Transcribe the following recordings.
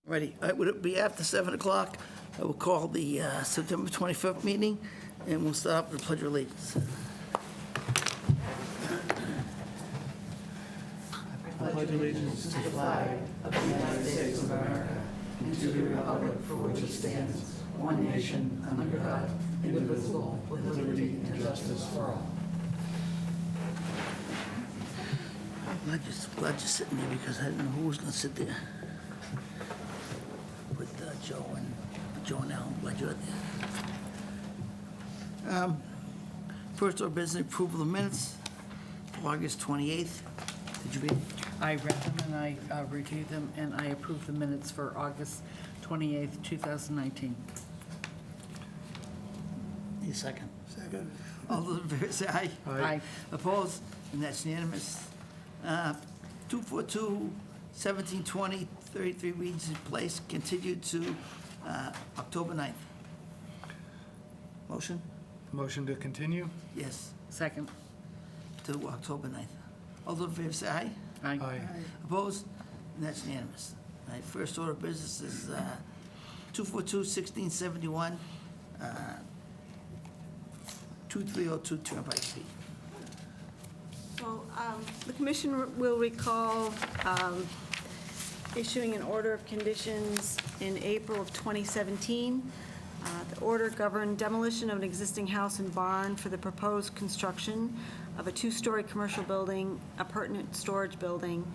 Ready. Would it be after 7 o'clock? I will call the September 25th meeting, and we'll start with the Pledge of Allegiance. I pledge allegiance to the flag of the United States of America and to the republic for which it stands, one nation, under God, indivisible, with liberty and justice for all. I'm glad you're sitting there because I didn't know who was going to sit there with Joe and Al. I'm glad you're there. First order of business, approval of minutes for August 28th. Did you read? I read them and I reviewed them, and I approved the minutes for August 28th, 2019. Need a second? Second. All those in favor say aye. Aye. Opposed? And that's unanimous. 242, 1720, 33 Regency Place, continued to October 9th. Motion? Motion to continue? Yes, Second. to October 9th. All those in favor say aye. Aye. Opposed? And that's unanimous. All right, first order of business is 242, 1671, 2302 Turnpike Street. Well, the commission will recall issuing an order of conditions in April of 2017. The order governed demolition of an existing house and barn for the proposed construction of a two-story commercial building, a pertinent storage building,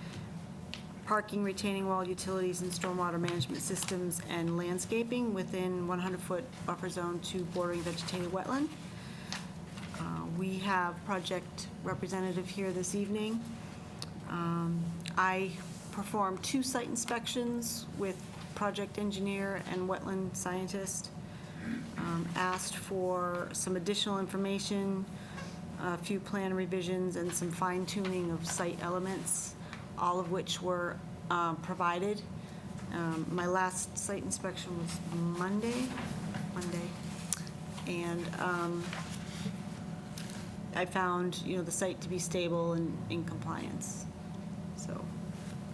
parking, retaining wall, utilities, and stormwater management systems, and landscaping within 100-foot buffer zone to bordering vegetated wetland. We have project representative here this evening. I performed 2 site inspections with project engineer and wetland scientist. Asked for some additional information, a few plan revisions, and some fine tuning of site elements, all of which were provided. My last site inspection was Monday, and I found, the site to be stable and in compliance. So,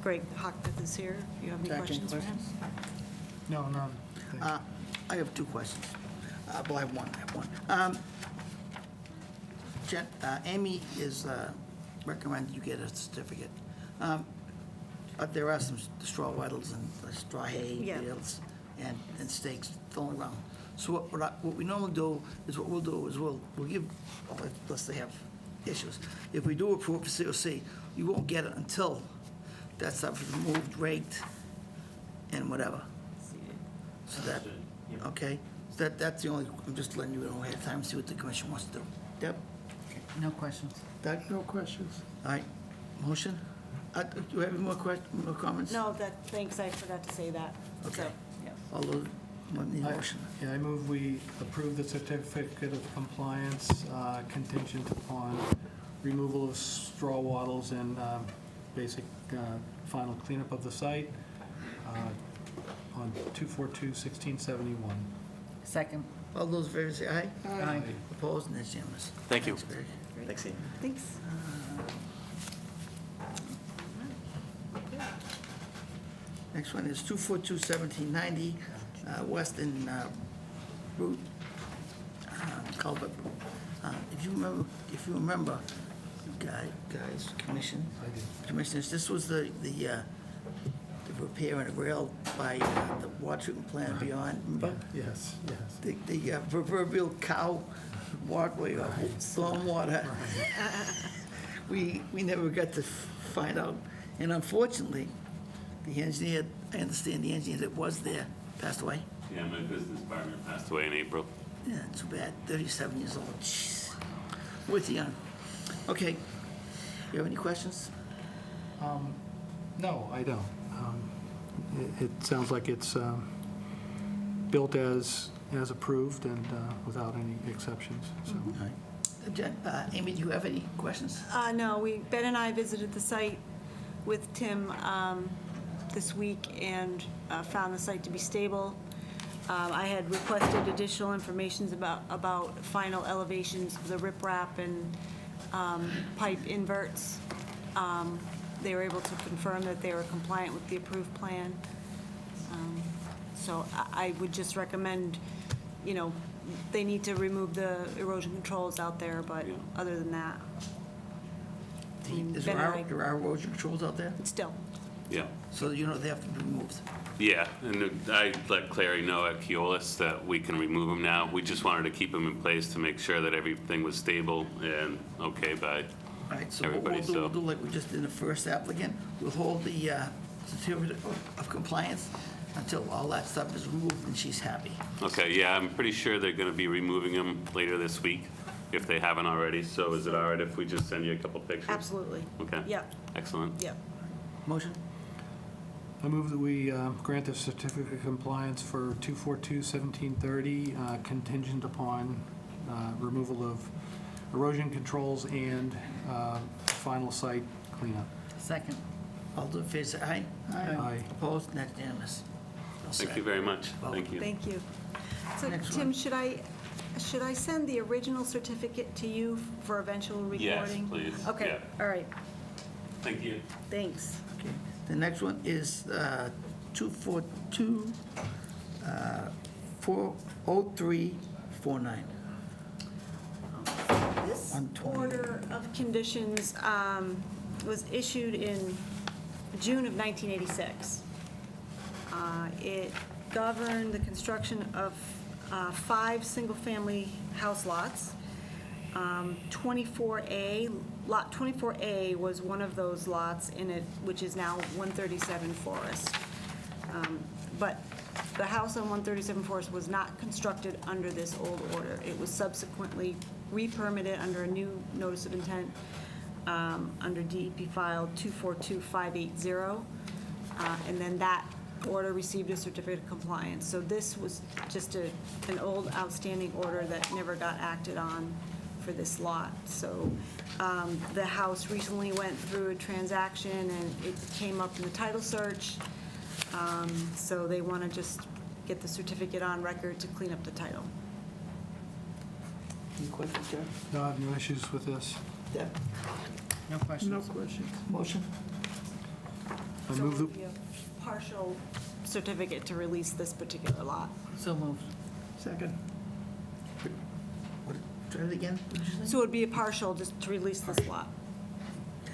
Greg Hockpeth is here. If you have any Jack, any questions for him? No, none. Thank you. I have 2 questions. Well, I have one. Amy is recommending you get a certificate. There are some straw wattles and straw hay Yeah. bales and stakes thrown around. So what we normally do is we'll give, unless they have issues, if we do approve for COC, you won't get it until that stuff is removed, raked, and whatever. So that, okay? So that's the only, I'm just letting you know ahead of time, see what the commission wants to do. Deb? No questions. Doug? No questions. All right, motion? Do you have any more comments? No, thanks, I forgot to say that. Okay. So, yeah. All those, need a motion? Yeah, I move we approve the certificate of compliance contingent upon removal of straw wattles and basic final cleanup of the site on 242-1671. Second. All those in favor say aye. Aye. Opposed, and that's unanimous. Thank you. Thanks, Greg. Great. Thanks. Next one is 242-1790, Weston Route, Culvert. If you remember, guys, commissioners, this was the repair and rail by the water treatment plant beyond. Remember? Yes. The proverbial cow walkway of stormwater. We never got to find out, and unfortunately, the engineer, I understand the engineer that was there passed away. Yeah, my business partner passed away in April. Yeah, too bad, 37 years old, jeez, with young. Okay, you have any questions? No, I don't. It sounds like it's built as approved and without any exceptions, so. All right. Amy, do you have any questions? No, Ben and I visited the site with Tim this week and found the site to be stable. I had requested additional information about final elevations of the riprap and pipe inverts. They were able to confirm that they were compliant with the approved plan. So I would just recommend, you know, they need to remove the erosion controls out there, but Yeah. other than that, There Ben are, and I- there are erosion controls out there, it's still, Yeah. so you know they have to be removed. Yeah, and I let Clary know at Keolis that we can remove them now. We just wanted to keep them in place to make sure that everything was stable and okay by, All right, so what we'll Everybody, do, we'll so- do like we just did the first applicant, we'll hold the certificate of compliance until all that stuff is removed and she's happy. okay, yeah, I'm pretty sure they're gonna be removing them later this week, if they haven't already. So is it all right if we just send you a couple pictures? absolutely. Okay. Yep, Excellent. yep. Motion? I move that we grant a certificate of compliance for 242-1730, contingent upon removal of erosion controls and final site cleanup. Second. All those in favor say aye. Aye. Opposed? That's unanimous. All Thank set. you very much. Well, Thank you. Thank you. So, Next Tim, one. should I send the original certificate to you for eventual recording? Yes, please. Okay, Yeah. all right, Thank you. thanks. Okay. The next one is 242, 40349. This On 20. order of conditions was issued in June of 1986. It governed the construction of 5 single-family house lots. 24A, Lot 24A was one of those lots in it, which is now 137 Forest. But the house on 137 Forest was not constructed under this old order. It was subsequently re-permitted under a new notice of intent, under DEP file 242580. And then that order received a certificate of compliance. So this was just an old outstanding order that never got acted on for this lot. So the house recently went through a transaction and it came up in the title search. So they want to just get the certificate on record to clean up the title. Any questions, Jeff? No, I have no issues with this. Deb? No questions. No questions. Motion? I So move it would that, be a partial certificate to release this particular lot. So moved. Second. What, try it again? What did you say? So it would be a partial, just to release this lot,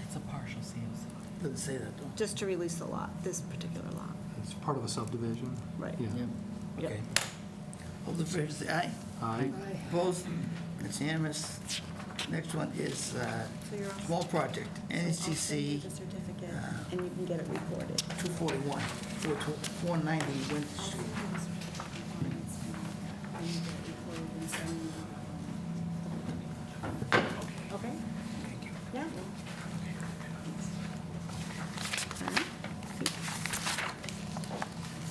It's a partial COC. Doesn't say that, though. just to release the lot, this particular lot. it's part of a subdivision. Right. Yeah. Yep. Yep. Okay. All those in favor say aye. Aye. Opposed? It's unanimous. Next one is So you're all small project, I'll send you NCC the certificate, and you can get it recorded. 241, 490 Winter Street. Okay? Yeah.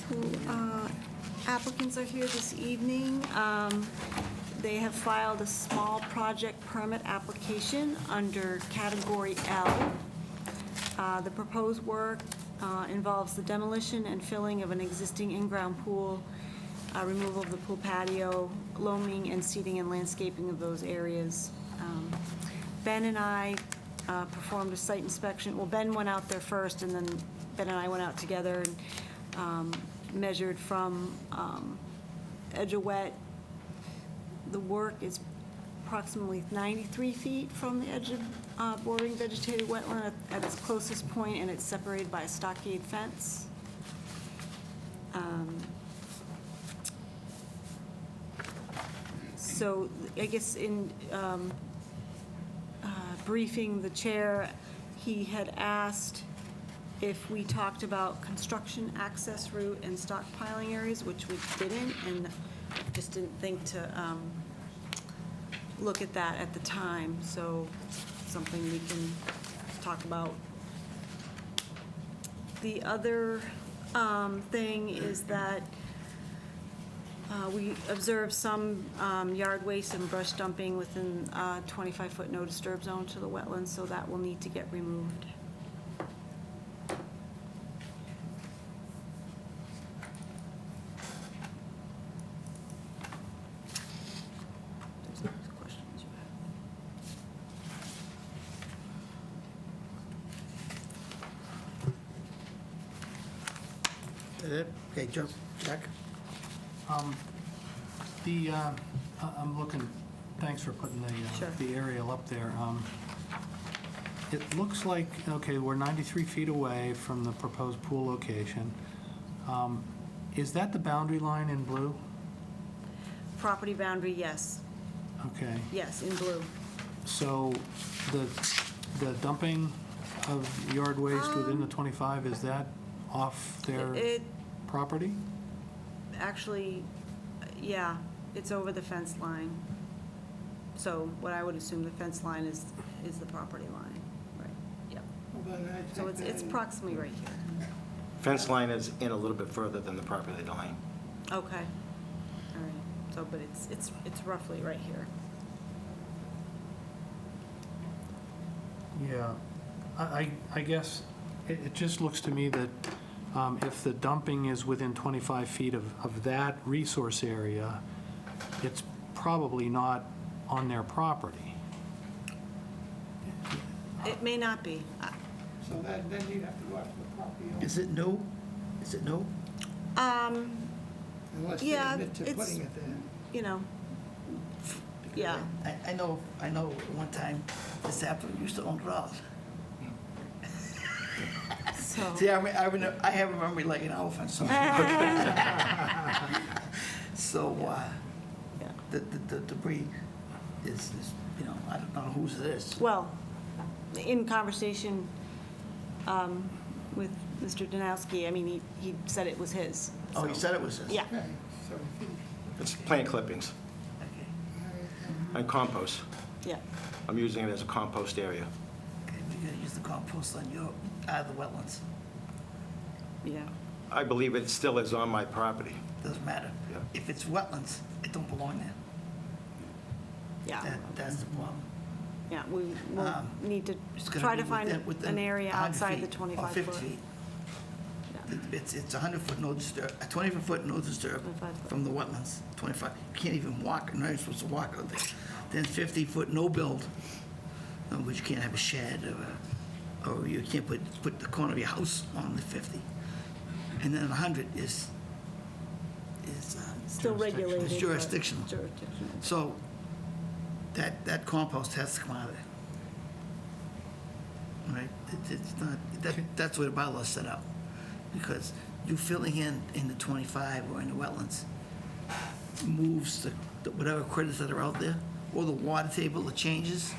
So, applicants are here this evening. They have filed a small project permit application under Category L. The proposed work involves the demolition and filling of an existing in-ground pool, removal of the pool patio, loaming and seeding and landscaping of those areas. Ben and I performed a site inspection. Well, Ben went out there first, and then Ben and I went out together and measured from edge of wet. The work is approximately 93 feet from the edge of bordering vegetated wetland at its closest point, and it's separated by a stockade fence. So I guess in briefing the chair, he had asked if we talked about construction access route and stockpiling areas, which we didn't, and just didn't think to look at that at the time, so something we can talk about. The other thing is that we observed some yard waste and brush dumping within 25-foot no disturb zone to the wetlands, so that will need to get removed. There's no questions you have. Okay, Jack? I'm looking, thanks for putting Sure. the aerial up there. It looks like, okay, we're 93 feet away from the proposed pool location. Is that the boundary line in blue? Property boundary, yes, Okay, yes, in blue. so the dumping of yard waste within the 25, is that off their It, property? actually, yeah, it's over the fence line. So what I would assume the fence line is the property line, right, yep. So it's approximately right here. Fence line is in a little bit further than the property line. Okay, all right, so, but it's roughly right here. Yeah, I guess it just looks to me that if the dumping is within 25 feet of that resource area, it's probably not on their property. It may not be. So then you'd have to go after the property owner, Is it new? Is it new? unless they Yeah, admit to it's- putting it there. You know, yeah. I know, one time, this happened, we used to own it all. So, See, I have a memory like an elephant, so. So, yeah. the debris is, I don't know whose it is. Well, in conversation with Mr. Danowski, I mean, he said it was his. Oh, you so- said it was his? Yeah, Okay, so if you- It's plant clippings Okay, and compost. yeah. I'm using it as a compost area. okay, we gotta use the compost on your, out of the wetlands. Yeah. I believe it still is on my property. Doesn't matter. Yeah. If it's wetlands, it don't belong there. Yeah, That's the problem. yeah, we will Um, need to It's gonna try be to find within an area 100 outside the feet or 25 50 foot. feet. Yeah. It's 100-foot no disturb, a 20-foot no disturb 25 foot. from the wetlands, 25. You can't even walk, you're not even supposed to walk out there. Then 50-foot no build, which you can't have a shed or you can't put the corner of your house on the 50. And then 100 is Still regulated. It's but jurisdictional. Jurisdictional. so that compost has to come out of there. Right? It's not, that's where the bylaw's set up. Because you filling in the 25 or in the wetlands moves the whatever critters that are out there, or the water table, it changes,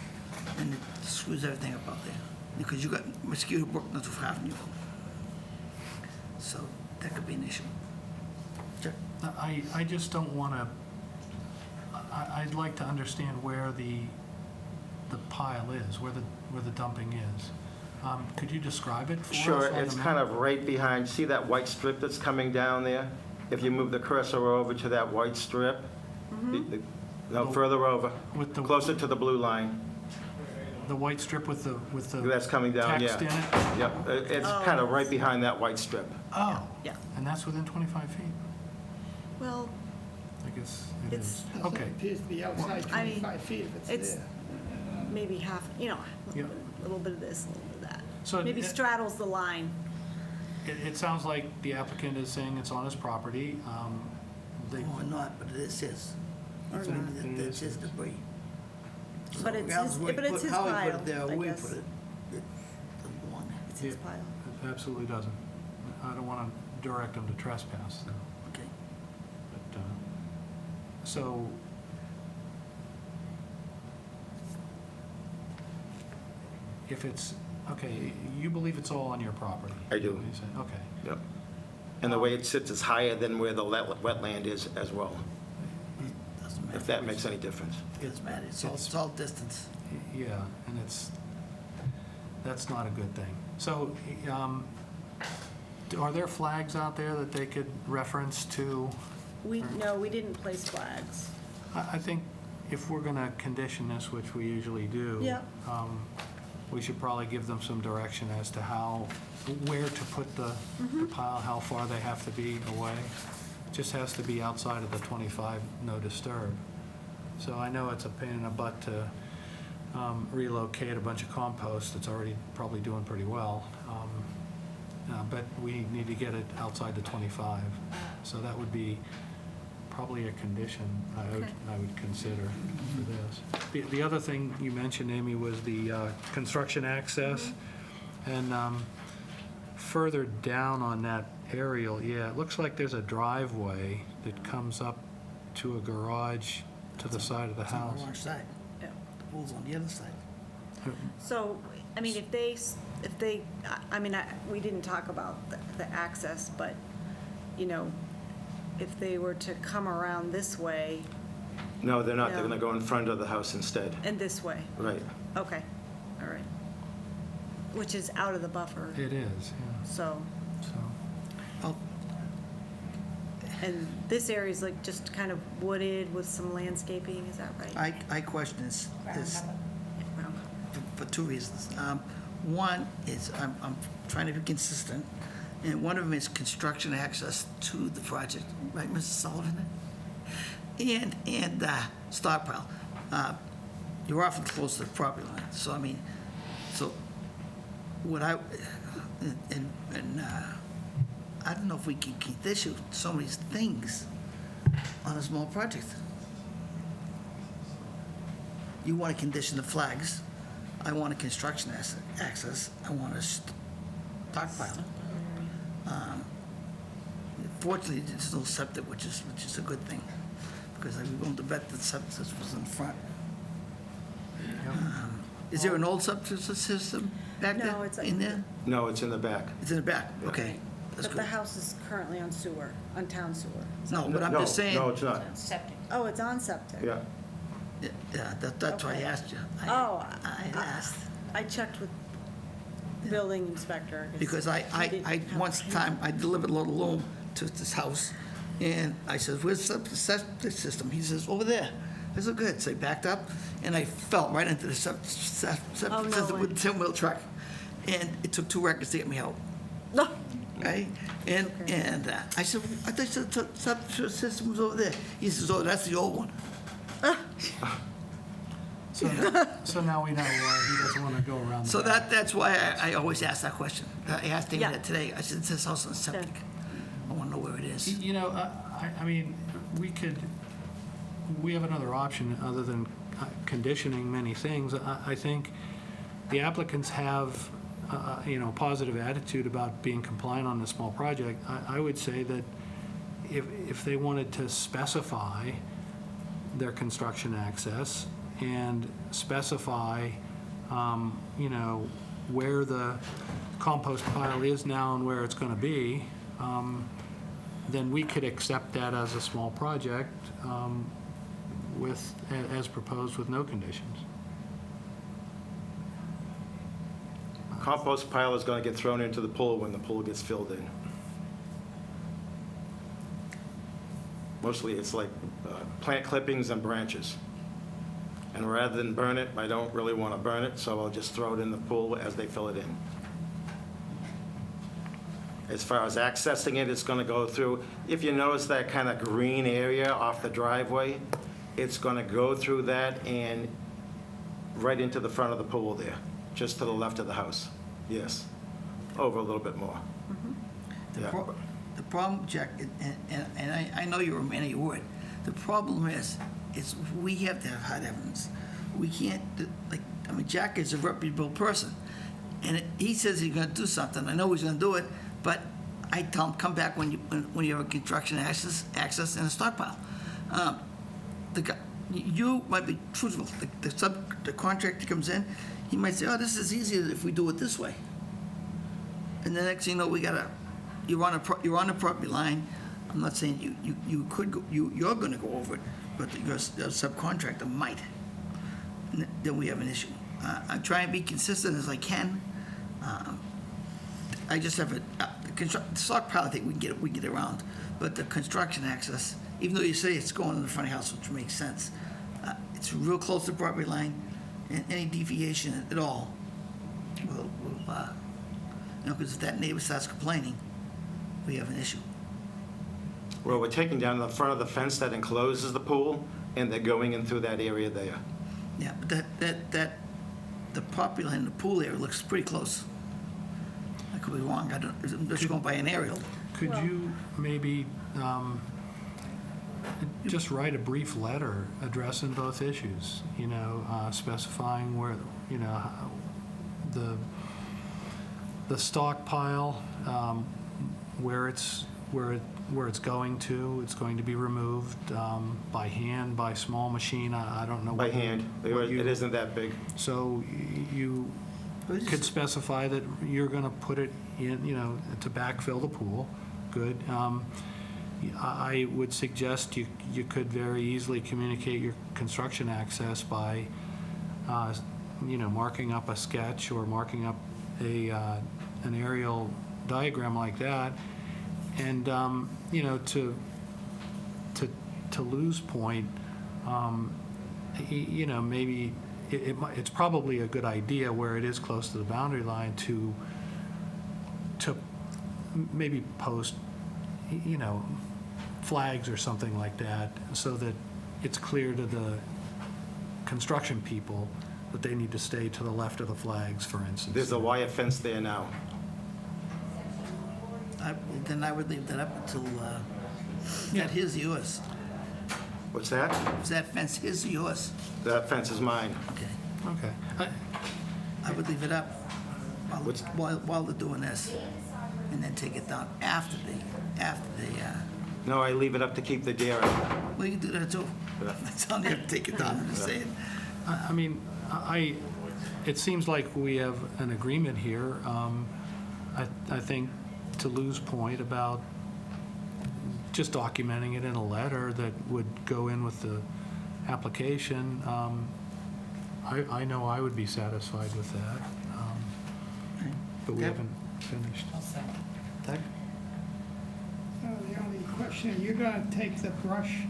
and it screws everything up out there. Because you got mosquito brook not too far from you. So that could be an issue. Check. I just don't want to, I'd like to understand where the pile is, where the dumping is. Could you describe it for us? Sure, on the it's map? kind of right behind, see that white strip that's coming down there? If you move the cursor over to that white strip, no, further over, With the- closer to the blue line, The white strip with the that's coming down, yeah. text in it? Yep, it's kind of right behind that white strip. Oh, Yeah. and that's within 25 feet? Well, I guess it It's- is. It Okay, appears to be outside I mean, 25 feet if it's it's there. maybe half, Yeah. a little bit of this, a little bit of that. So Maybe it- straddles the line. it sounds like the applicant is saying it's on his property. They- Or not, but it is his. Or That's what I not. mean, that's his debris. So But it's regardless his- of where but you it's put- his how you put pile, it there, or I where you guess. put it, it doesn't belong there. It's his Yeah. pile. It absolutely doesn't. I don't want to direct them to trespass, though. Okay. But, so, if it's, okay, you believe it's all on your property? I do. You say, okay. Yep. And the way it sits is higher than where the wetland is as well, Doesn't matter. if that makes any difference. It doesn't matter, it's all distance. Yeah, and that's not a good thing. So, are there flags out there that they could reference to? No, we didn't place flags. I think if we're going to condition this, which we usually do. Yeah. We should probably give them some direction as to where to put the pile, how far they have to be away. Just has to be outside of the 25 no disturb. So I know it's a pain in the butt to relocate a bunch of compost that's already probably doing pretty well. but we need to get it outside the 25. So that would be probably a condition Okay. I would consider for this. The other thing you mentioned, Amy, was the construction access. And further down on that aerial, yeah, it looks like there's a driveway that comes up to a garage to the side of the It's on house. the wrong side. Yeah. The pool's on the other side. So, I mean, if they, we didn't talk about the access, but, you know, if they were to come around this way No, they're not. They're No. going to go in front of the house instead. and this way, Right. okay, all right. Which is out of the buffer, It is, yeah, so, so. Well, and this area is like just kind of wooded with some landscaping, is that right? I question this Ground cover. for two reasons. One is I'm trying to be consistent, and one of them is construction access to the project, right, Mrs. Sullivan? And stockpile. You're often close to the property line, so I mean, so what I don't know if we can issue so many things on a small project. You want to condition the flags. I want a construction access. I want a stockpile. Fortunately, there's no septic, which is a good thing, because I was willing to bet that septic system was in front. Is there an old septic system back there? No, it's like- In there? No, it's in the back. It's in the back, okay. That's But the good. house is currently on sewer, on town sewer. No, but I'm No, just saying. No, it's not. Oh, it's on septic? Yeah. Yeah, that's why I Okay. asked you. Oh, I asked. I checked with building inspector. Because he I didn't have- once time, I delivered a load of loam to this house, and I said, where's the septic system? He says, over there. I said, good. So I backed up, and I fell right into the septic Oh, no system with way. a 10-wheel truck. And it took 2 records to get me out, No. right? And I said, I thought the septic system was over there. He says, oh, that's the old one. So now we know why he doesn't want to go around the So back. that's why I always ask that question. I asked him Yeah. that today. I said, it says house on septic. Okay. I want to know where it is. You know, I mean, we have another option other than conditioning many things. I think the applicants have, you know, a positive attitude about being compliant on a small project. I would say that if they wanted to specify their construction access and specify, you know, where the compost pile is now and where it's going to be, then we could accept that as a small project as proposed with no conditions. Compost pile is going to get thrown into the pool when the pool gets filled in. Mostly, it's like plant clippings and branches. And rather than burn it, I don't really want to burn it, so I'll just throw it in the pool as they fill it in. As far as accessing it, it's going to go through, if you notice that kind of green area off the driveway, it's going to go through that and right into the front of the pool there, just to the left of the house. Yes, over a little bit more. Yeah. The problem, Jack, and I know you're a man of your word, the problem is we have to have hard evidence. We can't, Jack is a reputable person, and he says he's gonna do something, I know he's gonna do it, but I tell him, come back when you have a construction access and a stockpile. You might be truthful, the contractor comes in, he might say, oh, this is easier if we do it this way. And the next thing you know, you're on a property line. I'm not saying you could go, you're gonna go over it, but your subcontractor might. And then we have an issue. I'm trying to be consistent as I can. I just have the stockpile, I think we can get around, but the construction access, even though you say it's going in the front of the house, which makes sense, it's real close to the property line, and any deviation at all will because if that neighbor starts complaining, we have an issue. Well, we're taking down the front of the fence that encloses the pool, and they're going in through that area there. Yeah, but the property line, the pool area looks pretty close. could be wrong, I'm just going by an aerial. Could you maybe just write a brief letter addressing both issues, specifying where, the stockpile, where it's going to? It's going to be removed by hand, by small machine, I don't know. By what you- hand. what you- It isn't that big. So you could specify that you're going to put it in, to backfill the pool. Good. I would suggest you could very easily communicate your construction access by, marking up a sketch or marking up an aerial diagram like that. And, to Lou's point, maybe it's probably a good idea where it is close to the boundary line to maybe post, flags or something like that, so that it's clear to the construction people that they need to stay to the left of the flags, for instance. There's a wire fence there now. Then I would leave that up until, is that his or yours? What's that? Is that fence his or yours? That fence is mine. Okay. Okay. I would leave it up What's- while they're doing this, and then take it down after they, No, I leave it up to keep the deer out. well, you can do that too. It's on there to take it down, I'm just saying. I mean, it seems like we have an agreement here. I think to Lou's point about just documenting it in a letter that would go in with the application, I know I would be satisfied with that. But we Yep. haven't finished. Doug? The only question, you're gonna take the brush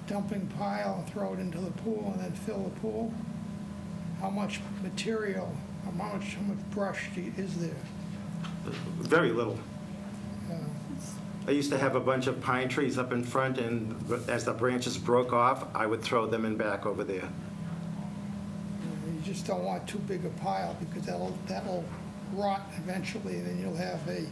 dumping pile and throw it into the pool and then fill the pool? How much material, how much brush is there? Very little. I used to have a bunch of pine trees up in front, and as the branches broke off, I would throw them in back over there. You just don't want too big a pile, because that'll rot eventually, and then you'll have a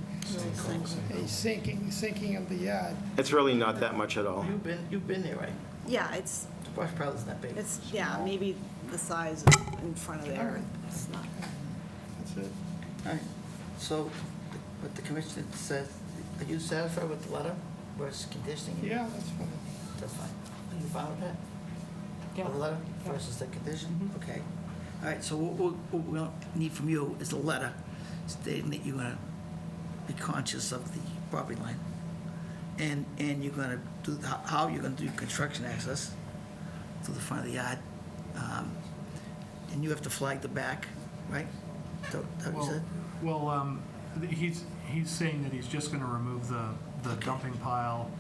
sinking of the yard. It's really not that much at all. You've been there, right? Yeah, it's, The brush pile is not big. maybe the size in front of there. It's not. That's it. All right, so what the commission says, are you satisfied with the letter versus conditioning? it? Yeah, that's fine. That's fine. Are you fine with that? Yeah. The letter versus the condition? Okay. All right, so what we'll need from you is a letter stating that you're gonna be conscious of the property line. And you're gonna do, how you're gonna do construction access to the front of the yard. And you have to flag the back, right? Is that what you said? Well, he's saying that he's just going to remove the dumping pile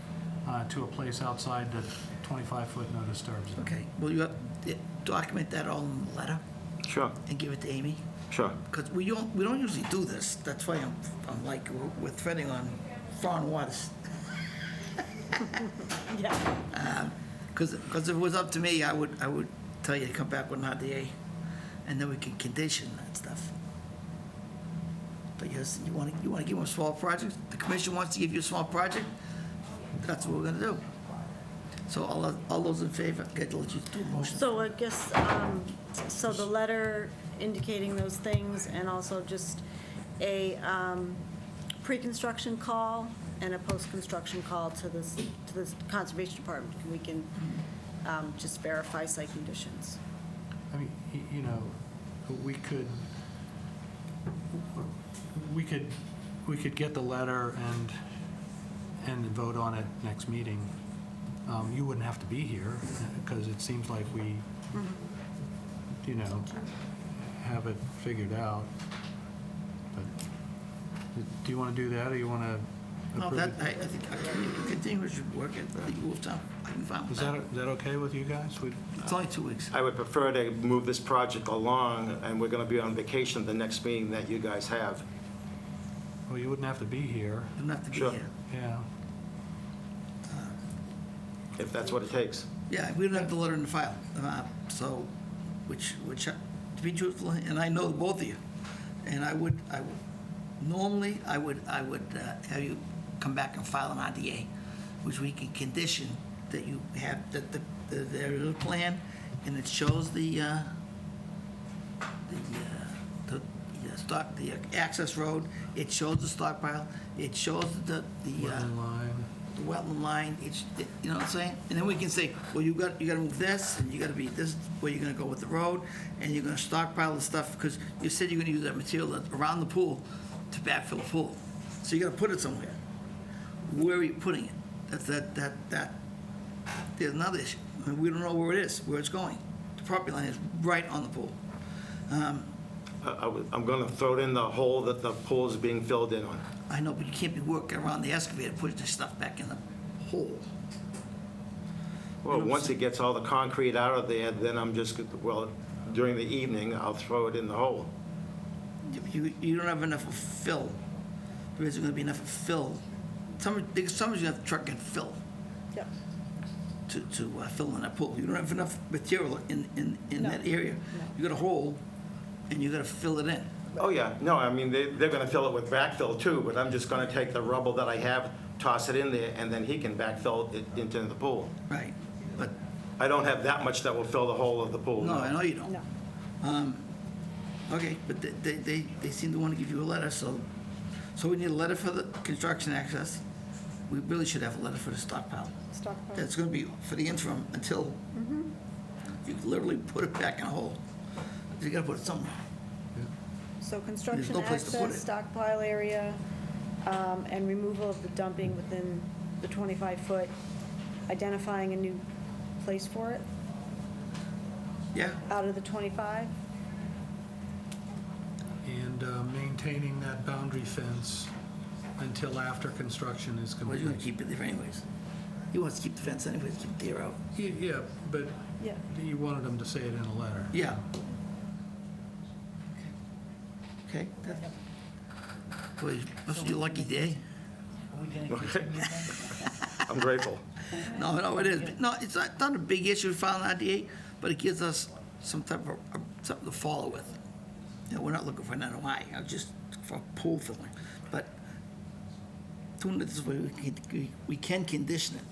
to a place outside the 25-foot no disturb zone. Okay, well, you have, document that all in the letter Sure, and give it to Amy? sure. Because we don't usually do this. That's why I'm like, we're treading on foreign waters. Yeah. Because if it was up to me, I would tell you to come back with an RDA, and then we can condition that stuff. But yes, you want to give them a small project? The commission wants to give you a small project? That's what we're going to do. So all those in favor, get to let you do a motion. So I guess, so the letter indicating those things, and also just a pre-construction call and a post-construction call to this Conservation Department. We can just verify site conditions. I mean, we could get the letter and vote on it next meeting. You wouldn't have to be here, because it seems like we, have it figured out. But do you want to do that, or you want to No, approve that, it? I think continuous should work. I think we'll time. I can find Is that okay with you guys? It's only 2 weeks. I would prefer to move this project along, and we're going to be on vacation the next meeting that you guys have. Well, you wouldn't have to be here, You don't have to be Sure. here. yeah. If that's what it takes. Yeah, we don't have the letter in the file, so, which, to be truthful, and I know both of you, and I would Normally, I would have you come back and file an RDA, which we can condition that you have, that there is a plan, and it shows the access road, it shows the stockpile, it shows the Wetland line. the wetland line, you know what I'm saying? And then we can say, well, you gotta move this, and you gotta be, this is where you're gonna go with the road, and you're gonna stockpile the stuff, because you said you're gonna use that material that's around the pool to backfill the pool. So you gotta put it somewhere. Where are you putting it? There's another issue. I mean, we don't know where it is, where it's going. The property line is right on the pool. I'm going to throw it in the hole that the pool is being filled in on. I know, but you can't be working around the excavator, putting the stuff back in the hole. Well, once it gets all the concrete out of there, then I'm just, well, during the evening, I'll throw it in the hole. You don't have enough fill. There isn't gonna be enough fill. Somebody's gonna have to truck and fill Yep. to fill in that pool. You don't have enough material in No. that area. You got a hole, and you gotta fill it in. Oh, yeah, no, I mean, they're going to fill it with backfill too, but I'm just going to take the rubble that I have, toss it in there, and then he can backfill it into the pool. Right. But, I don't have that much that will fill the whole of the pool. no, I know you don't. No. Okay, but they seem to want to give you a letter, so we need a letter for the construction access. We really should have a letter for the stockpile. Stockpile. That's gonna be for the interim until you literally put it back in a hole. You gotta put it somewhere. So construction no place to put access, it. stockpile area, and removal of the dumping within the 25-foot, identifying a new place for it Yeah, out of the 25? And maintaining that boundary fence until after construction is well, you're gonna complete. keep it there anyways. He wants to keep the fence anyways, keep the deer out. Yeah, but Yeah. you wanted them to say it in a letter. Yeah. Okay. Well, must be a lucky day. Are we gonna continue then? I'm grateful. No, it is. No, it's not a big issue filing an RDA, but it gives us some type of, something to follow with. You know, we're not looking for an NOI, just for pool filling. But doing it this way, we can condition it.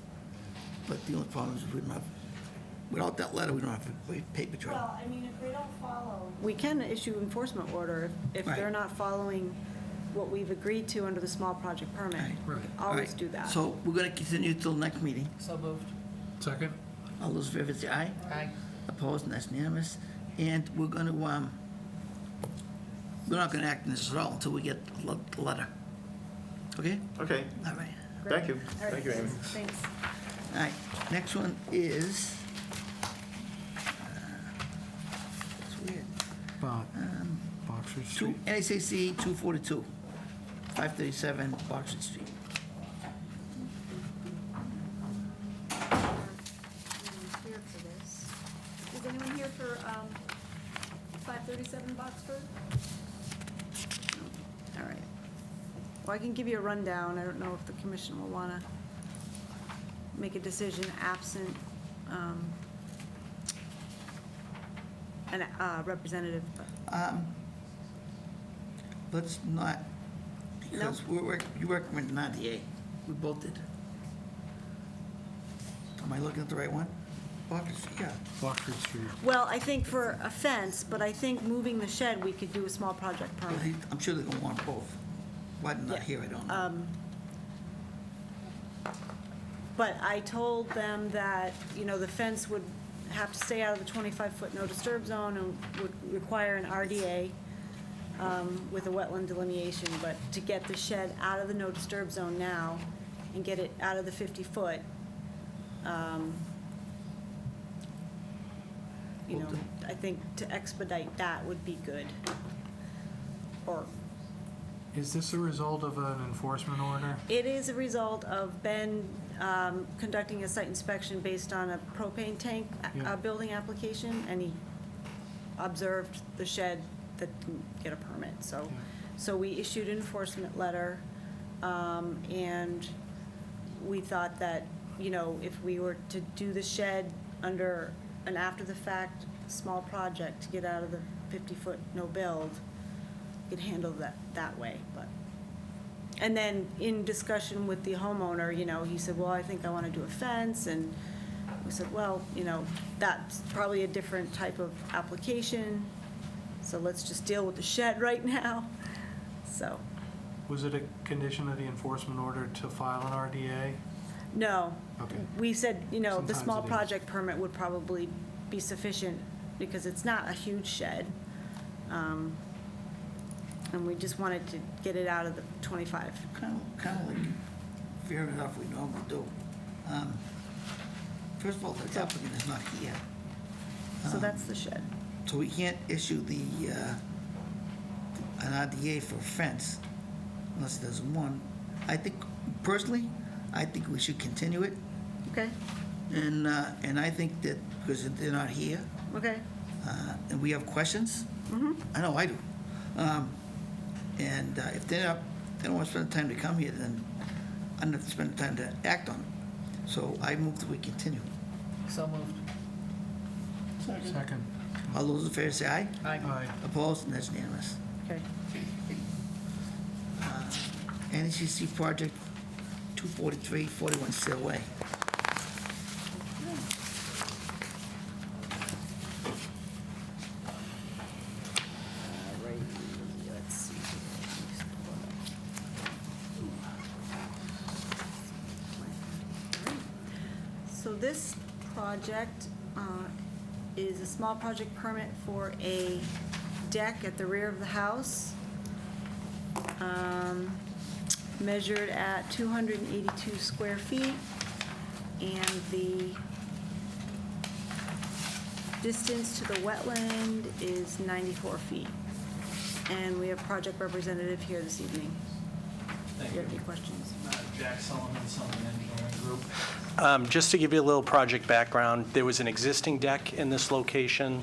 But the only problem is we don't have, without that letter, we don't have a paper trail. Well, I mean, if they don't follow. We can issue enforcement order if they're Right. not following what we've agreed to under the small project permit. Right. We Right. can All always right. do that. So we're gonna continue till the next meeting. So moved. Second? All those in favor say aye. Aye. Opposed, and that's unanimous. And we're gonna, we're not gonna act on this at all until we get the letter. Okay? Okay, All right. thank you. All right, Thank you, Amy. Thanks. All right, next one is, it's weird, Boxer two, Street. NACC 242, 537 Boxer Street. Here for this. Is anyone here for 537 Boxford? All right. Well, I can give you a rundown. I don't know if the commission will want to make a decision absent an representative. Let's not, because you recommended an RDA, we both did. Am I looking at the right one? Boxer Street, yeah. Boxer Street. Well, I think for a fence, but I think moving the shed, we could do a small project Well, permit. I'm sure they're gonna want both. Why they're not Yeah. here, I don't know. But I told them that, you know, the fence would have to stay out of the 25-foot no disturb zone and would require an RDA with a wetland delineation, but to get the shed out of the no disturb zone now and get it out of the 50-foot, you know, I think to expedite that would be good. Or Is this a result of an enforcement order? it is a result of Ben conducting a site inspection based on a propane tank Yeah. building application, and he observed the shed that didn't get a permit, so. Yeah. So we issued an enforcement letter, and we thought that, you know, if we were to do the shed under an after-the-fact small project to get out of the 50-foot no build, we could handle that way, but And then in discussion with the homeowner, you know, he said, well, I think I want to do a fence, and we said, well, you know, that's probably a different type of application, so let's just deal with the shed right now, so, Was it a condition of the enforcement order to file an RDA? no. Okay. We said, you know, the Sometimes small it is. project permit would probably be sufficient, because it's not a huge shed. And we just wanted to get it out of the 25. Kind of like, fair enough, we normally do. First of all, the applicant is not here, So that's the shed. so we can't issue an RDA for a fence unless there's one. I think, personally, I think we should continue it, Okay, and I think that, because they're not here, okay, and we have questions. I know I do. And if they don't want to spend the time to come here, then I don't have to spend the time to act on it. So I move that we continue. So moved. Second. All those in favor say aye. Aye. Opposed? And that's unanimous. okay. NECC project 243, 41 Sail Way. Let's see. So this project is a small project permit for a deck at the rear of the house, measured at 282 square feet, and the distance to the wetland is 94 feet. And we have project representative here this evening. Thank Do you have you. any questions? Jack Sullivan, Sullivan Engineering Group. Just to give you a little project background, there was an existing deck in this location.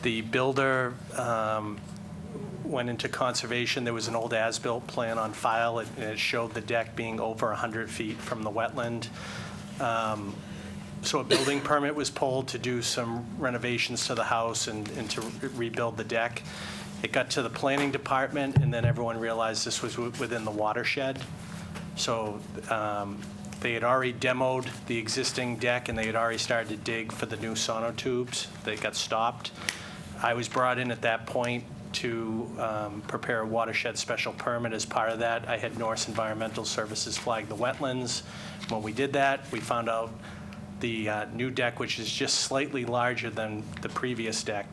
The builder went into conservation. There was an old as-built plan on file, and it showed the deck being over 100 feet from the wetland. So a building permit was pulled to do some renovations to the house and to rebuild the deck. It got to the planning department, and then everyone realized this was within the watershed. So they had already demoed the existing deck, and they had already started to dig for the new sonotubes. They got stopped. I was brought in at that point to prepare a watershed special permit. As part of that, I had Norse Environmental Services flag the wetlands. When we did that, we found out the new deck, which is just slightly larger than the previous deck,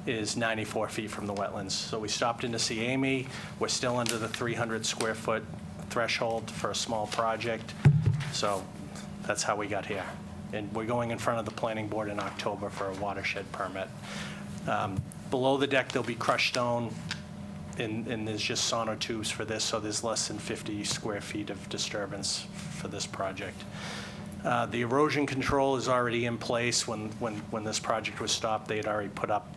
is 94 feet from the wetlands. So we stopped in to see Amy. We're still under the 300 square foot threshold for a small project. So that's how we got here. And we're going in front of the planning board in October for a watershed permit. Below the deck, there'll be crushed stone, and there's just sonotubes for this, so there's less than 50 square feet of disturbance for this project. The erosion control is already in place. When this project was stopped, they had already put up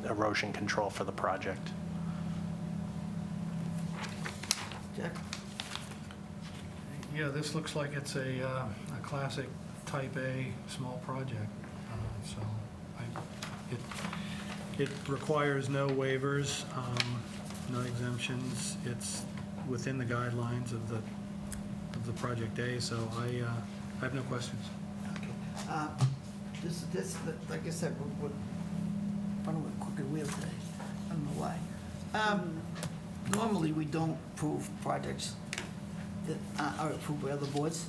erosion control for the project. Jack? Yeah, this looks like it's a classic type A small project. So it requires no waivers, no exemptions. It's within the guidelines of the Project A, so I have no questions. This, like I said, we're running with crooked wheel today. I don't know why. Normally, we don't approve projects that are approved by other boards.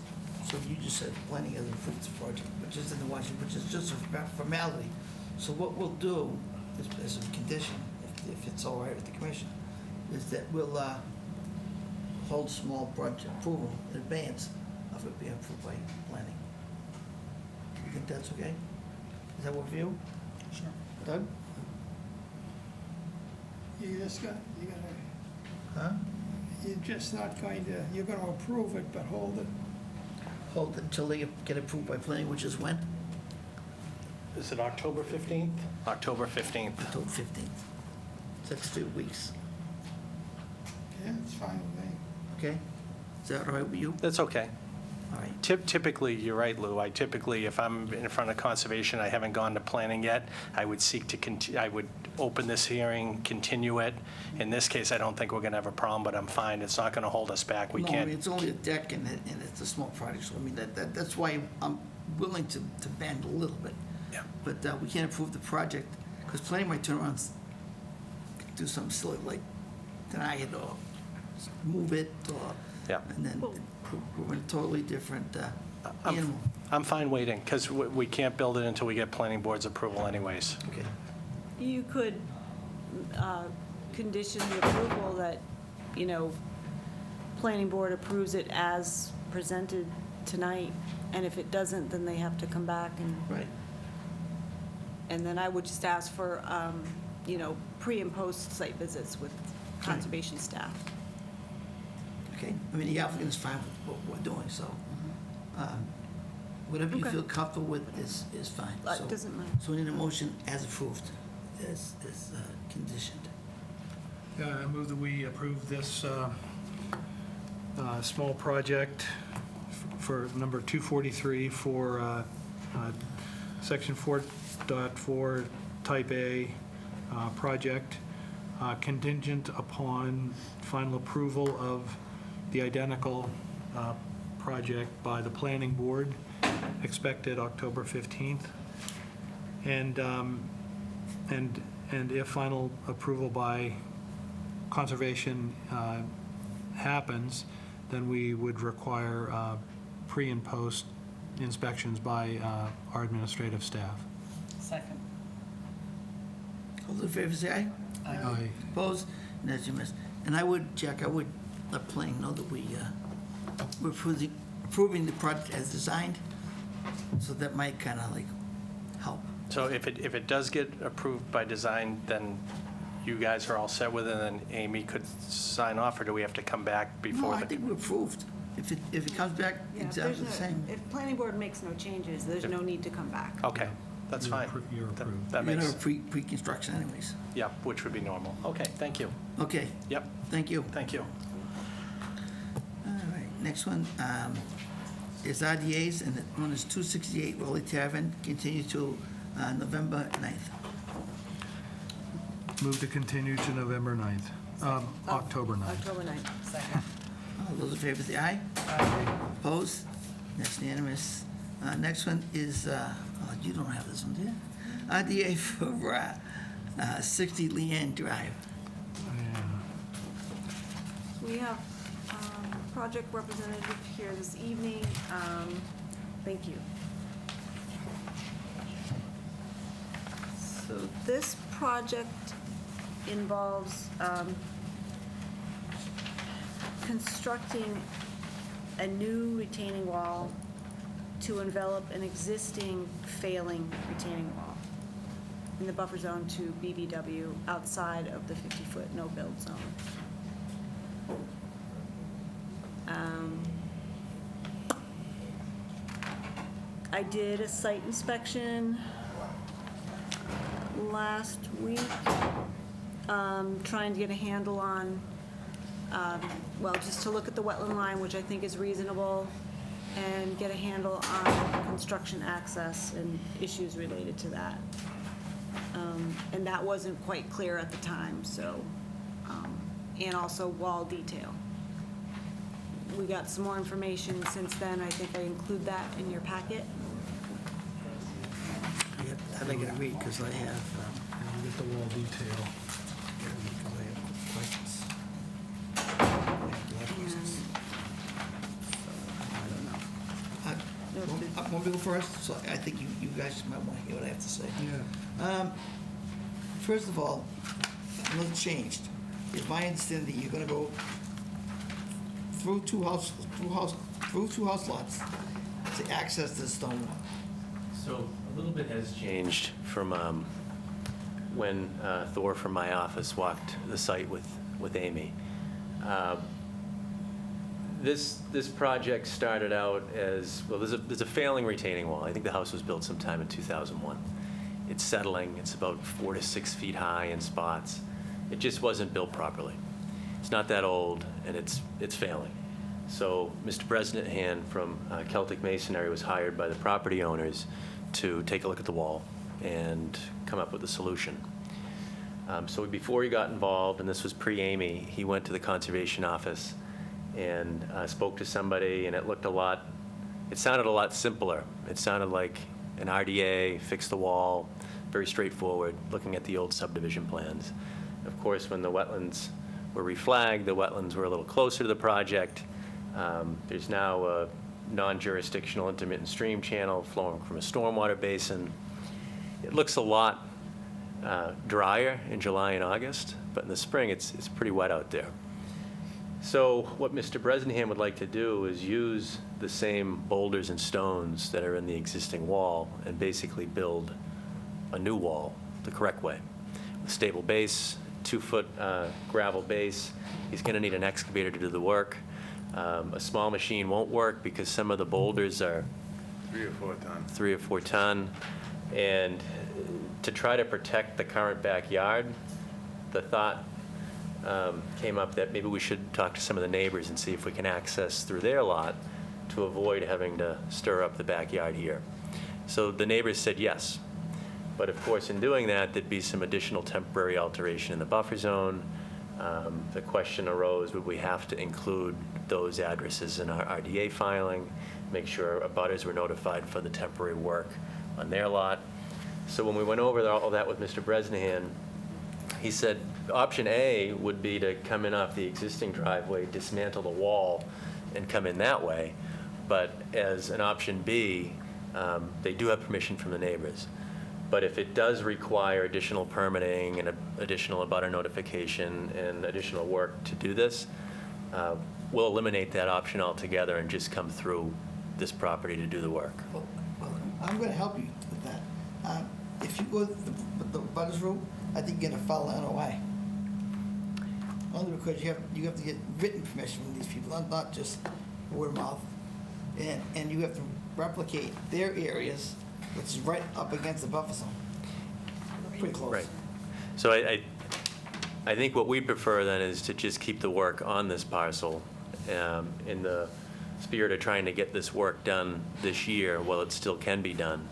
So you just said planning has approved this project, which is in the Washington, which is just a formality. So what we'll do is, as a condition, if it's all right with the commission, is that we'll hold small project approval in advance of it being approved by planning. You think that's okay? Does that work for you? Sure. Doug? You're just not going to, you're gonna approve it, but hold it. Hold it until they get approved by planning, which is when? Is it October 15th? October 15th. October 15th. So that's 2 weeks, Yeah, it's fine with me. okay? Is that all right with you? That's okay. All right. Typically, you're right, Lou. I typically, if I'm in front of conservation, I haven't gone to planning yet, I would seek to, I would open this hearing, continue it. In this case, I don't think we're going to have a problem, but I'm fine. It's not going to hold us back. We No, I mean, can't. it's only a deck and it's a small project, so I mean, that's why I'm willing to bend a little bit. Yeah. But we can't approve the project, because planning might turn around and do something silly, like deny it or move it, or, Yeah. and then we're in a totally different animal. I'm fine waiting, because we can't build it until we get planning board's approval anyways. Okay. You could condition the approval that, you know, planning board approves it as presented tonight, and if it doesn't, then they have to come back Right. and then I would just ask for, you know, pre and post site visits with conservation staff. Okay, I mean, the applicant is fine with what we're doing, so whatever you Okay. feel comfortable with is fine. It So- doesn't matter. So we need a motion as approved, as conditioned. Yeah, I move that we approve this small project for number 243 for Section 4.4 Type A project, contingent upon final approval of the identical project by the planning board, expected October 15th. And if final approval by conservation happens, then we would require pre and post inspections by our administrative staff. Second. All those in favor say aye. Aye. Opposed? And that's unanimous. And I would, Jack, I would let planning know that we're approving the project as designed, so that might kind of like help. So if it does get approved by design, then you guys are all set with it, and then Amy could sign off, or do we have to come back No, before? I the? think we're approved. If it comes back Yeah, if exactly there's the no- same. If planning board makes no changes, there's no need to come back. Okay, that's fine. You're That- approved. That You're makes, gonna have pre-construction anyways. yeah, which would be normal. Okay, thank you. Okay, Yep, thank you. thank you. All right, next one is RDA's, and one is 268 Raleigh Tavern, continue to November 9th. Move to continue to November 9th, October 9th. October 9th. Second. All those in favor say aye. Opposed? That's unanimous. Next one is, you don't have this one, do you? RDA for 60 Leanne Drive. We have project representative here this evening. Thank you. So this project involves constructing a new retaining wall to envelop an existing failing retaining wall in the buffer zone to BBW outside of the 50-foot no-build zone. I did a site inspection last week, trying to get a handle on, well, just to look at the wetland line, which I think is reasonable, and get a handle on construction access and issues related to that. And that wasn't quite clear at the time, so, and also wall detail. We got some more information since then. I think I include that in your packet. Yep, I think I read, because I have, And we get the wall detail. because I have questions. I have questions. I don't know. Want me to go first? So I think you guys might want to hear what I have to say. Yeah. First of all, nothing changed. It's my understanding that you're gonna go through two house lots to access the stone wall. So a little bit has changed from when Thor from my office walked the site with Amy. This project started out as, well, there's a failing retaining wall. I think the house was built sometime in 2001. It's settling. It's about 4 to 6 feet high in spots. It just wasn't built properly. It's not that old, and it's failing. So Mr. Bresnahan from Celtic Masonry was hired by the property owners to take a look at the wall and come up with a solution. So before he got involved, and this was pre-Amy, he went to the conservation office and spoke to somebody, and it sounded a lot simpler. It sounded like an RDA, fix the wall, very straightforward, looking at the old subdivision plans. Of course, when the wetlands were reflagged, the wetlands were a little closer to the project. There's now a non-jurisdictional intermittent stream channel flowing from a stormwater basin. It looks a lot drier in July and August, but in the spring, it's pretty wet out there. So what Mr. Bresnahan would like to do is use the same boulders and stones that are in the existing wall and basically build a new wall the correct way. With stable base, 2-foot gravel base. He's going to need an excavator to do the work. A small machine won't work because some of the boulders are 3 or 4 tons. 3 or 4 ton. And to try to protect the current backyard, the thought came up that maybe we should talk to some of the neighbors and see if we can access through their lot to avoid having to stir up the backyard here. So the neighbors said yes. But of course, in doing that, there'd be some additional temporary alteration in the buffer zone. The question arose, would we have to include those addresses in our RDA filing, make sure abutters were notified for the temporary work on their lot? So when we went over all that with Mr. Bresnahan, he said option A would be to come in off the existing driveway, dismantle the wall, and come in that way. But as an option B, they do have permission from the neighbors. But if it does require additional permitting and additional abutter notification and additional work to do this, we'll eliminate that option altogether and just come through this property to do the work. Well, I'm going to help you with that. If you go the butters route, I think you're going to follow NOI. Only because you have to get written permission from these people, not just word of mouth. And you have to replicate their areas, which is right up against the buffer zone. Pretty close. Right. So I think what we prefer then is to just keep the work on this parcel in the spirit of trying to get this work done this year while it still can be done.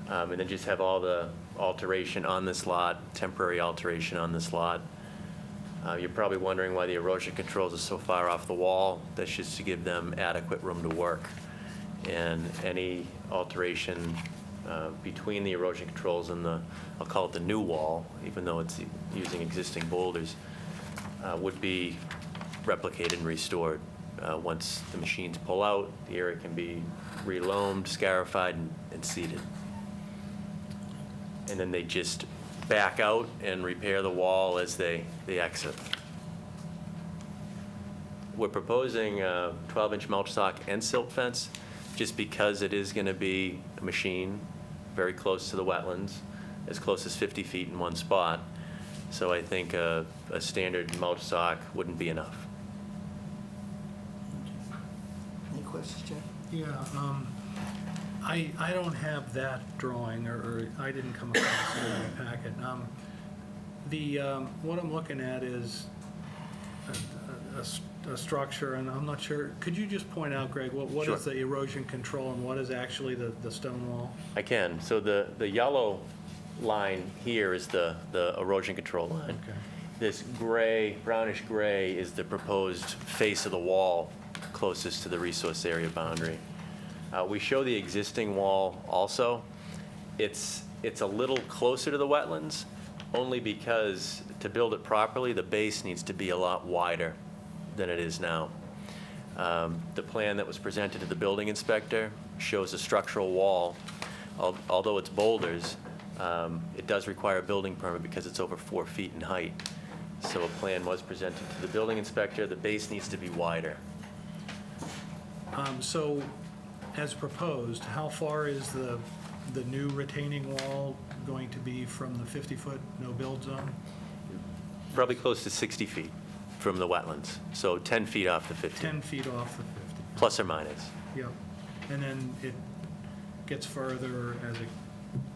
And then just have all the alteration on this lot, temporary alteration on this lot. You're probably wondering why the erosion controls are so far off the wall. That's just to give them adequate room to work. And any alteration between the erosion controls and I'll call it the new wall, even though it's using existing boulders, would be replicated and restored. Once the machines pull out, the area can be reloamed, scarified, and seeded. And then they just back out and repair the wall as they exit. We're proposing a 12-inch mulch stock and silt fence just because it is going to be a machine very close to the wetlands, as close as 50 feet in one spot. So I think a standard mulch stock wouldn't be enough. Any questions, Jeff? Yeah, I don't have that drawing, or I didn't come across it in my packet. What I'm looking at is a structure, and I'm not sure, could you just point out, Greg, what Sure. is the erosion control and what is actually the stone wall? I can. So the yellow line here is the erosion control line. Okay. This gray, brownish gray is the proposed face of the wall closest to the resource area boundary. We show the existing wall also. It's a little closer to the wetlands, only because to build it properly, the base needs to be a lot wider than it is now. The plan that was presented to the building inspector shows a structural wall. Although it's boulders, it does require a building permit because it's over 4 feet in height. So a plan was presented to the building inspector. The base needs to be wider. So, as proposed, how far is the new retaining wall going to be from the 50-foot no-build zone? Probably close to 60 feet from the wetlands, so 10 feet off the 50, 10 feet off the 50? plus or minus. Yep. And then it gets further as it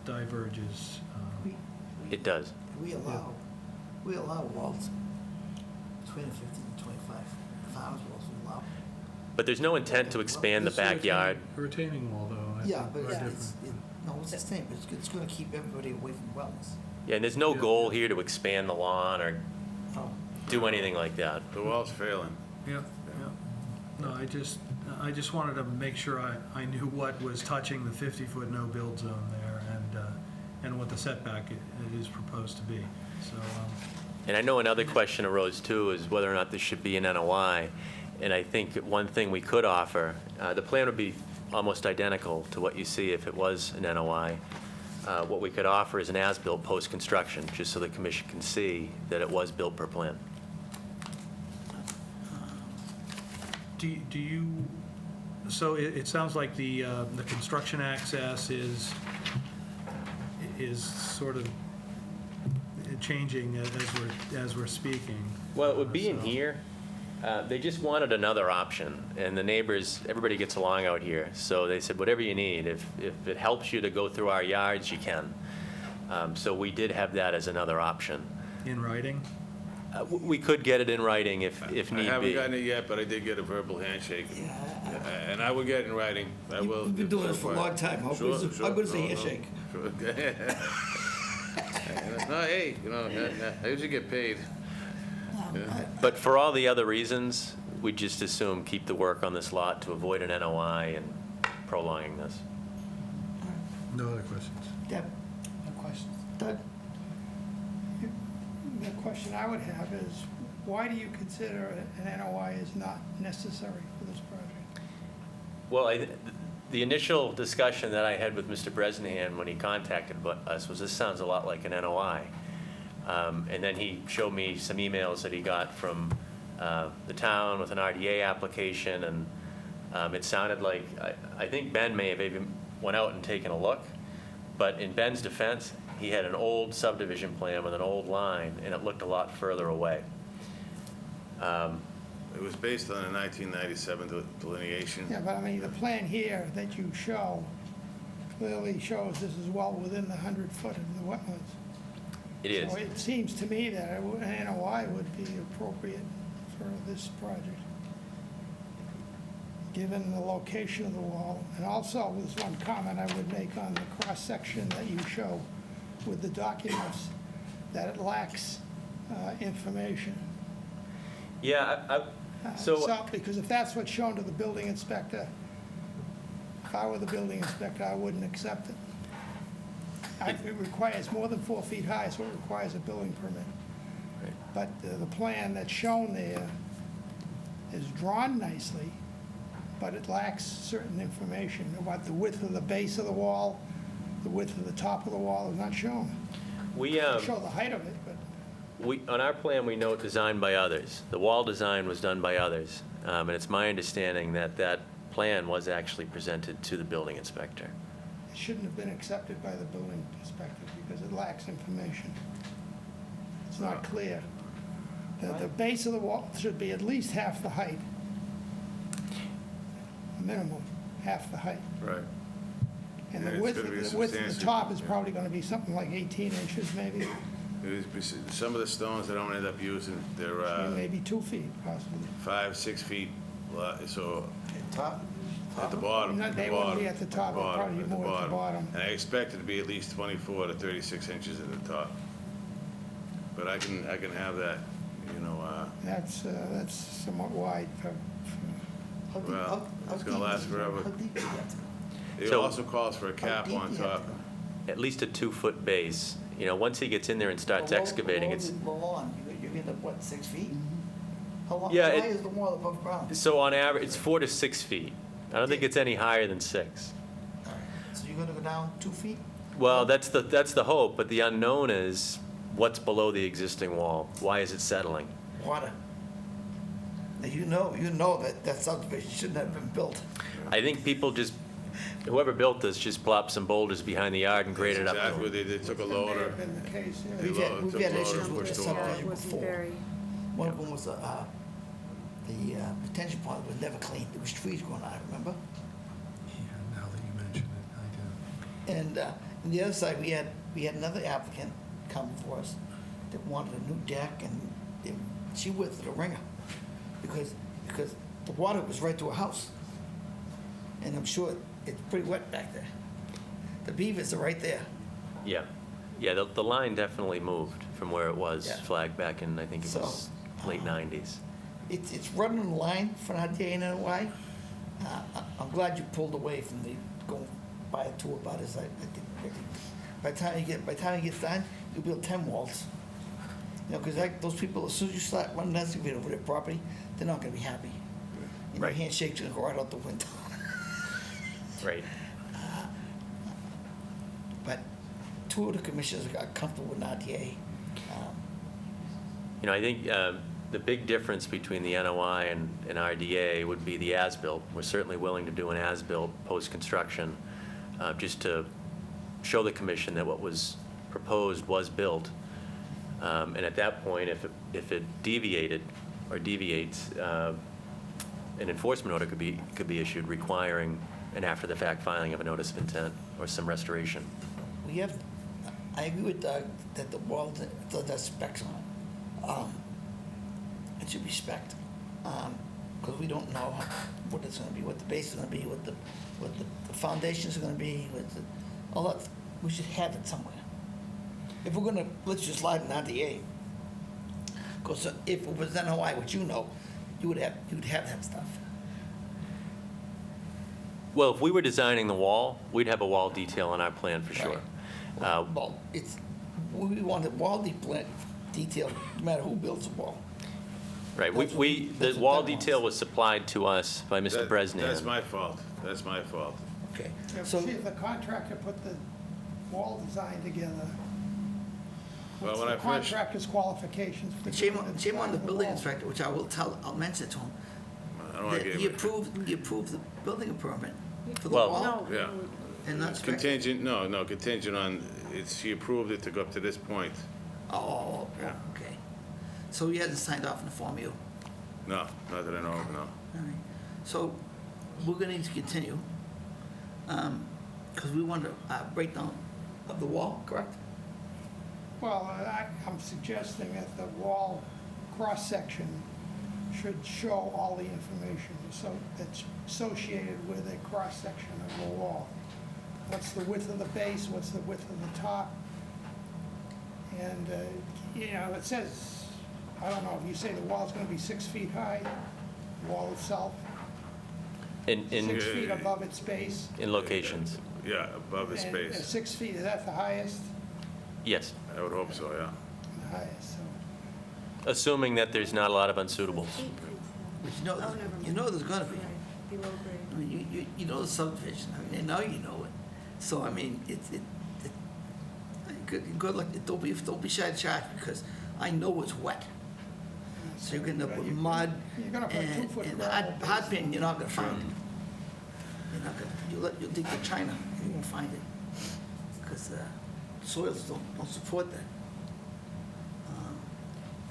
diverges. It does. We allow walls between 50 and 25. Farmers walls we allow. But there's no intent to expand the This is a backyard. retaining wall, though. I Yeah, think, but are different. no, it's the same, it's gonna keep everybody away from wetlands. Yeah, and there's no goal here to expand the lawn or Oh. do anything like that. The wall's failing. Yeah, yeah. No, I just wanted to make sure I knew what was touching the 50-foot no-build zone there and what the setback is proposed to be. So, And I know another question arose too, is whether or not this should be an NOI. And I think one thing we could offer, the plan would be almost identical to what you see if it was an NOI. What we could offer is an as-built post-construction, just so the commission can see that it was built per plan. do you, so it sounds like the construction access is sort of changing as we're speaking. Well, it would be in So- here. They just wanted another option, and the neighbors, everybody gets along out here, so they said, whatever you need, if it helps you to go through our yards, you can. So we did have that as another option. In writing? We could get it in writing if I need haven't be. gotten it yet, but I did get a verbal handshake. Yeah, And I will get it in writing. I will. We've been doing this for a long time. How good is it- how good is a Sure, handshake? sure. No, hey, I usually get paid. But for all the other reasons, we just assume keep the work on this lot to avoid an NOI and prolonging this. No other questions? Deb? No questions. Doug? The question I would have is, why do you consider an NOI is not necessary for this project? Well, the initial discussion that I had with Mr. Bresnahan when he contacted us was, this sounds a lot like an NOI. And then he showed me some emails that he got from the town with an RDA application, and it sounded like, I think Ben may have even went out and taken a look, but in Ben's defense, he had an old subdivision plan with an old line, and it looked a lot further away. It was based on a 1997 delineation. Yeah, but I mean, the plan here that you show clearly shows this is well within the 100-foot of the wetlands. It is. So it seems to me that an NOI would be appropriate for this project, given the location of the wall. And also, there's one comment I would make on the cross-section that you show with the documents, that it lacks information. Yeah, so, Because if that's what's shown to the building inspector, if I were the building inspector, I wouldn't accept it. It requires more than 4 feet high, so it requires a building permit. Right. But the plan that's shown there is drawn nicely, but it lacks certain information about the width of the base of the wall, the width of the top of the wall is not shown. we, Show the height of it, but on our plan, we note designed by others. The wall design was done by others. And it's my understanding that that plan was actually presented to the building inspector. it shouldn't have been accepted by the building inspector because it lacks information. It's not clear. The base of the wall should be at least half the height. Minimum, half the height. Right. And Yeah, the it's width, gonna be the width of the substantially- top is probably gonna be something like 18 inches, maybe, Some of the stones that I don't end up using, they're maybe 2 feet possibly. 5, 6 feet, so Top? at the bottom. No, at the they wouldn't be bottom, at the top, they'll probably be at the more at the bottom. And I expect it to be at least 24 to 36 inches at the top. But I can have that, That's somewhat wide for How deep- Well, how it's gonna deep last is it? forever. How deep is that? it So- also calls for a How cap deep on do you have top. to go? At least a 2-foot base. Once he gets in there and starts Below- excavating, below it's, the lawn, you end up, what, 6 feet? How long, Yeah, how high it- is the wall above ground? so on average, it's 4 to 6 feet. I don't think it's any higher than 6. All right. So you're gonna go down 2 feet? Well, that's the hope, but the unknown is what's below the existing wall? Why is it settling? Water. Now, you know that subdivision shouldn't have been built. I think people just, whoever built this just plopped some boulders behind the yard and graded up. Exactly what they did, took a That may loader. have been the case, yeah. We've lower- had took lower issues and with pushed this the wall. subdivision wasn't before. very, One of them was, the retention pond was never cleaned, there was trees growing on it, remember? Yeah, now that you mention it, I do. And on the other side, we had another applicant come before us that wanted a new deck, and she went to the ringer, because the water was right to a house. And I'm sure it's pretty wet back there. The beavers are right there. Yeah. Yeah, the line definitely moved from where it was Yeah. flagged back in, I think it So, was late 90s. It's running the line for an RDA and NOI. I'm glad you pulled away from the going by the two abutters. I think by the time you get done, you'll build 10 walls. You know, because those people, as soon as you start running that excavator over their property, they're not gonna be happy. And their Right. handshake's gonna go right out the window. Right. But two of the commissioners got comfortable with an RDA. You know, I think the big difference between the NOI and RDA would be the as-built. We're certainly willing to do an as-built post-construction, just to show the commission that what was proposed was built. And at that point, if it deviated or deviates, an enforcement order could be issued requiring an after-the-fact filing of a notice of intent or some restoration. We have, I agree with Doug that the wall does have specs on it. It should be spec'd, because we don't know what it's gonna be, what the base is gonna be, what the foundations are gonna be, all that. We should have it somewhere. If we're gonna, let's just slide an RDA, because if it was NOI, which you know, you'd have that stuff. Well, if we were designing the wall, we'd have a wall detail on our plan for sure. Well, we want the wall detail, no matter who builds the wall. Right, That's what- the that's what wall that wants. detail was supplied to us by Mr. Bresnan. That's my fault. That's my fault. Okay, Yeah, so, see, if the contractor put the wall design together, Well, what's when the I first, contractor's qualifications? for shame doing on design the of building wall? inspector, which I'll mention to him. I don't want That to he get, approved the building permit for the Well- wall, yeah. and that's correct. Contingent, no, contingent on, she approved it to go up to this point. Oh, Yeah. okay. So he hasn't signed off on the Form U? No, not that I know of, no. All right. So we're gonna need to continue, because we want a breakdown of the wall, correct? Well, I'm suggesting that the wall cross-section should show all the information so that's associated with a cross-section of the wall. What's the width of the base, what's the width of the top? And, you know, it says, I don't know, if you say the wall's gonna be 6 feet high, the wall itself, In 6 feet above its base. locations, Yeah, above the And space. 6 feet, is that the highest? yes, I would hope so, yeah. The highest, so. assuming that there's not a lot of unsuitables. But you know there's gonna be. I mean, you know the subdivision, I mean, and now you know it. So, I mean, good luck, don't be shy to charge, because I know it's wet. So you're gonna put mud You're gonna put a and 2-foot and gravel hard base. pin, you're not gonna find it. You're not gonna, you'll dig to China, and you won't find it, because soils don't support that.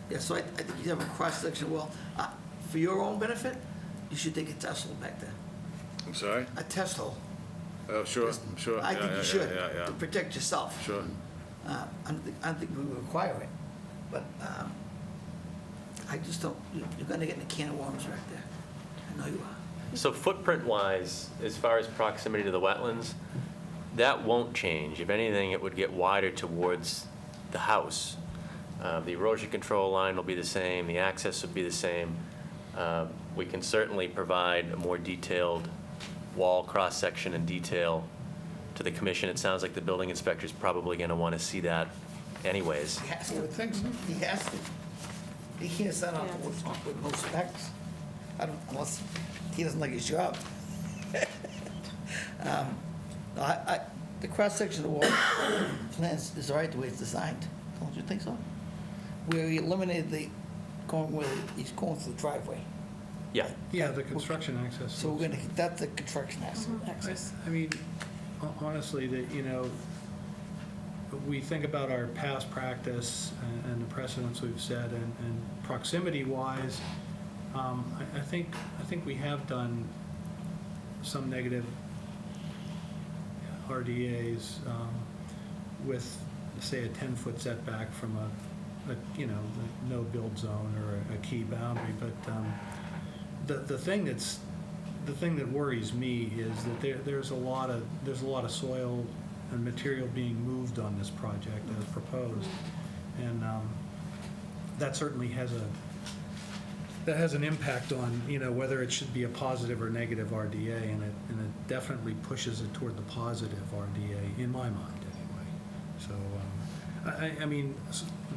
Yeah, so I think you have a cross-section wall. For your own benefit, you should take a test hole back there, I'm sorry? a test hole. Oh, sure, sure. I Yeah, think yeah, you should, Yeah, yeah, to protect yourself. sure. I don't think we require it, but I just don't, you're gonna get in a can of worms right there. I know you are. So footprint-wise, as far as proximity to the wetlands, that won't change. If anything, it would get wider towards the house. The erosion control line will be the same, the access would be the same. We can certainly provide a more detailed wall cross-section and detail to the commission. It sounds like the building inspector's probably going to want to see that anyways. He has I to, would think so. he has to. He can't sign off with no specs. Unless he doesn't like his job. No, the cross-section of the wall plans is all right the way it's designed. Don't you think so? Where he eliminated he's going through the driveway. Yeah. Yeah, the construction access. So we're gonna, that's the construction access. I mean, honestly, that, you know, we think about our past practice and the precedents we've set, and proximity-wise, I think we have done some negative RDAs with, say, a 10-foot setback from a, you know, no-build zone or a key boundary, but The thing that worries me is that there's a lot of soil and material being moved on this project as proposed. And that certainly has an impact on, whether it should be a positive or negative RDA, and it definitely pushes it toward the positive RDA, in my mind, anyway. So, I mean,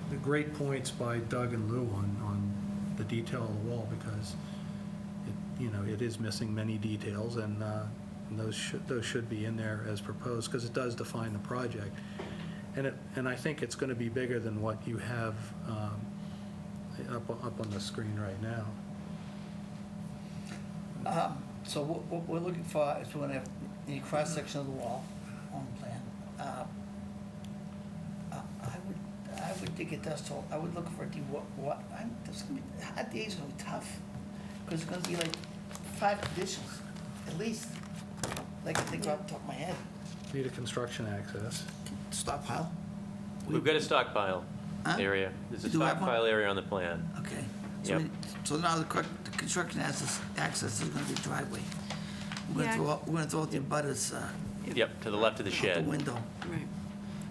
the great points by Doug and Lou on the detail of the wall, because it is missing many details, and those should be in there as proposed, because it does define the project. And I think it's going to be bigger than what you have up on the screen right now. So what we're looking for is we're gonna have the cross-section of the wall on the plan. I would think it does, I would look for RDA is gonna be tough, because it's gonna be like 5 conditions, at least, like I think off the top of my head. Need a construction access. Stockpile? We've got a stockpile Huh? area. There's a You do have one? stockpile area on the plan. Okay. Yep. So now the construction access is gonna be driveway. We're Yeah. gonna throw out the abutters, Yep, to the left of the out the shed. window. Right.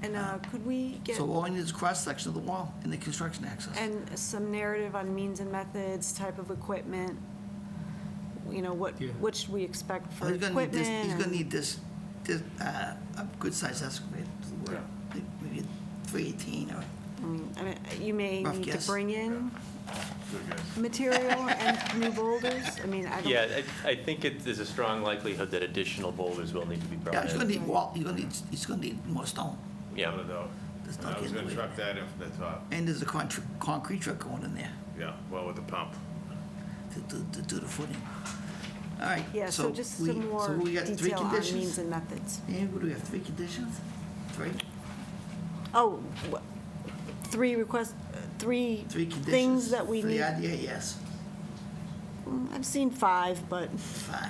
And could we get, So all we need is cross-section of the wall and the construction access. and some narrative on means and methods, type of equipment? Yeah. What should we expect for He's gonna need equipment? this, he's gonna and- need this, a good-sized excavator, maybe 318 or, You may Rough need to guess. bring in Good guess. material and new boulders? I mean, I don't. Yeah, I think there's a strong likelihood that additional boulders will need to be yeah, brought he's gonna in. need wall, he's gonna need more stone. Yeah, No doubt. There's no I was getting gonna away. truck that in from the top, And there's a concrete truck going in there yeah, well, with the pump. to do the footing. All right. Yeah, so just we- some more so we got 3 detail on conditions? means and methods. And what do we have, 3 conditions? 3? Oh, 3 requests, 3 3 conditions? things that we For the need. IDA, yes. I've seen 5, but 5.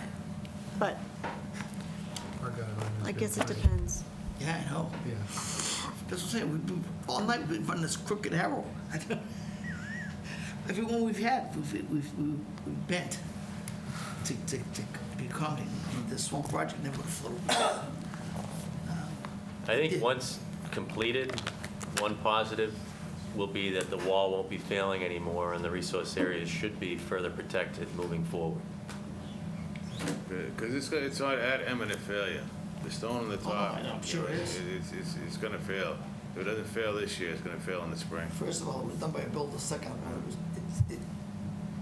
Our guideline is I guess good. it depends. Yeah, I know. Yeah. That's what I'm saying, we've been, all night we've been running this crooked arrow. Everyone we've had, we've bent to be accommodating. I mean, this small project never would have floated. I think Yeah. once completed, one positive will be that the wall won't be failing anymore, and the resource areas should be further protected moving forward. Because it's not at imminent failure. The stone on the top. I know, I'm sure it is. It's gonna fail. If it doesn't fail this year, it's gonna fail in the spring. First of all, it was done by a builder, second,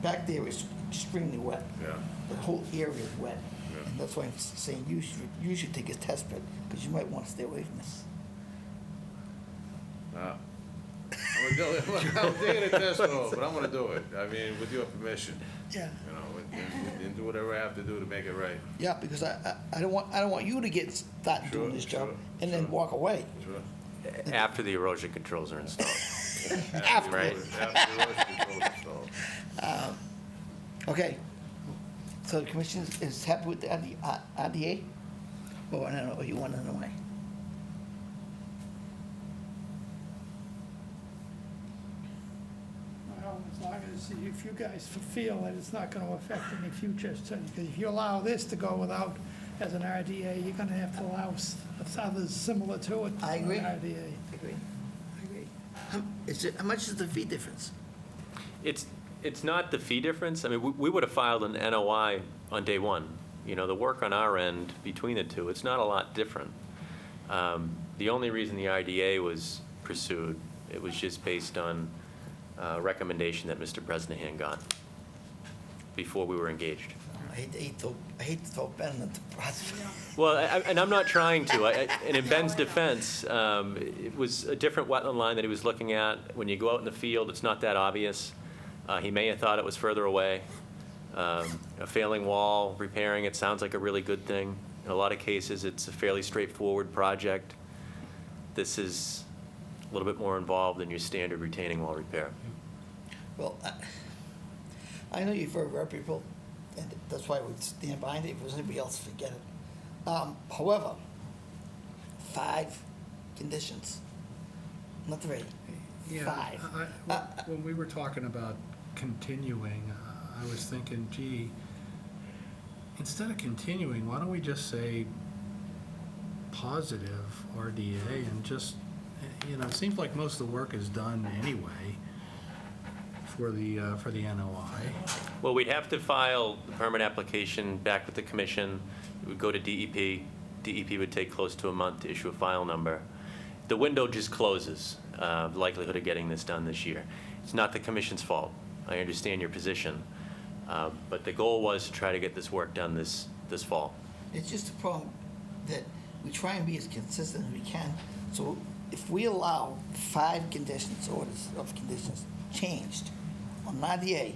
back there is extremely wet. Yeah. The whole area is wet. Yeah. And that's why I'm saying you should take a test pit, because you might want to stay away from this. I'm taking a test hole, but I'm gonna do it. I mean, with your permission, Yeah. and do whatever I have to do to make it right. Yeah, because I don't want you to start doing Sure, this job sure, and then sure. walk away. Sure. After the erosion controls are installed. After. Right. After the erosion control is installed. Okay. So the commission is happy with the RDA? Or I don't know, or you want it away? Well, as long as, if you guys feel that it's not gonna affect any future study, because if you allow this to go without, as an RDA, you're gonna have to allow others similar to it. I agree. as an RDA. I agree. How much is the fee difference? It's not the fee difference. I mean, we would have filed an NOI on day one. The work on our end between the two, it's not a lot different. The only reason the IDA was pursued, it was just based on a recommendation that Mr. Bresnahan got before we were engaged. I hate to throw Ben into the process. Well, and I'm not trying to. And in Ben's defense, it was a different wetland line that he was looking at. When you go out in the field, it's not that obvious. He may have thought it was further away. A failing wall, repairing it sounds like a really good thing. In a lot of cases, it's a fairly straightforward project. This is a little bit more involved than your standard retaining wall repair. Well, I know you're very reputable, and that's why I would stand behind it. If it was anybody else, forget it. However, 5 conditions, not 3, Yeah, 5. when we were talking about continuing, I was thinking, gee, instead of continuing, why don't we just say positive RDA and just, it seems like most of the work is done anyway for the NOI. Well, we'd have to file the permit application back with the commission. It would go to DEP. DEP would take close to a month to issue a file number. The window just closes, the likelihood of getting this done this year. It's not the commission's fault. I understand your position. But the goal was to try to get this work done this fall. It's just a problem that we try and be as consistent as we can. So if we allow 5 conditions, orders of conditions changed on an RDA,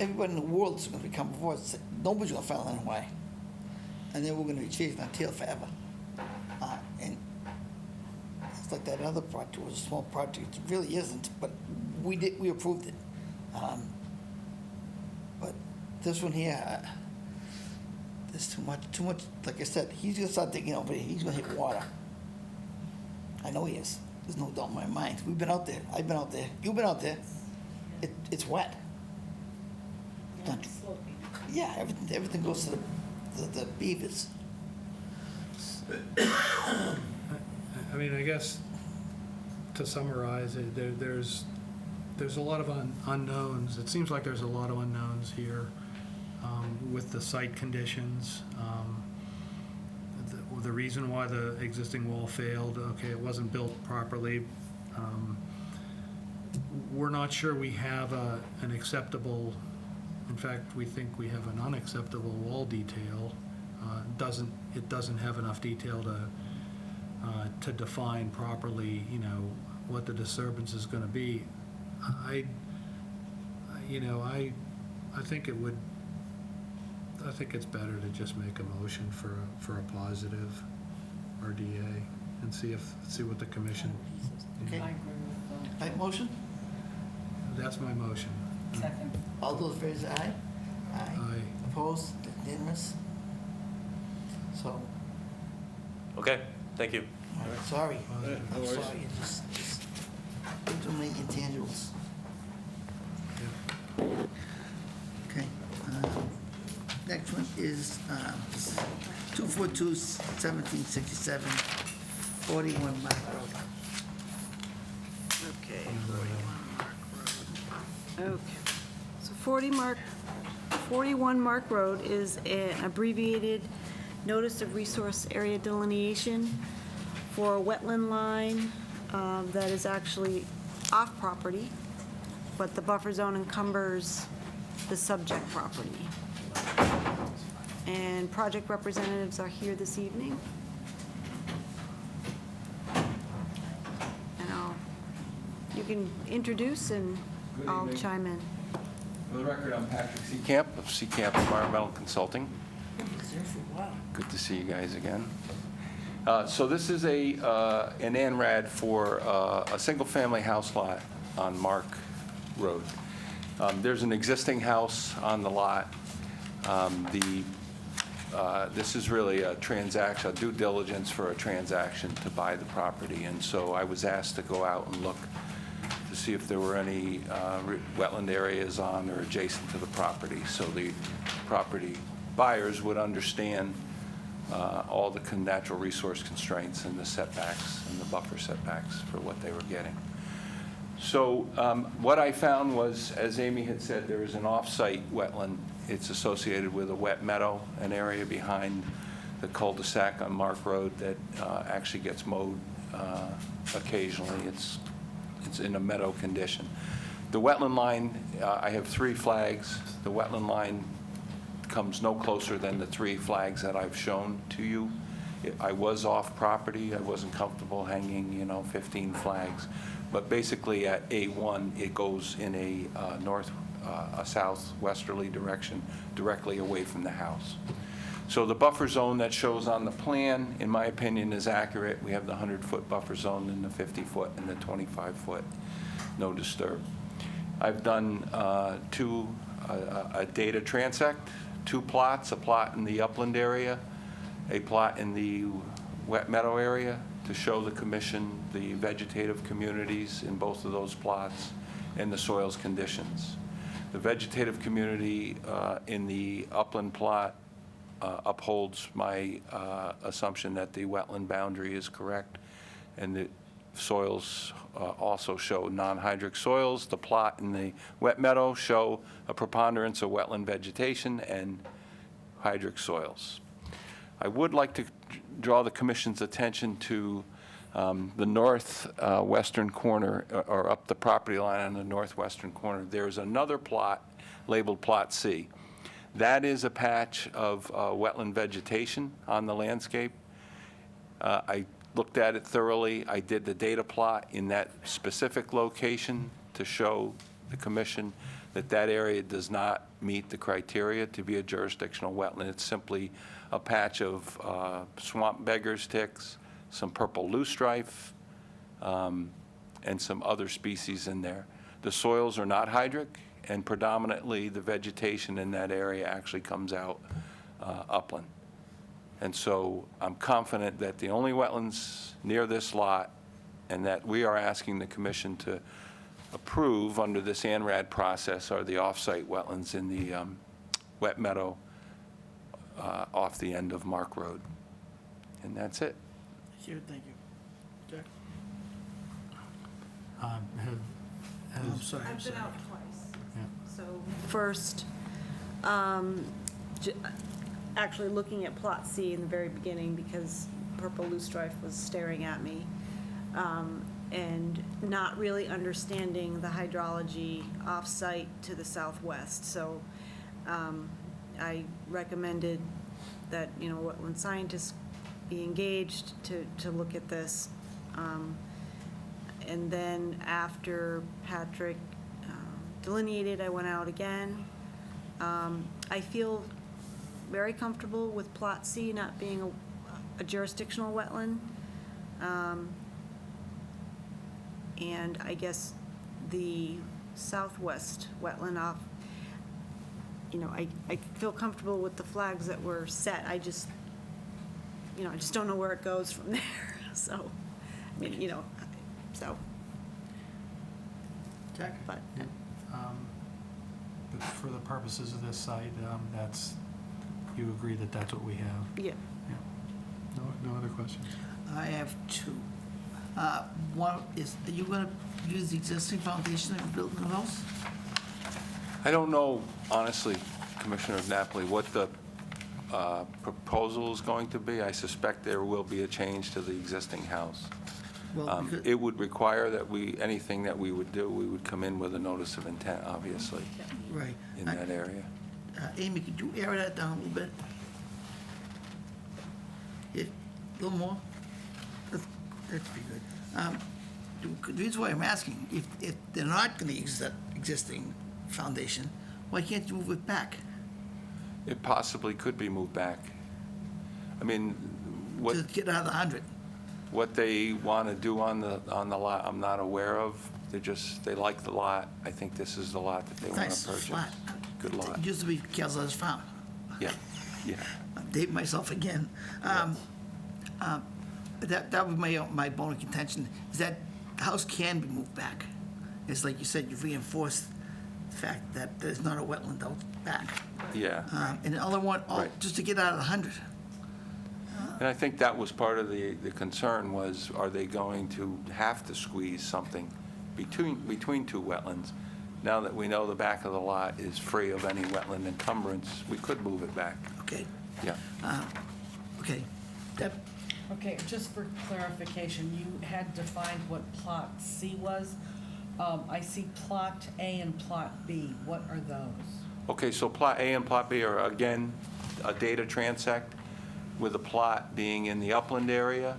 everybody in the world is going to become before us. Nobody's going to file NOI. And then we're going to be chasing our tail forever. And it's like that other project was a small project. It really isn't, but we approved it. But this one here, there's too much, like I said, he's gonna start digging over here, he's gonna hit water. I know he is, there's no doubt in my mind. We've been out there, I've been out there, you've been out there. It's wet. Yeah, everything goes to the beavers. I mean, I guess to summarize it, there's a lot of unknowns. It seems like there's a lot of unknowns here with the site conditions. The reason why the existing wall failed, okay, it wasn't built properly. We're not sure we have an acceptable, in fact, we think we have an unacceptable wall detail. It doesn't have enough detail to define properly, what the disturbance is going to be. I think it's better to just make a motion for a positive RDA and see what the commission. Okay. I agree with Right, motion? That's my motion. Second. All those in favor say aye? Aye. Opposed? Unanimous? So, Okay, thank you. all right, sorry. no I'm worries. sorry, it just too many intangibles. Okay. Next one is 242-1767, 41 Mile Road. Okay, 41 Mark Road. Okay. So 41 Mark Road is an abbreviated notice of resource area delineation for a wetland line that is actually off property, but the buffer zone encumbers the subject property. And project representatives are here this evening. And you can introduce and Good I'll evening. chime in. For the record, I'm Patrick Seecamp of Seecamp Environmental Consulting. It's there for a while. Good to see you guys again. So this is an ANRAD for a single-family house lot on Mark Road. There's an existing house on the lot. This is really a transaction, a due diligence for a transaction to buy the property. And so I was asked to go out and look to see if there were any wetland areas on or adjacent to the property, so the property buyers would understand all the natural resource constraints and the setbacks and the buffer setbacks for what they were getting. So what I found was, as Amy had said, there is an off-site wetland. It's associated with a wet meadow, an area behind the cul-de-sac on Mark Road that actually gets mowed occasionally. It's in a meadow condition. The wetland line, I have 3 flags. The wetland line comes no closer than the 3 flags that I've shown to you. I was off property. I wasn't comfortable hanging, 15 flags. But basically at A1, it goes in a southwesterly direction, directly away from the house. So the buffer zone that shows on the plan, in my opinion, is accurate. We have the 100-foot buffer zone and the 50-foot and the 25-foot, no disturb. I've done a data transect, 2 plots, a plot in the upland area, a plot in the wet meadow area, to show the commission the vegetative communities in both of those plots and the soils conditions. The vegetative community in the upland plot upholds my assumption that the wetland boundary is correct, and the soils also show non-hydric soils. The plot in the wet meadow show a preponderance of wetland vegetation and hydric soils. I would like to draw the commission's attention to the northwestern corner, or up the property line on the northwestern corner. There's another plot labeled Plot C. That is a patch of wetland vegetation on the landscape. I looked at it thoroughly. I did the data plot in that specific location to show the commission that that area does not meet the criteria to be a jurisdictional wetland. It's simply a patch of swamp beggar's ticks, some purple loosestrife, and some other species in there. The soils are not hydric, and predominantly the vegetation in that area actually comes out upland. And so I'm confident that the only wetlands near this lot, and that we are asking the commission to approve under this ANRAD process, are the off-site wetlands in the wet meadow off the end of Mark Road. And that's it. Here, thank you. Jack? I'm sorry. I've been out twice. Yeah. So first, actually looking at Plot C in the very beginning because purple loosestrife was staring at me, and not really understanding the hydrology off-site to the southwest. So I recommended that, wetland scientists be engaged to look at this. And then after Patrick delineated, I went out again. I feel very comfortable with Plot C not being a jurisdictional wetland. And I guess the southwest wetland off, I feel comfortable with the flags that were set. I just don't know where it goes from there. So, so. Jack? But, But for the purposes of this site, you agree that that's what we have? yeah. Yeah. No other questions? I have two. One is, are you going to use the existing foundation and build a new house? I don't know, honestly, Commissioner Napoli, what the proposal is going to be. I suspect there will be a change to the existing house. Well, because- It would require that anything that we would do, we would come in with a notice of intent, obviously, Right. in that area. Amy, could you air that down a little bit? A little more? That'd be good. The reason why I'm asking, if they're not going to use that existing foundation, why can't you move it back? It possibly could be moved back. I mean, To get out of the 100? what they want to do on the lot, I'm not aware of. They like the lot. I think this is the lot that they want Nice, to purchase. flat. Good lot. It used to be Kelsey's Farm. Yeah, yeah. I'm dating myself again. That would be my bone of contention, is that the house can be moved back. It's like you said, you've reinforced the fact that there's not a wetland out back. Yeah. And the other one, Right. just to get out of the 100. And I think that was part of the concern was, are they going to have to squeeze something between two wetlands? Now that we know the back of the lot is free of any wetland encumbrance, we could move it back. Okay, Yeah. okay. Deb? Okay, just for clarification, you had defined what Plot C was. I see Plot A and Plot B. What are those? Okay, so Plot A and Plot B are, again, a data transect, with a plot being in the upland area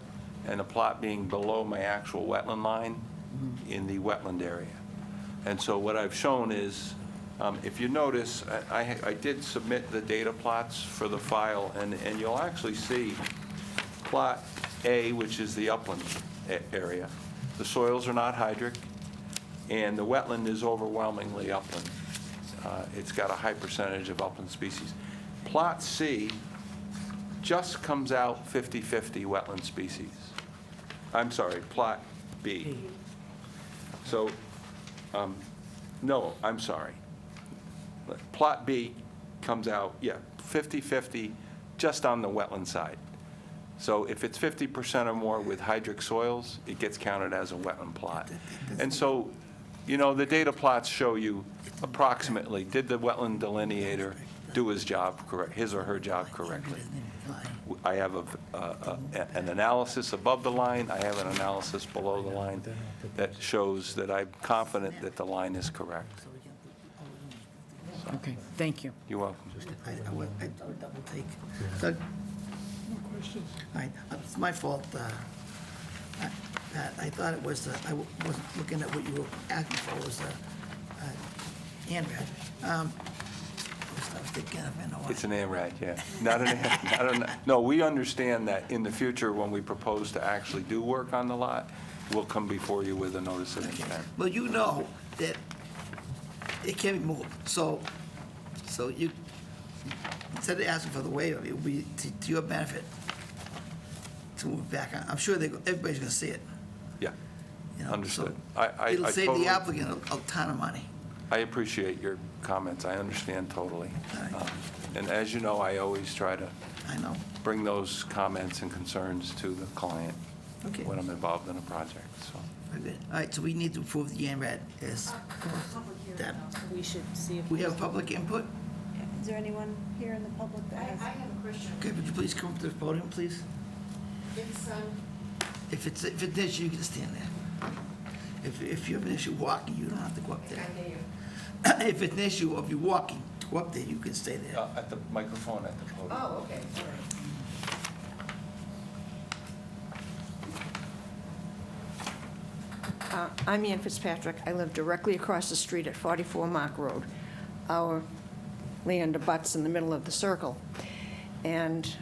and a plot being below my actual wetland line in the wetland area. And so what I've shown is, if you notice, I did submit the data plots for the file, and you'll actually see Plot A, which is the upland area. The soils are not hydric, and the wetland is overwhelmingly upland. It's got a high percentage of upland species. Plot C just comes out 50/50 wetland species. I'm sorry, Plot B. So, no, I'm sorry. Plot B comes out, 50/50, just on the wetland side. So if it's 50% or more with hydric soils, it gets counted as a wetland plot. And so, the data plots show you approximately, did the wetland delineator do his or her job correctly? I have an analysis above the line, I have an analysis below the line that shows that I'm confident that the line is correct. Okay, thank you. You're welcome. I would double take. Doug? No questions? All right, it's my fault. Pat, I thought it was, I wasn't looking at what you were asking for, was ANRAD. I was thinking of NOI. It's an ANRAD, yeah. No, we understand that in the future, when we propose to actually do work on the lot, we'll come before you with a notice of intent. Well, you know that it can be moved, so you, instead of asking for the waiver, it will be to your benefit to move it back. I'm sure everybody's gonna see it. Yeah, you know, understood. so It'll save totally- the applicant a ton of money. I appreciate your comments, I understand totally. And as you know, I always try to I know. bring those comments and concerns to the client Okay. when I'm involved in a project, so. Very good. All right, so we need to approve the ANRAD as that. We should see if. We have public input. Is there anyone here in the public that has? I have a question. Okay, would you please come up to the podium, please? It's, If it's an issue, you can stand there. If you have an issue walking, you don't have to go up there. I hear you. If it's an issue of you walking, to go up there, you can stay there. At the microphone at the podium. Oh, okay, all right. I'm Ann Fitzpatrick. I live directly across the street at 44 Mark Road. Our land abuts in the middle of the circle. And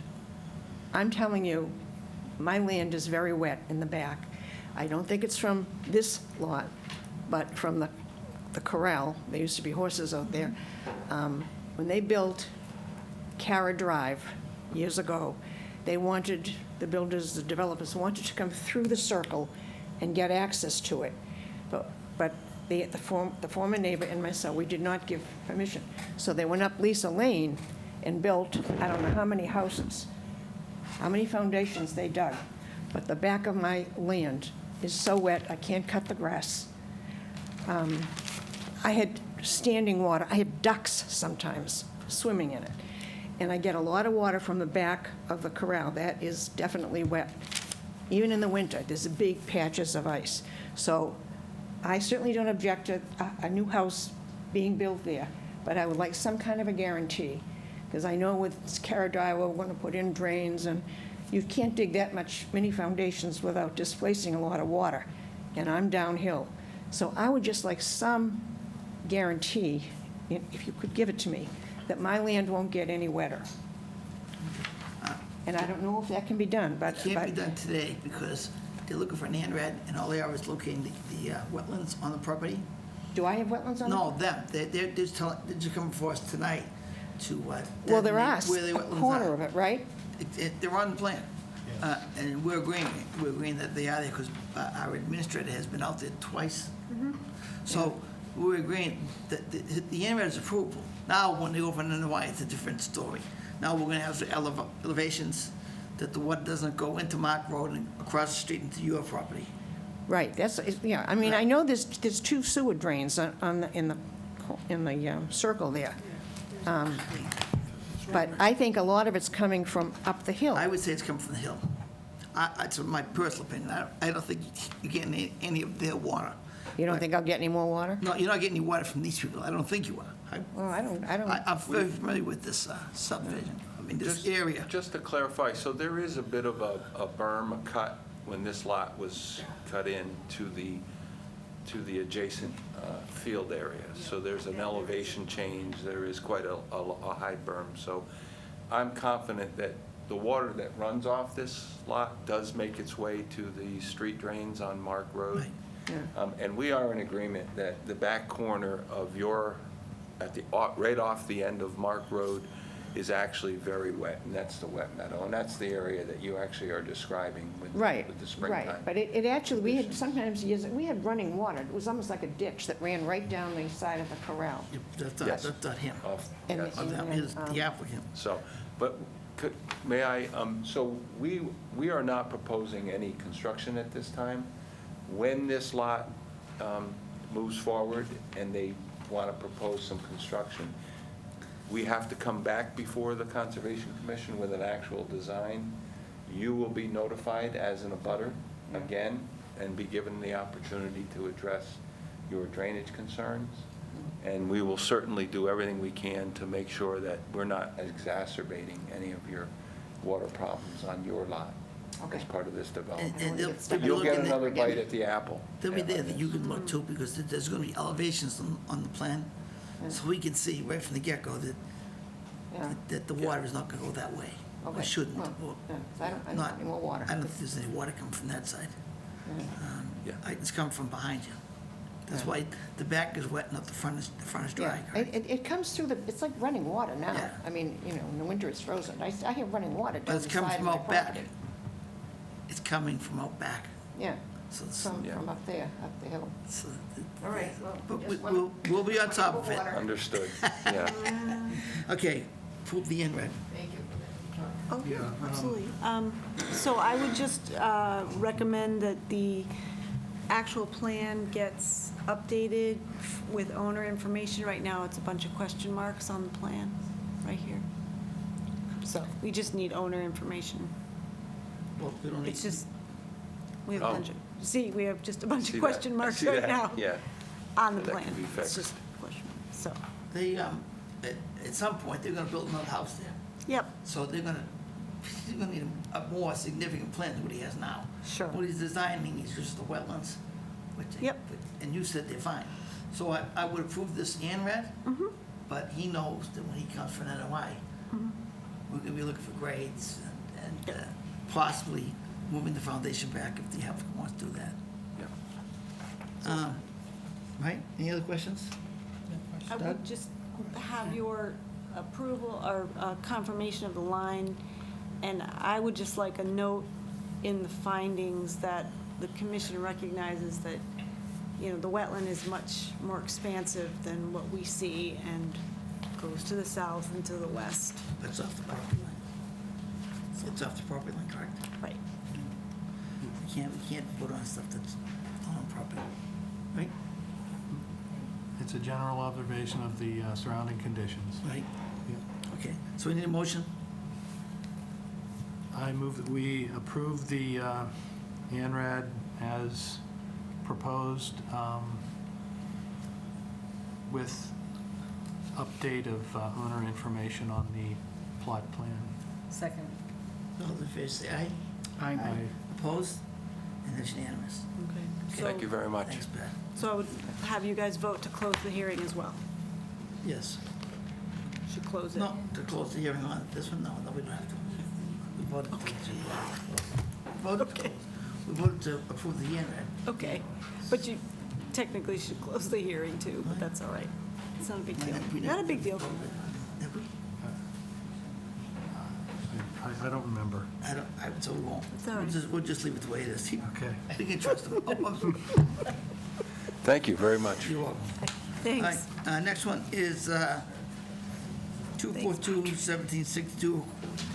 I'm telling you, my land is very wet in the back. I don't think it's from this lot, but from the corral. There used to be horses out there. When they built Cara Drive years ago, they wanted, the builders, the developers wanted to come through the circle and get access to it. But the former neighbor and myself, we did not give permission. So they went up Lisa Lane and built, I don't know how many houses, how many foundations they dug. But the back of my land is so wet, I can't cut the grass. I had standing water, I have ducks sometimes swimming in it. And I get a lot of water from the back of the corral. That is definitely wet. Even in the winter, there's big patches of ice. So I certainly don't object to a new house being built there, but I would like some kind of a guarantee, because I know with Cara Drive, we're going to put in drains, and you can't dig that many foundations without displacing a lot of water, and I'm downhill. So I would just like some guarantee, if you could give it to me, that my land won't get any wetter. And I don't know if that can be done, but... It can't be done today because they're looking for an ANRAD, and all they are is locating the wetlands on the property. Do I have wetlands on it? No, them. They're just coming before us tonight to Well, there designate are where the a wetlands corner are. of it, right? They're on the plan. And we're agreeing that they are there because our administrator has been out there twice. So we're agreeing that the ANRAD is approvable. Now, when they go for an NOI, it's a different story. Now we're gonna have the elevations that the water doesn't go into Mark Road and across the street into your property. Right, yeah, I mean, I know there's two sewer drains in the circle there. But I think a lot of it's coming from up the hill. I would say it's coming from the hill. It's my personal opinion. I don't think you're getting any of their water. You don't think I'll get any more water? No, you're not getting any water from these people. I don't think you are. Well, I don't. I'm very familiar with this subdivision. I mean, this area. Just to clarify, so there is a bit of a berm, a cut, when this lot was cut in to the adjacent field area. So there's an elevation change, there is quite a high berm. So I'm confident that the water that runs off this lot does make its way to the street drains on Mark Road. Right. And we are in agreement that the back corner of right off the end of Mark Road is actually very wet, and that's the wet meadow, and that's the area that you actually are describing with Right, with the springtime. right. But it actually, we had, sometimes, we had running water. It was almost like a ditch that ran right down the side of the corral. Yes. That's not him. Off- And- yes. That is the applicant. So, but may I, so we are not proposing any construction at this time. When this lot moves forward and they want to propose some construction, we have to come back before the Conservation Commission with an actual design. You will be notified as an abutter again and be given the opportunity to address your drainage concerns. And we will certainly do everything we can to make sure that we're not exacerbating any of your water problems on your lot as part of this development. And You'll get another bite at the apple. They'll be there that you can look too, because there's gonna be elevations on the plan, so we can see right from the get-go Yeah. that the water is not gonna go that way. Or Okay. shouldn't. Well, Or yeah, I don't not- want any more water. I don't think there's any water coming from that side. Yeah. It's coming from behind you. That's Yeah. why the back is wet, not the front is dry. Yeah, correct? it comes through the, it's like running water now. Yeah. I mean, you know, in the winter it's frozen. I have running water But down it's the coming side of from my out back. property. It's coming from out back. Yeah, So it's- from up there, up the hill. so All right, well, But just we'll be on top of it. Understood, yeah. Okay, prove the INRAD. Thank you. Oh, absolutely. So I would just recommend that the actual plan gets updated with owner information. Right now, it's a bunch of question marks on the plan, right here. So we just need owner information. Well, we don't need. It's just, we have a Oh. bunch of, see, we have just a bunch See of that? question marks See right that? now Yeah. on the That plan. can be It's fixed. just question, so, They, at some point, they're gonna build another house there. yep, So they're gonna need a more significant plan than what he has now. Sure. What he's designing is just the wetlands, which. Yep. And you said they're fine. So I would approve this ANRAD, but he knows that when he comes for an NOI, we're gonna be looking for grades and possibly moving the foundation back if the applicant wants to do that. Yeah. Right? Any other questions? I would just have your approval or confirmation of the line, and I would just like a note in the findings that the commission recognizes that, you know, the wetland is much more expansive than what we see and goes to the south and to the west. That's off the property line. It's off the property line, correct? Right. We can't vote on stuff that's on property, right? It's a general observation of the surrounding conditions. Right? Yeah. Okay, so we need a motion? I move that we approve the ANRAD as proposed with update of owner information on the plot plan. Second. All those in favor say aye. Aye. Opposed? And that's unanimous. Okay. Thank you very much. Thanks, Pat. So I would have you guys vote to close the hearing as well. Yes. Should close it. No, to close the hearing on this one, no, we don't have to. We voted to close. We voted to close. We voted to approve the ANRAD. Okay, but you technically should close the hearing too, but that's all right. It's not a big deal. Not a big deal. Have we? I don't remember. So we won't. It's all right. We'll just leave it the way it is. Okay. We can trust him. Thank you very much. You're welcome. Thanks. All right, next one is 242-1762,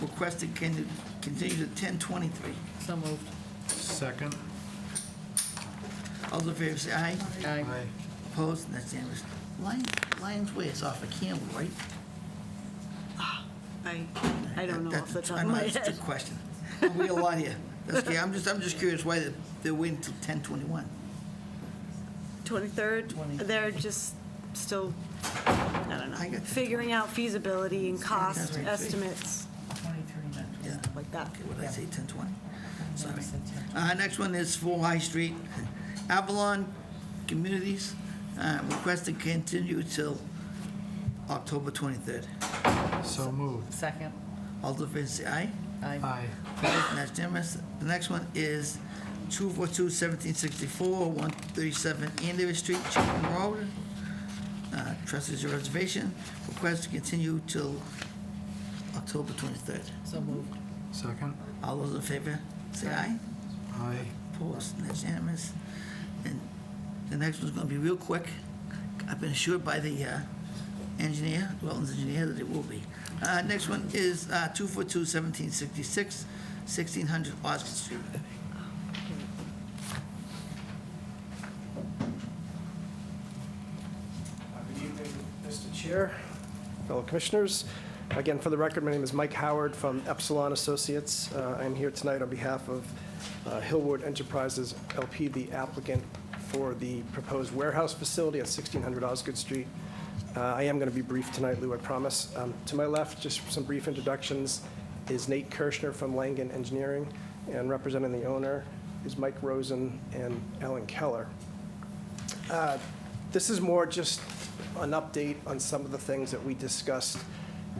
requested continue to 1023. So moved. Second. All those in favor say aye. Aye. Opposed? That's unanimous. Lions Way is off of Campbell, right? I don't know off the top I of know, my that's a head. good question. We got a lot here. That's okay. I'm just curious why they're waiting until 1021. 23rd, they're just still, I don't I know, got- figuring out feasibility and cost That's right. estimates, 23, Yeah. like that. Okay, what did I say, 1020? Sorry. I said 10. Next one is 4 High Street, Avalon Communities, requested continue till October 23rd. So moved. Second. All those in favor say aye. Aye. Aye. Opposed? And that's unanimous. The next one is 242-1764, 137 Andover Street, Chapman Road. Trustees of reservation, request to continue till October 23rd. So moved. Second? All those in favor, say aye. Aye. Opposed, and that's unanimous. And the next one's gonna be real quick. I've been assured by the engineer, wetlands engineer, that it will be. Next one is 242 1766, 1600 Osgood Street. Good evening, Mr. Chair, fellow commissioners. Again, for the record, my name is Mike Howard from Epsilon Associates. I'm here tonight on behalf of Hillwood Enterprises LP, the applicant for the proposed warehouse facility at 1600 Osgood Street. I am going to be brief tonight, Lou, I promise. To my left, just some brief introductions, is Nate Kirschner from Langen Engineering, and representing the owner is Mike Rosen and Ellen Keller. This is more just an update on some of the things that we discussed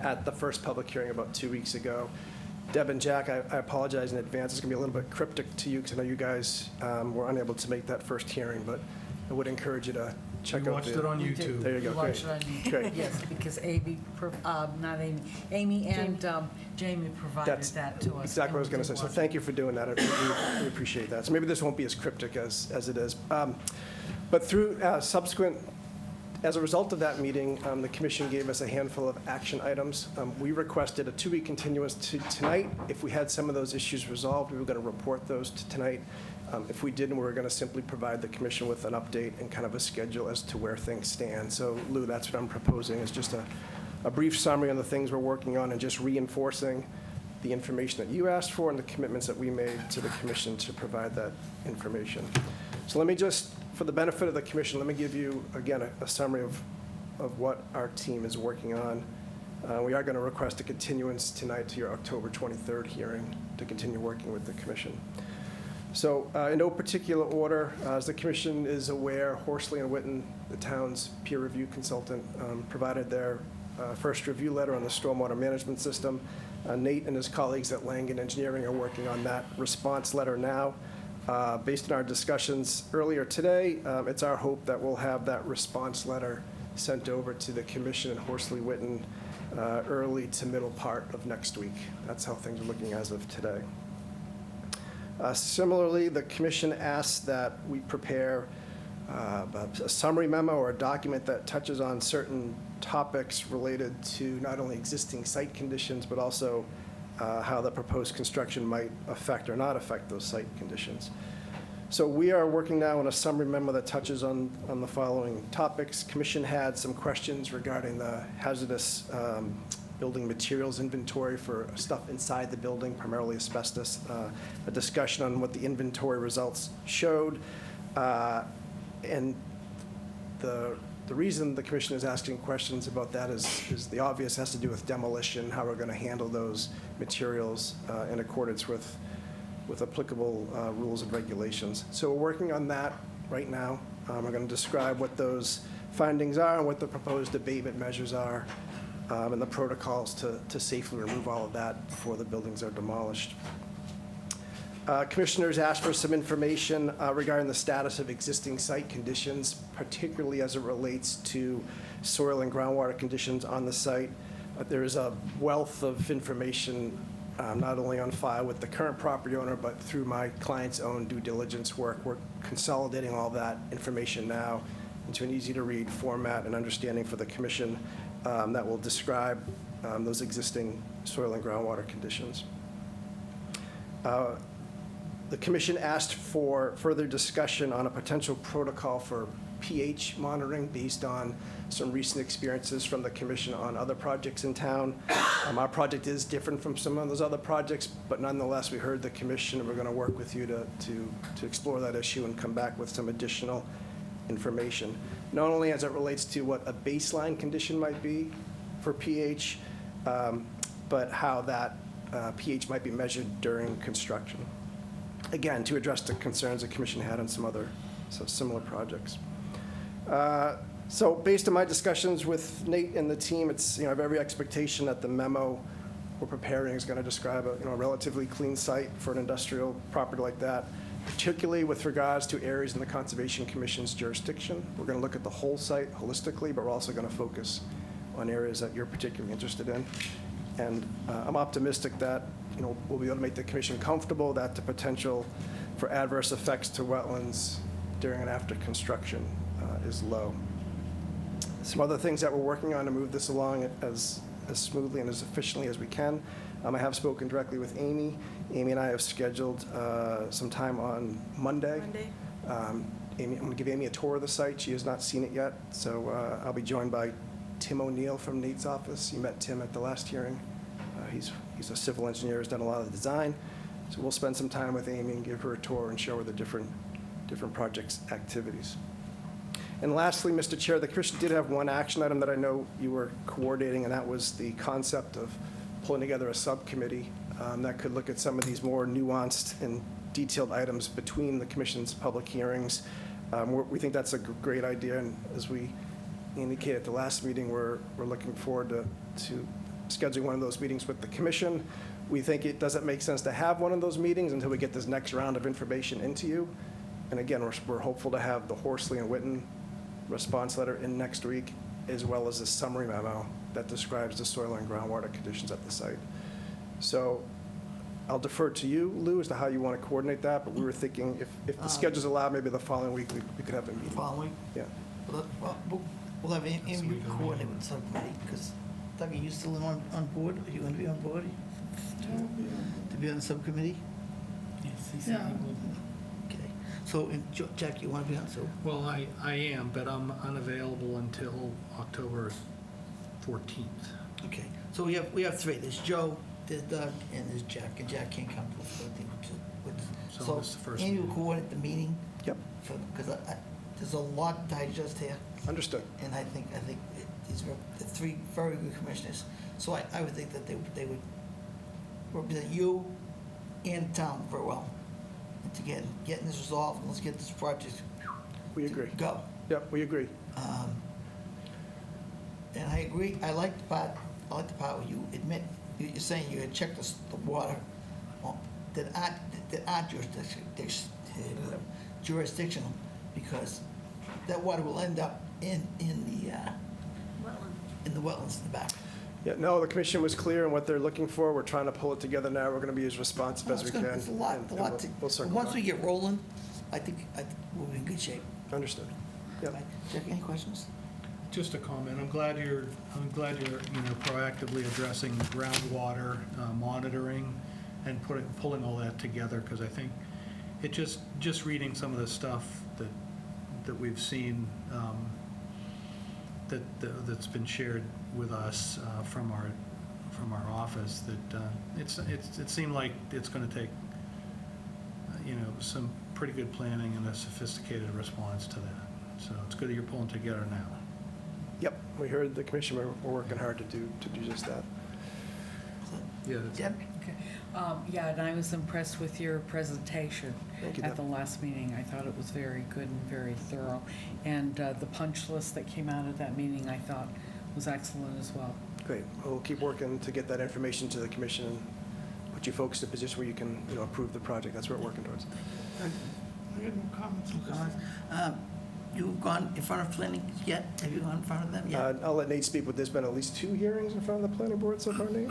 at the first public hearing about 2 weeks ago. Deb and Jack, I apologize in advance. It's going to be a little bit cryptic to you because I know you guys were unable to make that first hearing, but I would encourage you to check out. You watched it on You did. YouTube. There you go. You watched it on YouTube. Great. Yes, because Amy and Jamie provided That's that to us. exactly what I was going to say. So thank you for doing that. We appreciate that. So maybe this won't be as cryptic as it is. But through subsequent, as a result of that meeting, the commission gave us a handful of action items. We requested a 2-week continuance to tonight. If we had some of those issues resolved, we were going to report those to tonight. If we didn't, we were going to simply provide the commission with an update and kind of a schedule as to where things stand. So Lou, that's what I'm proposing, is just a brief summary on the things we're working on and just reinforcing the information that you asked for and the commitments that we made to the commission to provide that information. So let me just, for the benefit of the commission, let me give you, again, a summary of what our team is working on. We are going to request a continuance tonight to your October 23rd hearing to continue working with the commission. So in no particular order, as the commission is aware, Horsley and Witten, the town's peer review consultant, provided their first review letter on the stormwater management system. Nate and his colleagues at Langen Engineering are working on that response letter now. Based on our discussions earlier today, it's our hope that we'll have that response letter sent over to the commission and Horsley Witten early to middle part of next week. That's how things are looking as of today. Similarly, the commission asks that we prepare a summary memo or a document that touches on certain topics related to not only existing site conditions, but also how the proposed construction might affect or not affect those site conditions. So we are working now on a summary memo that touches on the following topics. Commission had some questions regarding the hazardous building materials inventory for stuff inside the building, primarily asbestos, a discussion on what the inventory results showed. And the reason the commission is asking questions about that is the obvious, has to do with demolition, how we're going to handle those materials in accordance with applicable rules and regulations. So we're working on that right now. We're going to describe what those findings are and what the proposed abatement measures are, and the protocols to safely remove all of that before the buildings are demolished. Commissioners asked for some information regarding the status of existing site conditions, particularly as it relates to soil and groundwater conditions on the site. There is a wealth of information not only on file with the current property owner, but through my client's own due diligence work. We're consolidating all that information now into an easy-to-read format and understanding for the commission that will describe those existing soil and groundwater conditions. The commission asked for further discussion on a potential protocol for pH monitoring based on some recent experiences from the commission on other projects in town. Our project is different from some of those other projects, but nonetheless, we heard the commission, and we're going to work with you to explore that issue and come back with some additional information. Not only as it relates to what a baseline condition might be for pH, but how that pH might be measured during construction. Again, to address the concerns the commission had on some other similar projects. So based on my discussions with Nate and the team, it's, I have every expectation that the memo we're preparing is going to describe a relatively clean site for an industrial property like that, particularly with regards to areas in the Conservation Commission's jurisdiction. We're going to look at the whole site holistically, but we're also going to focus on areas that you're particularly interested in. And I'm optimistic that, we'll be able to make the commission comfortable that the potential for adverse effects to wetlands during and after construction is low. Some other things that we're working on to move this along as smoothly and as efficiently as we can. I have spoken directly with Amy. Amy and I have scheduled some time on Monday. I'm going to give Amy a tour of the site. She has not seen it yet, so I'll be joined by Tim O'Neill from Nate's office. You met Tim at the last hearing. He's a civil engineer, has done a lot of the design. So we'll spend some time with Amy and give her a tour and show her the different projects' activities. And lastly, Mr. Chair, the commission did have one action item that I know you were coordinating, and that was the concept of pulling together a subcommittee that could look at some of these more nuanced and detailed items between the commission's public hearings. We think that's a great idea, and as we indicated at the last meeting, we're looking forward to scheduling one of those meetings with the commission. We think it doesn't make sense to have one of those meetings until we get this next round of information into you. And again, we're hopeful to have the Horsley and Witten response letter in next week, as well as a summary memo that describes the soil and groundwater conditions at the site. So I'll defer to you, Lou, as to how you want to coordinate that, but we were thinking if the schedules allow, maybe the following week, we could have a meeting. Following? Yeah. We'll have Amy coordinate with the subcommittee, because Doug, are you still on board? Are you going to be on board to be on the subcommittee? Yes, he said Yeah. he would. Okay. So, and Jack, you want to be on, so? Well, I am, but I'm unavailable until October 14th. Okay, so we have three. There's Joe, there's Doug, and there's Jack, and Jack can't come to the 14th. So it's the first Amy will meeting. coordinate the meeting. Yep. Because there's a lot to digest here, Understood. and I think these are the three very good commissioners. So I would think that they would represent you and the town very well. And to getting this resolved, and let's get this project We agree. go. Yep, we agree. And I agree, I like the part where you admit, you're saying you had checked the water that aren't jurisdictional, because that water will end up in the wetlands in the back. Yeah, no, the commission was clear on what they're looking for. We're trying to pull it together now. We're going to be as responsive as we can. It's a lot, and we'll circle once back. we get rolling, I think we'll be in good shape. Understood. Yep. Right. Jack, any questions? Just a comment. I'm glad you're proactively addressing groundwater monitoring and pulling all that together, because I think it just reading some of the stuff that we've seen that's been shared with us from our office, that it seemed like it's going to take some pretty good planning and a sophisticated response to that. So it's good that you're pulling together now. Yep, we heard the commission. We're working hard to do just that. Yeah, that's- Deb? Okay. Yeah, and I was impressed with your presentation Thank you, at the Deb. last meeting. I thought it was very good and very thorough. And the punch list that came out of that meeting, I thought was excellent as well. Great. We'll keep working to get that information to the commission and put you folks in a position where you can, approve the project. That's what we're working towards. I got no comments. Some comments? You've gone in front of planning yet? Have you gone in front of them yet? I'll let Nate speak, but there's been at least 2 hearings in front of the planning board so far, Nate?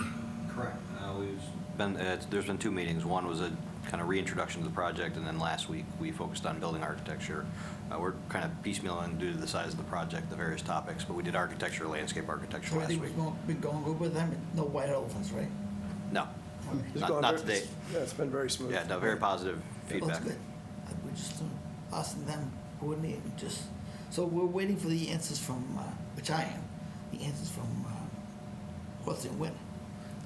Correct. There's been 2 meetings. One was a kind of reintroduction to the project, and then last week we focused on building architecture. We're kind of piecemealing due to the size of the project, the various topics, but we did architecture, landscape architecture So last everything week. was been going good with them? No white elephants, right? No, It's not gone not very- today. Yeah, it's been very smooth. Yeah, no, very positive Well, feedback. that's good. We just, us and them coordinate and just, so we're waiting for the answers from, which I am, the answers from Horsley and Witten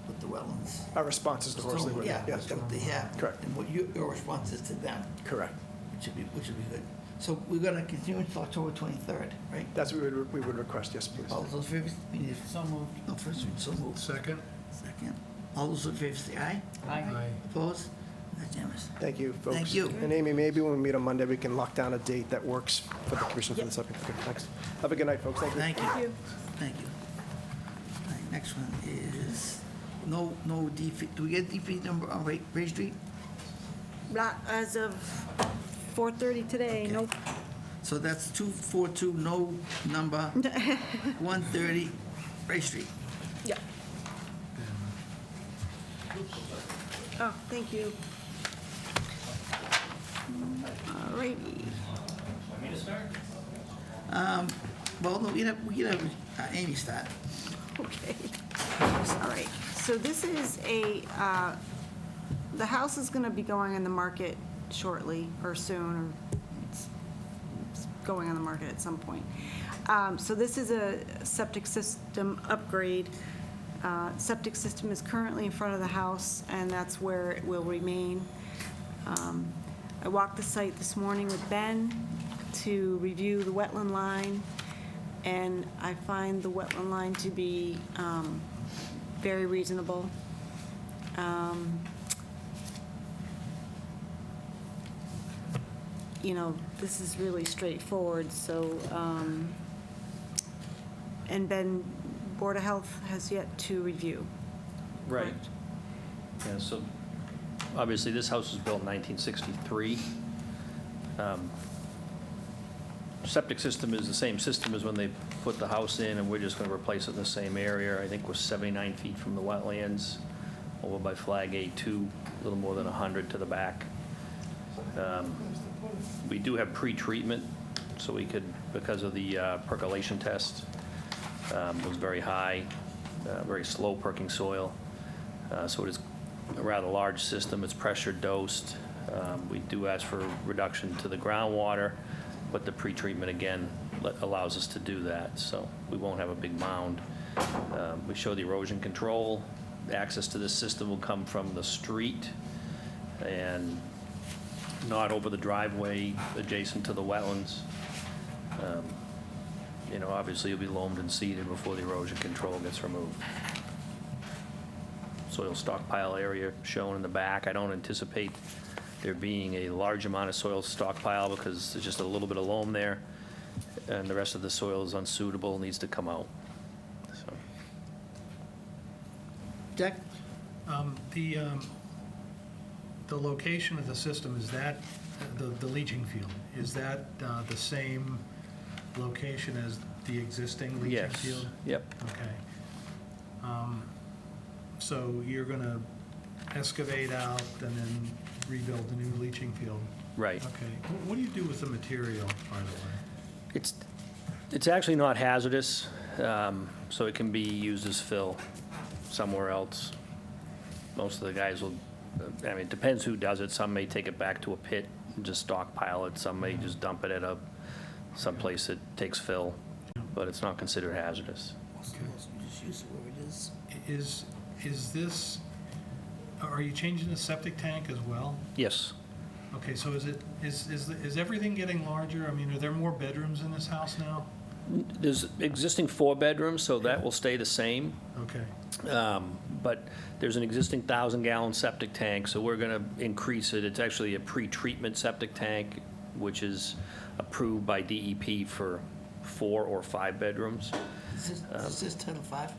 with the wetlands. Our responses to Horsley. Witten. Yeah, that's what they have. Correct. And what your response is to them, Correct. which would be good. So we're gonna continue until October 23rd, right? That's what we would request, yes, please. All those in favor, we need, So moved. no, first read, so moved. Second? Second. All those in favor say aye. Aye. Opposed? That's unanimous. Thank you, folks. Thank you. And Amy, maybe when we meet on Monday, we can lock down a date that works for the commission for the subject. Okay, thanks. Have a good night, folks. Thank you. Thank you. Thank you. Thank you. All right, next one is, no DP, do we get DP number on Ray Street? Not as of 4:30 today, Okay. nope. So that's 242, no number, 130 Ray Street. Yeah. Oh, thank you. All righty. Well, no, we can have Amy start. Okay. All right. So this is the house is going to be going on the market shortly or soon, or it's going on the market at some point. So this is a septic system upgrade. Septic system is currently in front of the house, and that's where it will remain. I walked the site this morning with Ben to review the wetland line, and I find the wetland line to be very reasonable. You know, this is really straightforward, so, and Ben, Board of Health has yet to review. Right. correct? Yeah, so obviously this house was built in 1963. Septic system is the same system as when they put the house in, and we're just going to replace it in the same area. I think we're 79 feet from the wetlands, over by Flag A2, a little more than 100 to the back. We do have pre-treatment, so we could, because of the percolation test, was very high, very slow perking soil. So it is a rather large system. It's pressure dosed. We do ask for reduction to the groundwater, but the pre-treatment, again, allows us to do that, so we won't have a big mound. We show the erosion control. Access to this system will come from the street and not over the driveway adjacent to the wetlands. You know, obviously it'll be loamed and seeded before the erosion control gets removed. Soil stockpile area shown in the back. I don't anticipate there being a large amount of soil stockpile because there's just a little bit of loam there, and the rest of the soil is unsuitable, needs to come out. So. Jack? The location of the system, is that, the leaching field, is that the same location as the existing leaching Yes. field? Yep. Okay. So you're going to excavate out and then rebuild the new leaching field? Right. Okay. What do you do with the material, by the way? It's actually not hazardous, so it can be used as fill somewhere else. Most of the guys will, I mean, it depends who does it. Some may take it back to a pit and just stockpile it. Some may just dump it at someplace that takes fill, but it's not considered hazardous. Okay. Just use it where it is. Is this, are you changing the septic tank as well? Yes. Okay, so is everything getting larger? I mean, are there more bedrooms in this house now? There's existing 4 bedrooms, so that will stay the same. Okay. But there's an existing 1,000-gallon septic tank, so we're going to increase it. It's actually a pre-treatment septic tank, which is approved by DEP for 4 or 5 bedrooms. Is this Title V?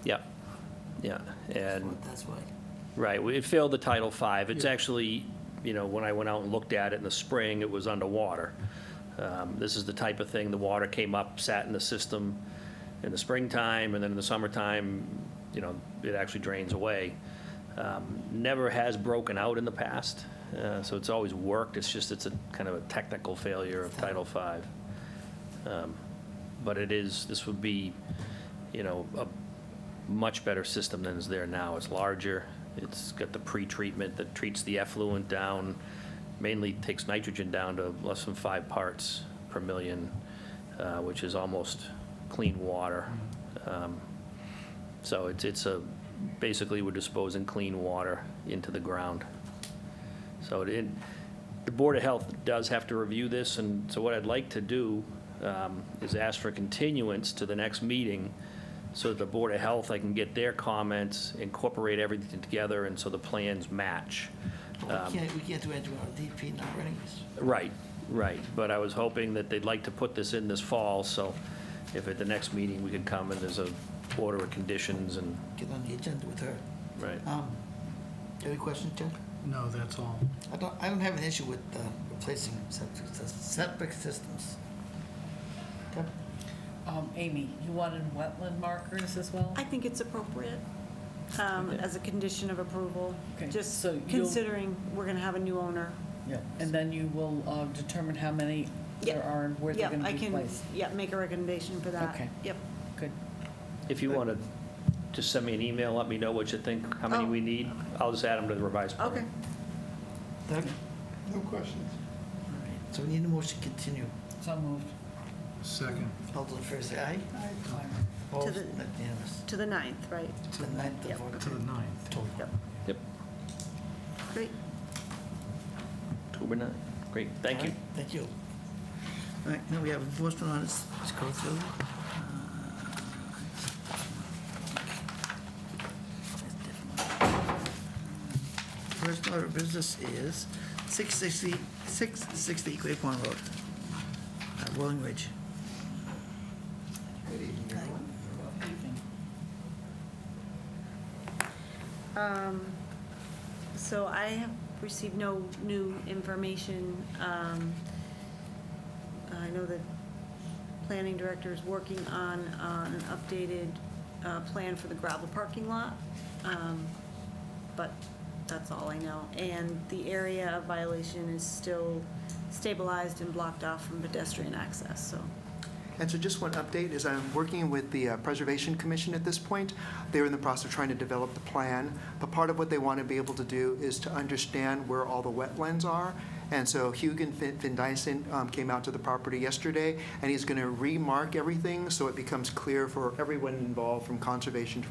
Yeah, yeah, and, That's why. right, it failed the Title V. It's actually, you know, when I went out and looked at it in the spring, it was underwater. This is the type of thing, the water came up, sat in the system in the springtime, and then in the summertime, you know, it actually drains away. Never has broken out in the past, so it's always worked. It's just, it's a kind of a technical failure of Title V. But it is, this would be, you know, a much better system than is there now. It's larger, it's got the pre-treatment that treats the effluent down, mainly takes nitrogen down to less than 5 parts per million, which is almost clean water. So it's a, basically we're disposing clean water into the ground. So the Board of Health does have to review this, and so what I'd like to do is ask for continuance to the next meeting so that the Board of Health, I can get their comments, incorporate everything together, and so the plans match. We can't do anything on DP now anyways. Right, right. But I was hoping that they'd like to put this in this fall, so if at the next meeting we could come and there's a order of conditions and, Get on the agenda with her. right. Any questions, Jack? No, that's all. I don't have an issue with replacing septic systems. Okay. Amy, you wanted wetland markers as well? I think it's appropriate. as a condition of approval, Okay, just so you'll- considering we're going to have a new owner. Yeah, and then you will determine how many there are and where they're Yep, going I to be can, placed. yeah, make a recommendation for that. Okay. Yep. Good. If you want to just send me an email, let me know what you think, how many Oh. we need. I'll just add them to the revised plan. Okay. Doug? No questions. All right, so we need a motion to continue. So moved. Second. All those in favor say aye. Opposed? the- Unanimous. To the 9th, right? To the 9th of Yep. October. To the 9th. Yep. Yep, Great. October 9th. Great, thank All you. right, thank you. All right, now we have enforcement on this. Let's go through. First order of business is 660 Great Pond Road, Rolling Ridge. So I have received no new information. I know the planning director is working on an updated plan for the gravel parking lot, but that's all I know. And the area of violation is still stabilized and blocked off from pedestrian access, so. And so just one update is I'm working with the Preservation Commission at this point. They're in the process of trying to develop the plan, but part of what they want to be able to do is to understand where all the wetlands are. And so Hugo Van Dyson came out to the property yesterday, and he's going to remark everything so it becomes clear for everyone involved, from conservation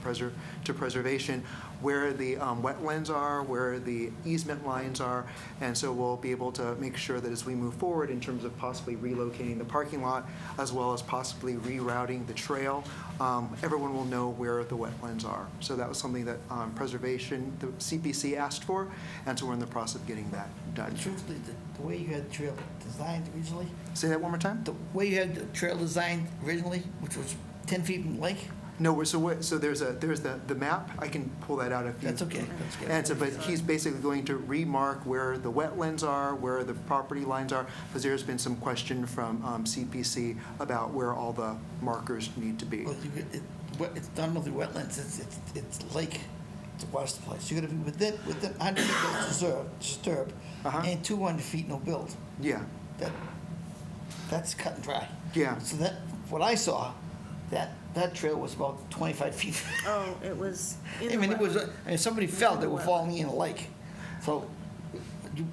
to preservation, where the wetlands are, where the easement lines are. And so we'll be able to make sure that as we move forward in terms of possibly relocating the parking lot, as well as possibly rerouting the trail, everyone will know where the wetlands are. So that was something that preservation, the CPC asked for, and so we're in the process of getting that done. Truthfully, the way you had the trail designed originally, Say that one more time? the way you had the trail designed originally, which was 10 feet from the lake, No, so there's the map. I can pull that out if you. that's okay. That's good. And so, but he's basically going to remark where the wetlands are, where the property lines are, because there's been some question from CPC about where all the markers need to be. Well, it's not only wetlands, it's lake, it's a water supply. So you're gonna be within 100 feet that's disturbed, Uh-huh. and 200 feet no build. Yeah, That's cut and dry. yeah. So that, what I saw, that trail was about 25 feet. Oh, it was in I the mean, it was, wetland. and somebody fell, they were wetland. falling in a lake. So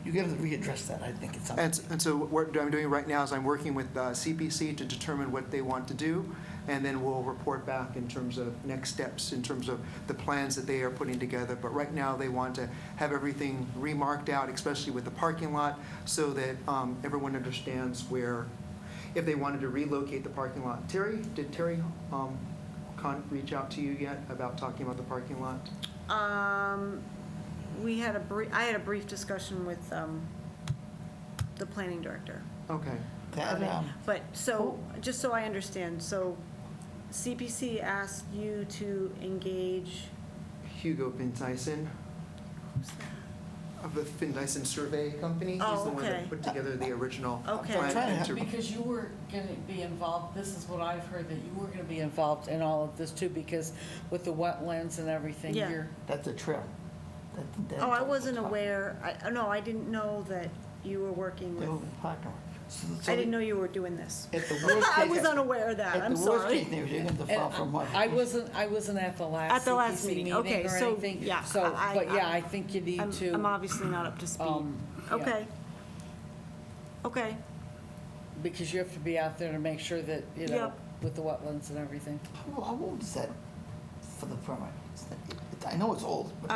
you gotta readdress that, I think it's something. And so what I'm doing right now is I'm working with CPC to determine what they want to do, and then we'll report back in terms of next steps, in terms of the plans that they are putting together. But right now, they want to have everything remarked out, especially with the parking lot, so that everyone understands where, if they wanted to relocate the parking lot. Did Terry reach out to you yet about talking about the parking lot? I had a brief discussion with the planning director. Okay. But, so, just so I understand, so CPC asked you to engage, Hugo Van Dyson of the Van Dyson Survey Company. He's Oh, the one okay. that put together the original Okay. plan. Because you were going to be involved, this is what I've heard, that you were going to be involved in all of this too, because with the wetlands and everything, Yeah. you're, That's a trail. oh, I wasn't aware, no, I didn't know that you were working They with, were parking lot. So I didn't know you were doing this. At the worst I case- was unaware of that, I'm At the worst sorry. case, they're going to file for and I modification. wasn't at the last At the last CPC meeting, okay, or so, anything. yeah, So, I- but yeah, I think you need to. I'm obviously not up to speed. yeah. Okay. Okay, Because you have to be out there to make sure that, you know, Yep. with the wetlands and everything. How old is that for the permit? I know it's old, but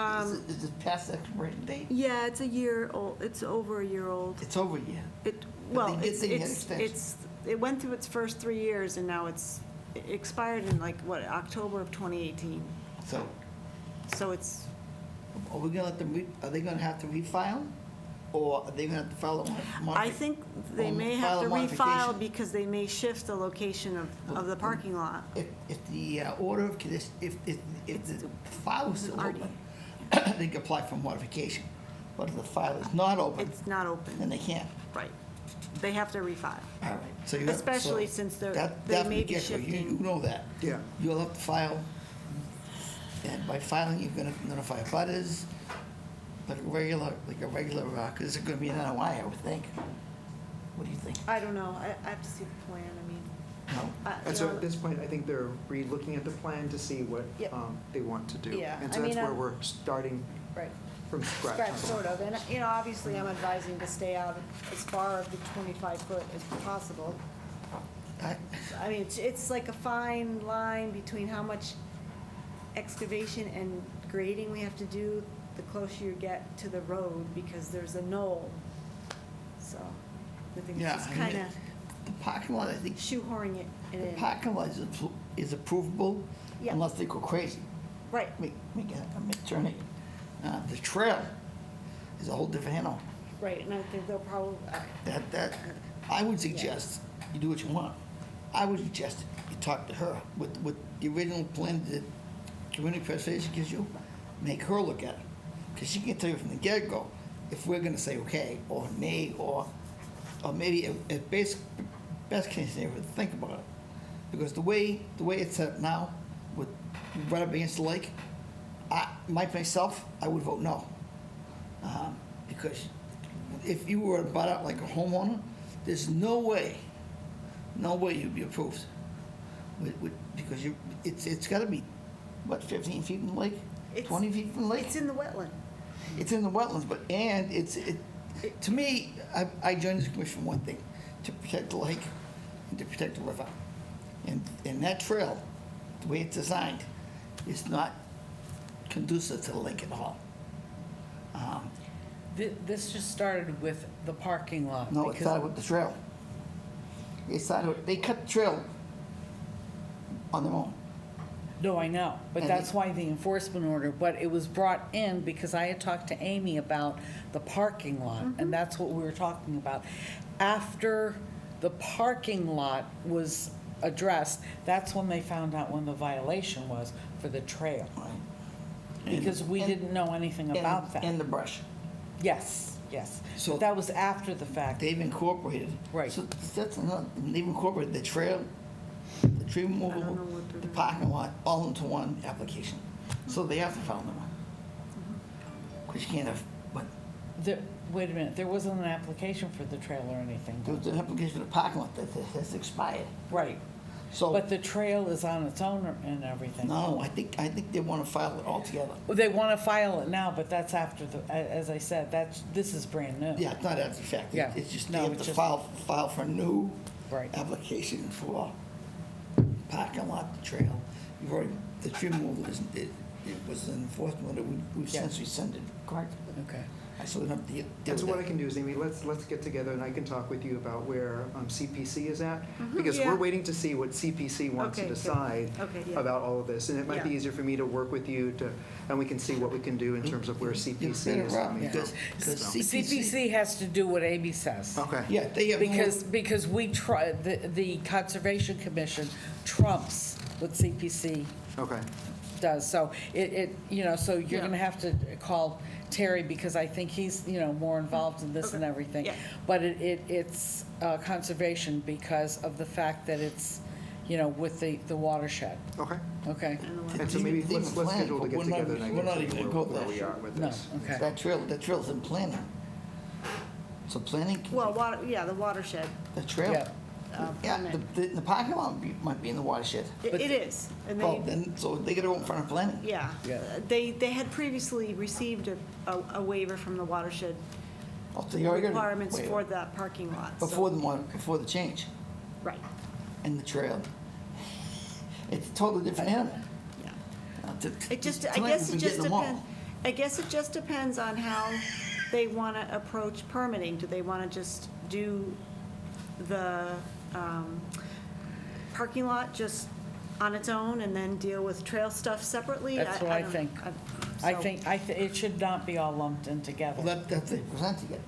is it past the expiration date? yeah, it's a year old, it's over a year old. It's over a year. It, But well, they it's, get an it's, extension. it went through its first 3 years, and now it expired in like, what, October of 2018. So So it's, are we gonna let them, are they gonna have to refile? Or are they gonna have to file a I modification? think they Or may file have a to refile modification. because they may shift the location of the parking lot. If the order of condition, if the file is still Already. open, they can apply for modification. But if the file is not open, It's not open. then they can't. Right. They have to refile. All right. So you have- Especially so since that- they that may from the be get-go, shifting. You know that. Yeah. You'll have to file And by filing, you're gonna notify butters, like a regular, because it's gonna be an NOI, I would think. What do you think? I don't know, I have to see the plan, I mean. No? And so at this point, I think they're re-looking at the plan to see what Yep. they want to do. Yeah, And I so that's mean, where we're starting Right. from scratch. Scratch, sort of, and, you know, obviously, I'm advising to stay out as far of the 25-foot as possible. I mean, it's like a fine line between how much excavation and grading we have to do the closer you get to the road, because there's a knoll. So, I think it's Yeah, just I mean, kind of The parking lot, I think, shoehorning it the in. parking lot is approvable Yeah. unless they go crazy. Right. Make a turn. The trail is a whole different animal. Right, and I think they'll probably, That, I would suggest you do what you want. I would suggest you talk to her with the original plan that community preservation gives you, make her look at it. Because she can tell you from the get-go if we're gonna say okay, or nay, or maybe at best case scenario, think about it. Because the way it's set up now, with right up against the lake, myself, I would vote no. Because if you were bought out like a homeowner, there's no way you'd be approved. Because it's gotta be, what, 15 feet from the lake? 20 feet from the lake? it's in the wetland. It's in the wetlands, but, and to me, I joined this commission for one thing, to protect the lake and to protect the river. And that trail, the way it's designed, is not conducive to the lake at all. This just started with the parking lot. No, it because- started with the trail. They cut the trail on their own. No, I know, but And that's why the enforcement order, but it was brought in because I had talked to Amy about the parking lot, and that's what we were talking about. After the parking lot was addressed, that's when they found out when the violation was for the trail. Because we didn't know anything about that. And the brush. Yes, yes. So- But that was after the fact. They've incorporated. Right. So that's another, they've incorporated the trail, the tree removal, the parking lot, all into one application. So they have to file them. Because you can't have, but Wait a minute, there wasn't an application for the trail or anything. there was an application for the parking lot that has expired. Right. So, But the trail is on its own and everything. no, I think they want to file it all together. Well, they want to file it now, but that's after as I said, this is brand new. Yeah, it's not after the fact. Yeah. It's just, No, they have it's to just- file for a new Right. application for parking lot, the trail. You've already, the tree removal it was an enforcement that we've Yeah. since rescinded, correct? Okay. So we don't have to deal And with so what I that. can do is, Amy, let's get together and I can talk with you about where CPC is at. Because yeah. we're waiting to see what CPC wants to Okay, good. decide Okay, yeah. about all of this. And it might be Yeah. easier for me to work with you and we can see what we can do in terms of where You're CPC better is off coming because from. CPC has to do what Amy says. Okay. Yeah, they have. Because we try, the Conservation Commission trumps what CPC Okay. does. So so you're Yeah. gonna have to call Terry because I think he's, more involved in this and Okay. everything. Yeah. But it's conservation because of the fact that it's, with the watershed, Okay. okay? And so maybe It's even let's planned, schedule to but get we're not- together and I we're not can even see gonna go where we there. are with No, this. okay. That trail's in planning. So planning, Well, the watershed, the trail. Yeah. Yeah, permit. the parking lot might be in the watershed. It is, and Well, they, then, so they gotta go in front of planning. yeah. Yeah. They had previously received a waiver from the watershed Oh, so you already got a requirements waiver. for that parking lot. so- Before the change, Right, and the trail. It's a totally different animal. yeah. It I guess it just depends on how they want to approach permitting. Do they want to just do the parking lot just on its own and then deal with trail stuff separately? That's what I don't- think. so- It should not be all lumped in together. Well, that's, they presented it.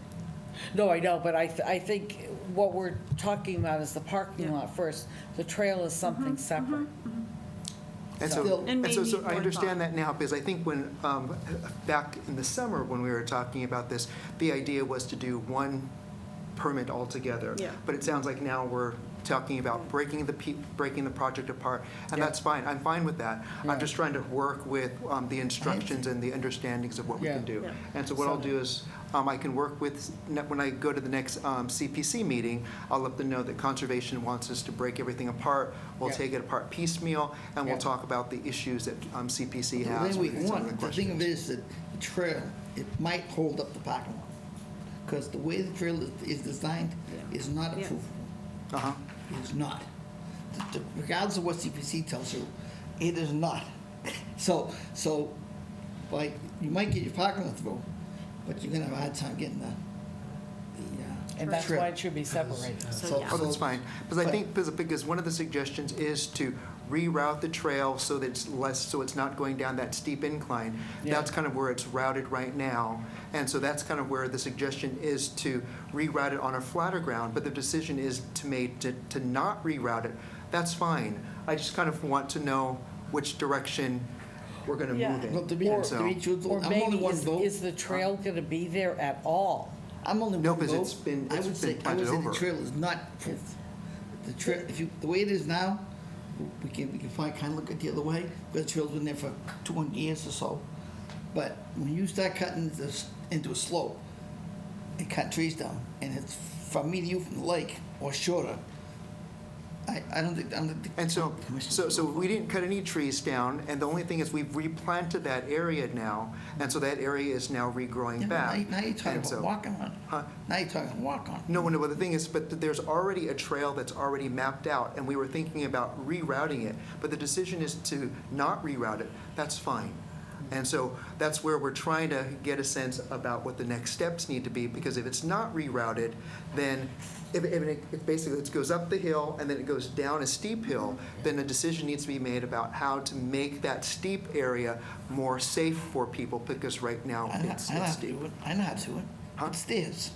No, I know, but I think what we're talking about is the parking lot first. The trail is something separate. And Still- so, And may so need I more understand thought. that now, because I think when, back in the summer, when we were talking about this, the idea was to do one permit altogether. Yeah. But it sounds like now we're talking about breaking the project apart, and Yeah. that's fine. I'm fine with that. Yeah. I'm just trying to work with the instructions and the understandings of what we Yeah. can do. Yeah. And so what I'll do is, I can work with, when I go to the next CPC meeting, I'll let them know that Conservation wants us to break everything apart. We'll Yeah. take it apart piecemeal, and we'll Yeah. talk about the issues that CPC The has. way we with some of want, the the thing of questions. it is that the trail, it might hold up the parking lot. Because the way the trail is designed is not Yeah. approved. Uh-huh. It is not. Regardless of what CPC tells you, it is not. So, like, you might get your parking lot through, but you're gonna have a hard time getting the And that's trail. why it should be separated. So, yeah. Oh, that's fine. Because I think, because one of the suggestions is to reroute the trail so that it's less, so it's not going down that steep incline. Yeah. That's kind of where it's routed right now. And so that's kind of where the suggestion is to reroute it on a flatter ground, but the decision is to not reroute it. That's fine. I just kind of want to know which direction we're going to Yeah. move in. Well, to be And so- truthful, Or I'm only maybe, one vote. is the trail going to be there at all? I'm only No, one because vote. it's been I would say planted the over. trail is not approved. The trail, the way it is now, we can kind of look at the other way, because the trail's been there for 200 years or so. But when you start cutting this into a slope and cut trees down, and it's from me to you from the lake or shorter, I don't think, And so we didn't cut any trees down, and the only thing is we've replanted that area now, and so that area is now regrowing back. Now you're talking And so- about walking on. Huh? Now you're talking walk on. No, but the thing is, but there's already a trail that's already mapped out, and we were thinking about rerouting it, but the decision is to not reroute it. That's fine. And so that's where we're trying to get a sense about what the next steps need to be, because if it's not rerouted, then if it basically it goes up the hill and then it goes down a steep hill, then a decision needs to be made about how to make that steep area more safe for people, because right now I know it's how to steep. do it. I know how to do it. Huh? Upstairs.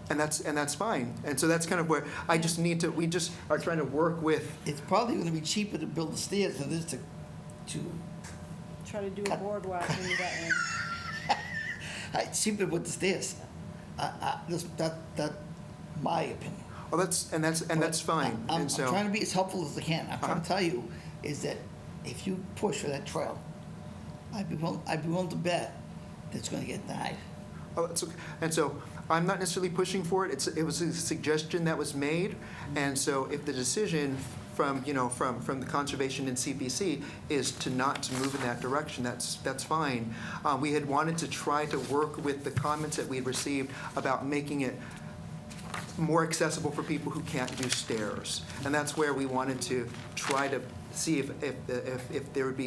And that's fine. And so that's kind of where I just need to, we just are trying to work with. It's probably gonna be cheaper to build the stairs than it is to Try to do a boardwalk when you got in. it's cheaper with the stairs. That's my opinion. Oh, that's fine. I'm And so, trying to be as helpful as I can. I'm trying to tell you is that if you push for that trail, I'd be willing to bet that it's gonna get denied. oh, it's okay. And so I'm not necessarily pushing for it. It was a suggestion that was made. And so if the decision from the Conservation and CPC is to not to move in that direction, that's fine. We had wanted to try to work with the comments that we had received about making it more accessible for people who can't do stairs. And that's where we wanted to try to see if there would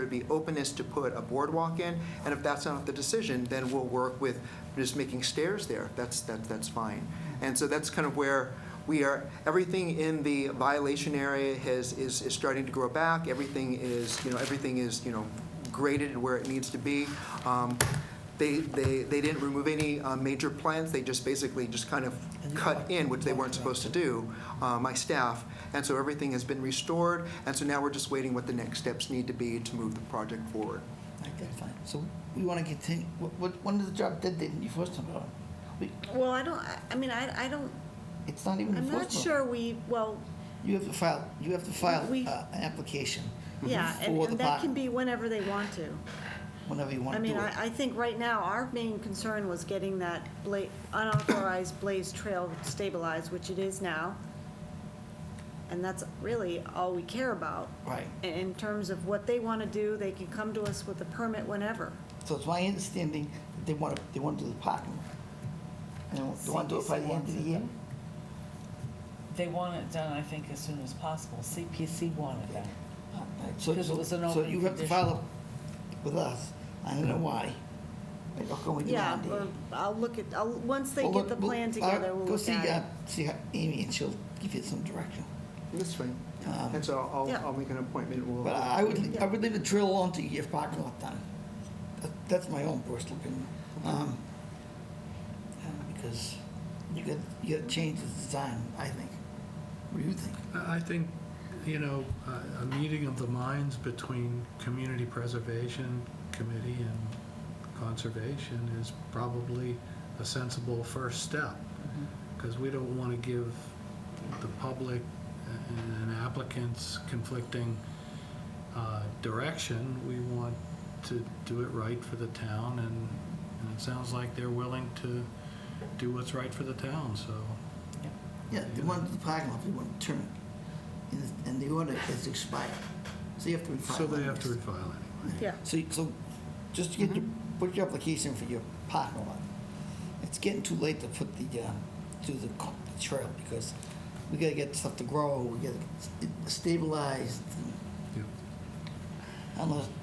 be openness to put a boardwalk in. And if that's not the decision, then we'll work with just making stairs there. That's fine. And so that's kind of where we are. Everything in the violation area is starting to grow back. Everything is graded where it needs to be. They didn't remove any major plants. They just basically just kind of cut in, which they weren't supposed to do, my staff. And so everything has been restored. And so now we're just waiting what the next steps need to be to move the project forward. Okay, fine. So we wanna continue, when is the job dead date you first time about? Well, I don't, It's not even I'm not enforceable. sure You have to file We- an application yeah, for and the that can parking, be whenever they want to. whenever you I wanna do mean, it. I think right now, our main concern was getting that unauthorized Blaze Trail stabilized, which it is now. And that's really all we care about. Right. In terms of what they want to do, they can come to us with a permit whenever. So it's my understanding that they wanna do the parking. And they wanna do it by the end of the year? They want it done, I think, as soon as possible. CPC wanted that. So Because it was an so open you have to condition. file it with us. I don't know why. But how come we Yeah, demand it? or once they Well, get the look, plan together, we'll go look at it. see Amy, and she'll give you some direction. That's fine. Um, And so Yeah. I'll make an appointment. But I would leave the trail alone till you get parking lot done. That's my own personal opinion. Because you gotta change the design, I think. What do you think? I think, a meeting of the minds between Community Preservation Committee and Conservation is probably a sensible first step. because we don't want to give the public and applicants conflicting direction. We want to do it right for the town, and it sounds like they're willing to do what's right for the town, so. Yeah, they want the parking lot, they want to turn it, and the order is expired, so you have to refile. So they have to it. refile anyway. Yeah. So just to get your, put your application for your parking lot. It's getting too late to put the, do the trail, because we gotta get stuff to grow, we gotta get it stabilized.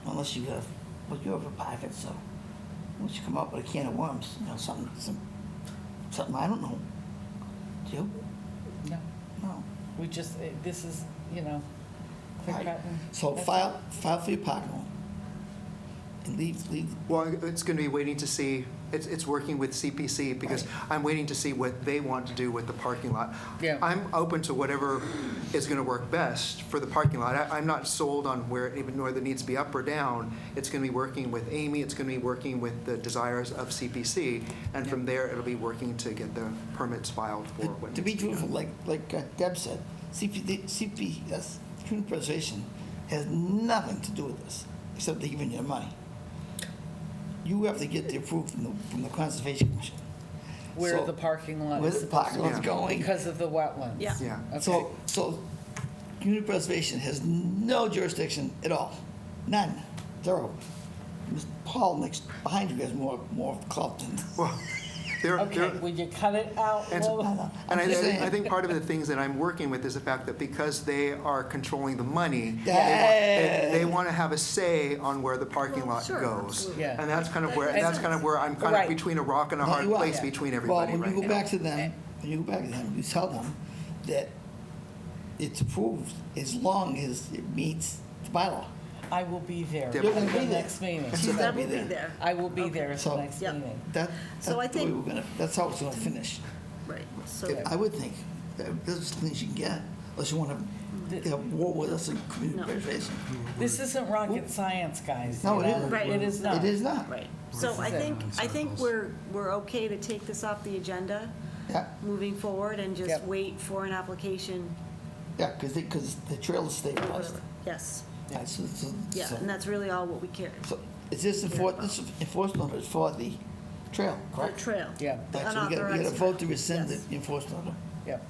Unless you have, well, you have a private, so once you come up with a can of worms, you know, something I don't know. Do you? No, No. we just, this is, you know, clear Right. cut. and So that's file for your parking lot. And leave, Well, it's going to be waiting to see, it's working with CPC, because I'm waiting to see what they want to do with the parking lot. Yeah. I'm open to whatever is going to work best for the parking lot. I'm not sold on where, even whether it needs to be up or down. It's going to be working with Amy, it's going to be working with the desires of CPC, and from there, it'll be working to get the permits filed for what to be needs to be truthful, done. like Deb said, CPS, community preservation, has nothing to do with this, except they're giving you money. You have to get the approval from the Conservation Commission. Where So- the parking lot Where is the supposed to parking lot's be. going. Because of the wetlands. Yeah. Yeah. Okay. So community preservation has no jurisdiction at all, none, zero. Mr. Paul next, behind you has more clout than. Well, they're, Okay, will you cut it out? And- Well, And I'm just I saying. think part of the things that I'm working with is the fact that because they are controlling the money, Yeah. they want to have a say on where the parking Well, lot sure, goes. absolutely. Yeah. And that's kind of where, That makes that's kind of sense. where I'm kind Right. of between a rock and a No, hard you are. place Yeah. between everybody Well, right when you go now. back to them, you tell them that it's approved as long as it meets the bylaw. I will be there You're at gonna the be there. next meeting. She's That gonna be will be there. there. I will be there at the So- next Yep. meeting. That's So I the way think- we're gonna, that's how it's gonna finish. Right, so, I would think, there's things you can get, unless you wanna have war with us in community No. preservation. This isn't rocket science, guys. No, you it know? isn't. Right. It is not. It is not. right. So I This is think, we're okay to take this off the agenda Yeah, moving forward and just Yep. wait for an application. yeah, because the trail is stabilized. Yes, Right, so- yeah, so- and that's really all what we care. So, is this enforcement order is for the trail, The correct? trail. Yeah, Right, so we gotta Unauthorized vote to trail. rescind Yes. the enforcement order. yep.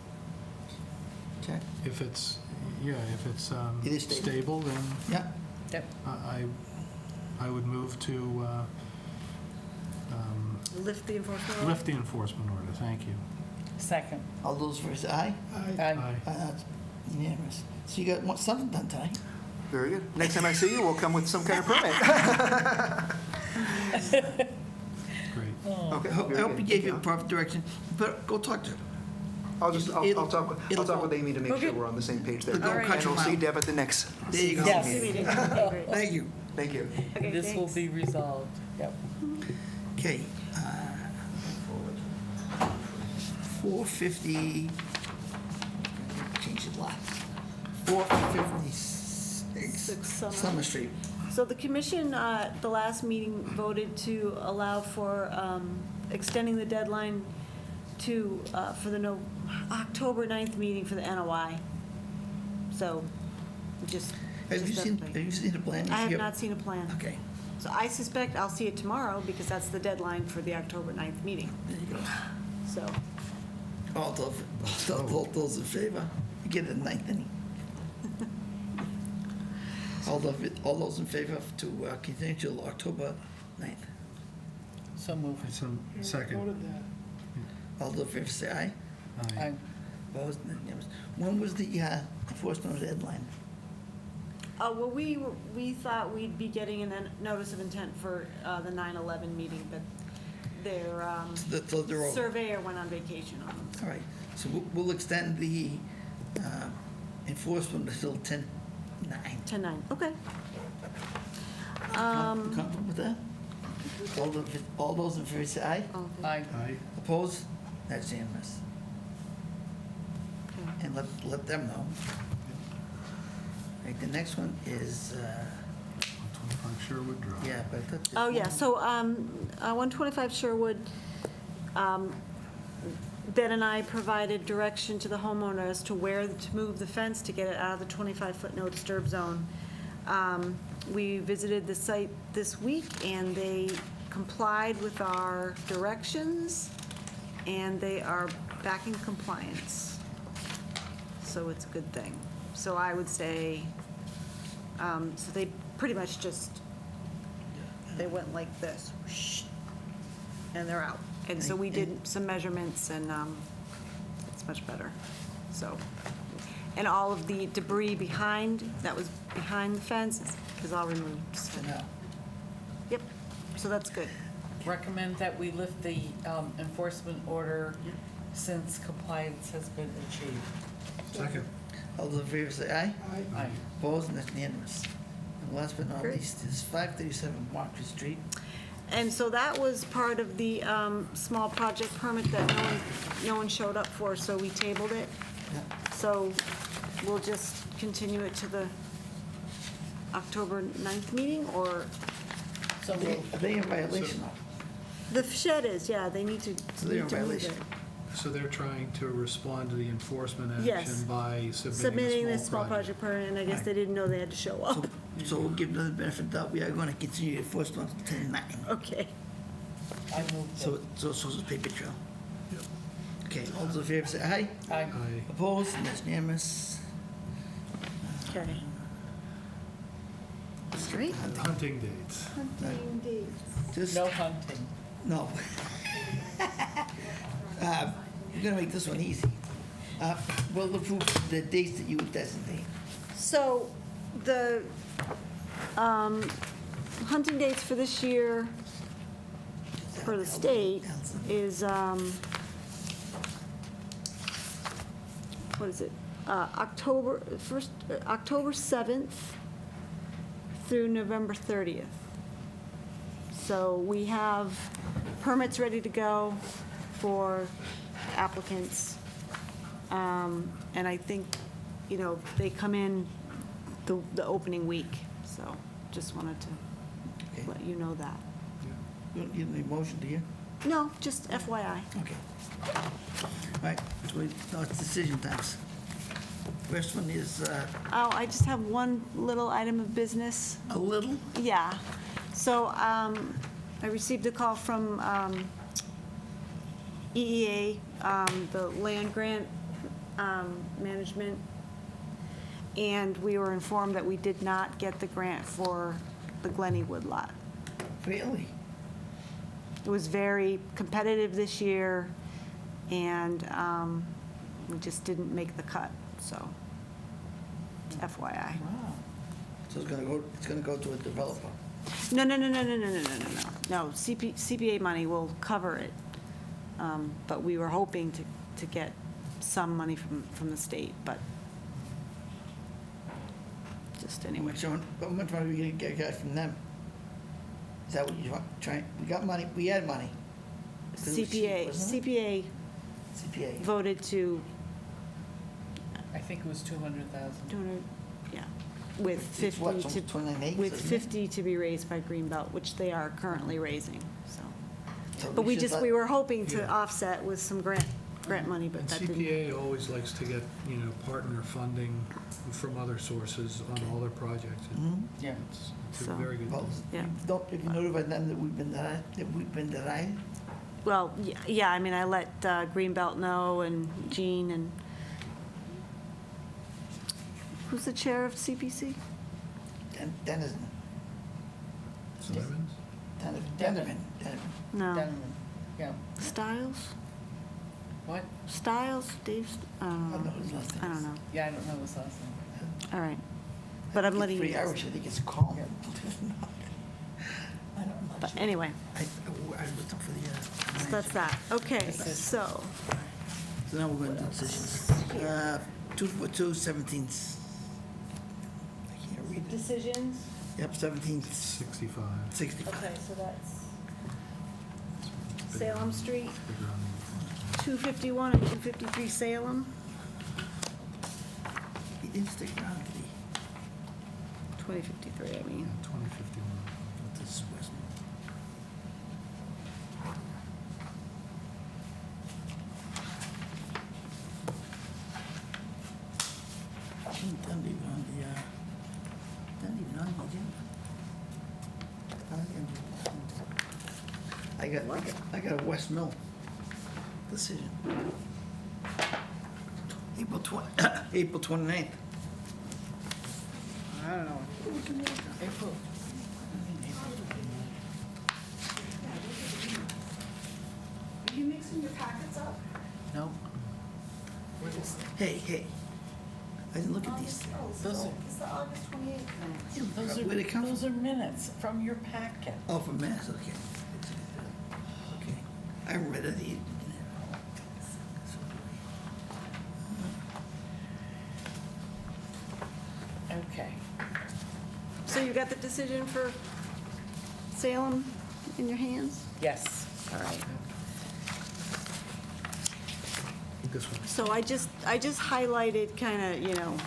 Okay. If it's, if it's It is stable. stable, then Yeah, Yep. I would move to Lift the enforcement order? lift the enforcement order. Thank you. Second. all those for say aye? Aye. That's unanimous. So you got something done tonight? Very good. Next time I see you, we'll come with some kind of permit. Great. Okay. I hope very I hope good. he gave you proper direction, but go talk to her. I'll talk it'll- with Amy to make sure Okay. we're on the same page there. But don't cut And your we'll see mouth. Deb at the next. There you go. Yes. Meeting. Okay, great. Thank you. Thank you. Okay, This will thanks. be resolved. Yep. Okay. 450, change the lot. 456 Summer Street. So the commission, the last meeting voted to allow for extending the deadline to, for the October 9th meeting for the NOI. So, just. Have you just seen everything. the plan? I have not seen a plan. Okay, So I suspect I'll see it tomorrow because that's the deadline for the October 9th meeting. there you go. So, All those in favor? You get a ninth inning. All those in favor to continue till October 9th? So moved. Second. Voted that. All those in favor say aye. Aye. Opposed? Unanimous. When was the enforcement deadline? well, we thought we'd be getting a notice of intent for the 9/11 meeting, but their So they're over. surveyor went on vacation on them. All right, so we'll extend the enforcement until 10/9. 10/9, okay. You comfortable with that? All those in favor say aye. Aye. Aye. Opposed? That's unanimous. Okay. And let them know. Right, the next one is, 125 Sherwood Drive. yeah, but I thought. Oh, yeah, so 125 Sherwood, Ben and I provided direction to the homeowner as to where to move the fence to get it out of the 25-foot no disturb zone. We visited the site this week, and they complied with our directions, and they are back in compliance. So it's a good thing. So I would say, so they pretty much just, they went like this, whoosh, and they're out. And so we did some measurements, and it's much better, so. And all of the debris behind, that was behind the fence, is all removed. So- Yep, so that's good. Recommend that we lift the enforcement order since compliance has been achieved. Second. All those in favor say aye. Aye. Opposed, and that's unanimous. And last but not Great. least is 537 Market Street. And so that was part of the small project permit that no one showed up for, so we tabled it. So we'll just continue it to the October 9th meeting, or? So Are they in violation? The shed is, yeah, they need to. So they're in need to move violation. it. So they're trying to respond to the enforcement Yes. action by Submitting submitting this small project permit, and I guess they didn't know they had to show up. So we'll give them the benefit of the doubt. We are going to continue the enforcement until 9. Okay. I moved So it. it's a paper trail. Okay, all those in favor say aye. Aye. Aye. Opposed, and that's unanimous. Okay. Great. Hunting dates. Hunting dates. Just, No hunting. no. We're gonna make this one easy. We'll approve the dates that you designate. So the hunting dates for this year for the state is, what is it? October 7th through November 30th. So we have permits ready to go for applicants. And I think, they come in the opening week, so just wanted to Okay. let you know that. You don't need any motion, do you? No, just FYI. Okay. All right, so now it's decision times. First one is Oh, I just have one little item of business. a little. Yeah. So I received a call from EEA, the land grant management, and we were informed that we did not get the grant for the Glennywood lot. Really? It was very competitive this year, and we just didn't make the cut, so FYI. Wow. So it's gonna go to a developer. No. No, CPA money will cover it. But we were hoping to get some money from the state, but just How anyway. much money are we gonna get from them? Is that what you want, we got money, we had money. 'Cause it was cheap, wasn't it? CPA. Voted to, I think it was 200,000. 200, yeah, with It's what, 50 almost 29 acres, with isn't it? 50 to be raised by Greenbelt, which they are currently raising, so. So But should let- we were hoping to Yeah. offset with some grant money, but And that didn't. CPA always likes to get, partner funding from other sources on all their projects. Mhm. Yeah. It's a So- very good Well, thing. Yeah. If you notify them that we've been denied? Well, yeah, I mean, I let Greenbelt know, and Jean, and who's the chair of CPC? Denizen. Simons? Denizen. No. Denman. Yeah. Stiles? What? Stiles, Dave, I I don't don't know know. his last name. I don't know. Yeah, I don't know his last name. All right. But I'm letting you Pretty guys. Irish, I think it's calm. I don't know. But anyway, I looked up for the, so that's that. Okay, so, So now we're going to do decisions. 242, 17. I can't read it. decisions? Yep, 17, 65. 65. Okay, so that's Salem Street, Bigger on 251 and 253 Salem, He didn't stick around, did he? 2053, I mean. 2051. This is Westman. I got a West Mill decision. April 29th. I don't know. April. Are you mixing your packets up? No. What is Hey, I didn't look at these. Those are, It's the August 28th. Where'd it come from? those are minutes from your packet. Oh, from Mass, okay. Okay. I read it. Okay. So you got the decision for Salem in your hands? Yes. All right. This one. So I just highlighted kind of,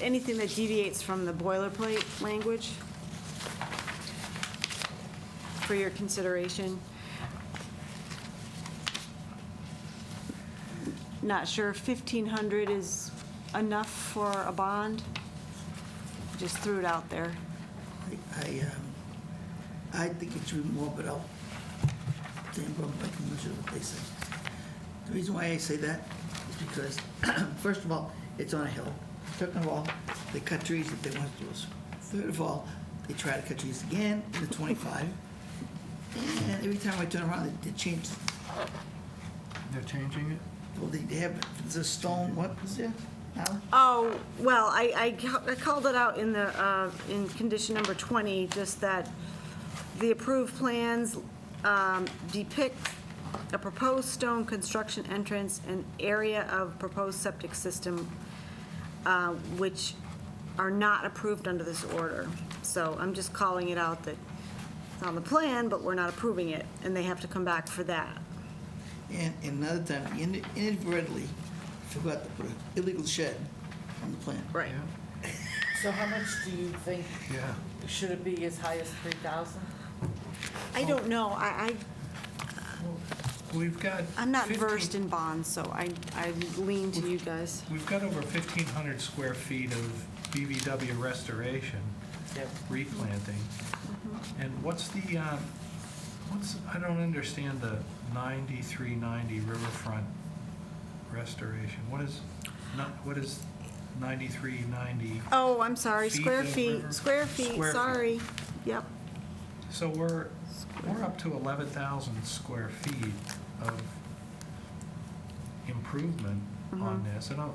anything that deviates from the boilerplate language for your consideration. Not sure if 1,500 is enough for a bond. Just threw it out there. I think it should be more, but I'll stand by my conviction of what they say. The reason why I say that is because, first of all, it's on a hill. Second of all, they cut trees if they want to do it. Third of all, they try to cut trees again in the 25. And every time I turn around, they change. They're changing it? Well, they have, there's a stone, what was there, Alan? Oh, well, I called it out in the, in condition number 20, just that the approved plans depict a proposed stone construction entrance and area of proposed septic system, which are not approved under this order. So I'm just calling it out that it's on the plan, but we're not approving it, and they have to come back for that. And another time, inadvertently forgot to put an illegal shed on the plan. Right. So how much do you think, Yeah. should it be as high as 3,000? I don't know, We've got. I'm not 15 versed in bonds, so I lean to you guys. We've got over 1,500 square feet of BVW restoration, Yep. replanting. And what's the, I don't understand the 9390 riverfront restoration. What is 9390? Oh, I'm sorry, square of feet, river- square feet, Square sorry. Yep. So we're up to 11,000 square feet of improvement on this. I don't,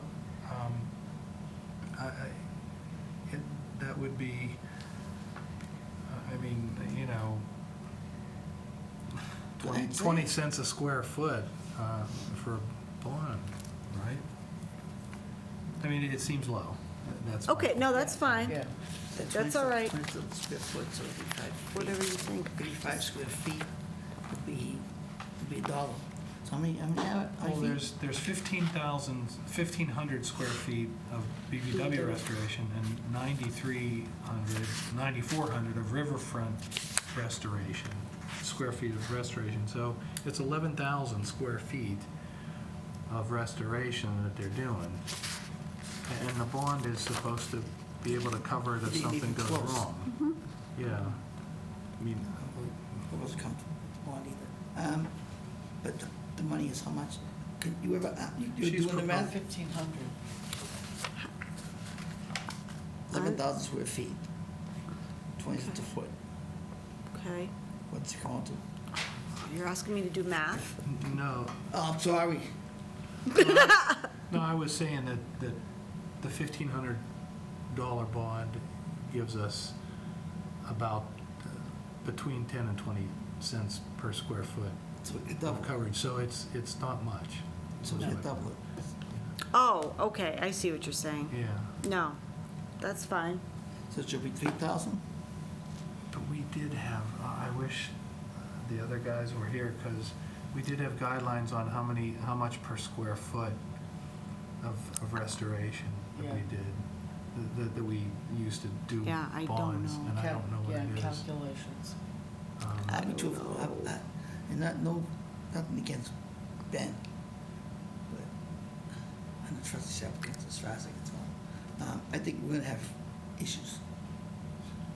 that would be, I mean, 20 cents a square foot for a bond, right? I mean, it seems low. That's my- Okay, no, that's fine. Yeah. That's all right. 27 square foot, so 85 feet. Whatever you think. 85 square feet would be $1. So how many Well, feet? there's 1,500 square feet of BVW restoration and 9,400 of riverfront restoration, square feet of restoration. So it's 11,000 square feet of restoration that they're doing. And the bond is supposed to be able to cover it if Be even something goes close. wrong. Yeah. I mean, I wasn't comfortable on either. But the money is how much? Can you ever, you're She's doing the math? 1,500. 11,000 square feet, 20 cents a foot. Okay. What's it going to? You're asking me to do math? no. Oh, I'm sorry. No, I was saying that the $1,500 bond gives us about between 10 and 20 cents per square foot So we could double of coverage, so it's not much. So we could double it. Oh, okay, I see what you're saying. Yeah, No, that's fine. So it should be 3,000? but we did have, I wish the other guys were here, because we did have guidelines on how much per square foot of restoration that we Yeah. did, that we used to do Yeah, I don't bonds, know. and I don't know what Yeah, it is. calculations. I'll be truthful, and nothing against Ben, but I don't trust these applicants as far as I can tell. I think we're gonna have issues.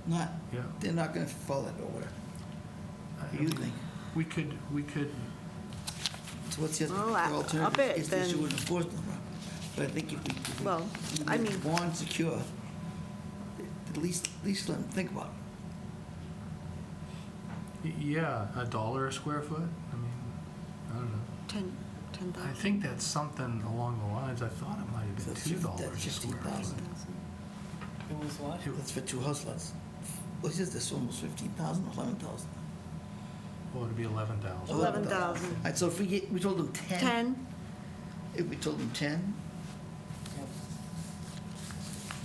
Not, Yeah. they're not gonna follow that order. What do you think? We could, So what's the Well, other I'll alternative? bet Is the issue then- with enforcement. But I think if we Well, we I make mean- bond secure, at least let them think about it. yeah, $1 a square foot? I mean, I don't know. 10,000. I think that's something along the lines, I thought it might have been That's $2 a square foot. 15,000. It was what? That's for 2 house lots. What's this, almost 15,000, 11,000? Well, it'd be 11,000. 11,000. All right, so if we told them 10. 10? If we told them 10,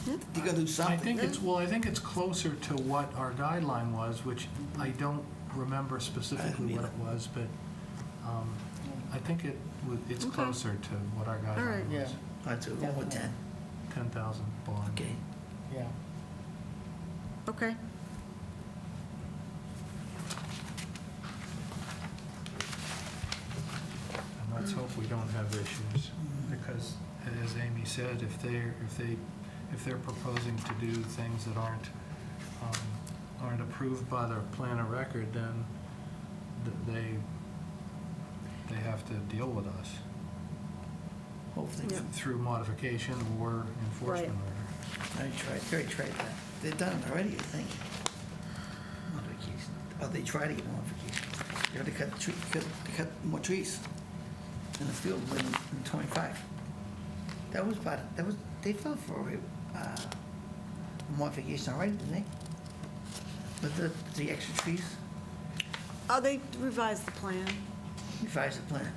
Yeah. they're gonna do I something. think I think it's closer to what our guideline was, which I don't remember specifically what it was, but I think it's Okay. closer to what our right. guideline Yeah. was. All right, so one with 10. 10,000 bond. Okay. Yeah. Okay. And let's hope we don't have issues, because as Amy said, if they're proposing to do things that aren't approved by their plan of record, then they have to deal with us Hopefully. Yeah. through modification or enforcement order. They already tried that. They've done it already, I think. Modification. Oh, they tried to get modification. They already cut more trees in the field in 25. That was they fell for a modification already, didn't they? With the extra trees, Oh, they revised the plan. revised the plan.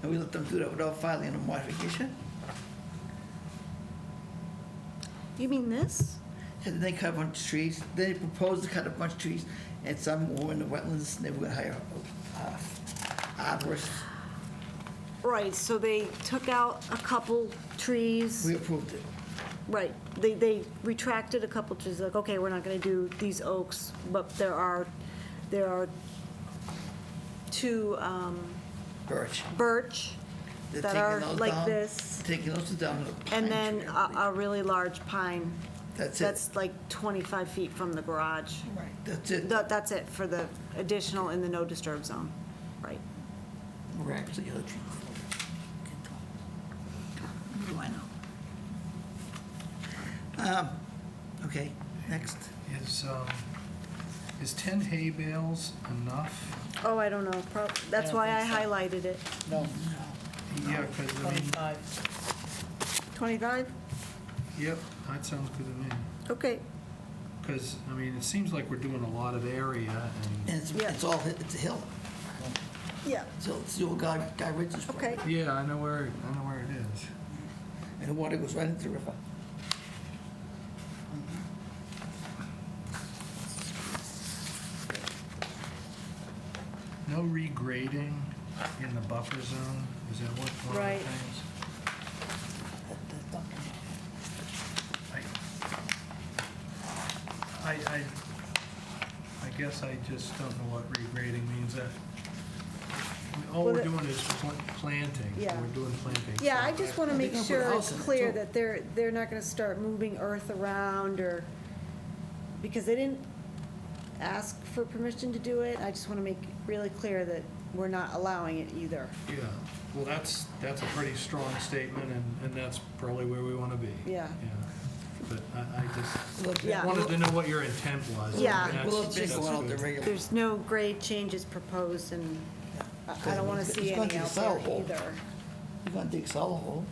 And we let them do that without filing a modification? You mean this? And then they cut a bunch of trees. Then they proposed to cut a bunch of trees, and some were in the wetlands, and they were gonna hire arborists. Right, so they took out a couple trees. We approved it. Right, they retracted a couple trees, like, okay, we're not gonna do these oaks, but there are 2 birch They're that taking are those like down, this, Taking those two down. to the and pine then tree, I believe. a really large pine. That's it. That's like 25 feet from the garage. Right, that's it. That's it for the additional in the no disturb zone, right. We're actually other trees. What do I know? Okay, next. Is 10 hay bales enough? Oh, I don't know, that's why I highlighted it. No, Yeah, because, I mean, 25. 25? yep, that sounds good to me. Okay, Because, I mean, it seems like we're doing a lot of area, and, And Yeah. it's a hill. yeah, So it's the old Guy Ridge's property. okay. yeah, I know where it is. And the water goes right into the river. No regrading in the buffer zone, is that one of Right. the things? I guess I just don't know what regrading means. All Well, we're the- doing is planting. Yeah. We're doing planting. Yeah, so I just want to They're make gonna put a sure house it's in it, clear too. that they're not going to start moving earth around or, because they didn't ask for permission to do it. I just want to make really clear that we're not allowing it either. Yeah, well, that's a pretty strong statement, and that's probably where we want to be. Yeah. But I just Look, Yeah. wanted to know what your intent was. Yeah. and We'll that's- just that's go out the good. regular. There's no grade changes proposed, and I don't want to It's see gonna any be a out cell there hole. either. You're gonna dig a solid hole.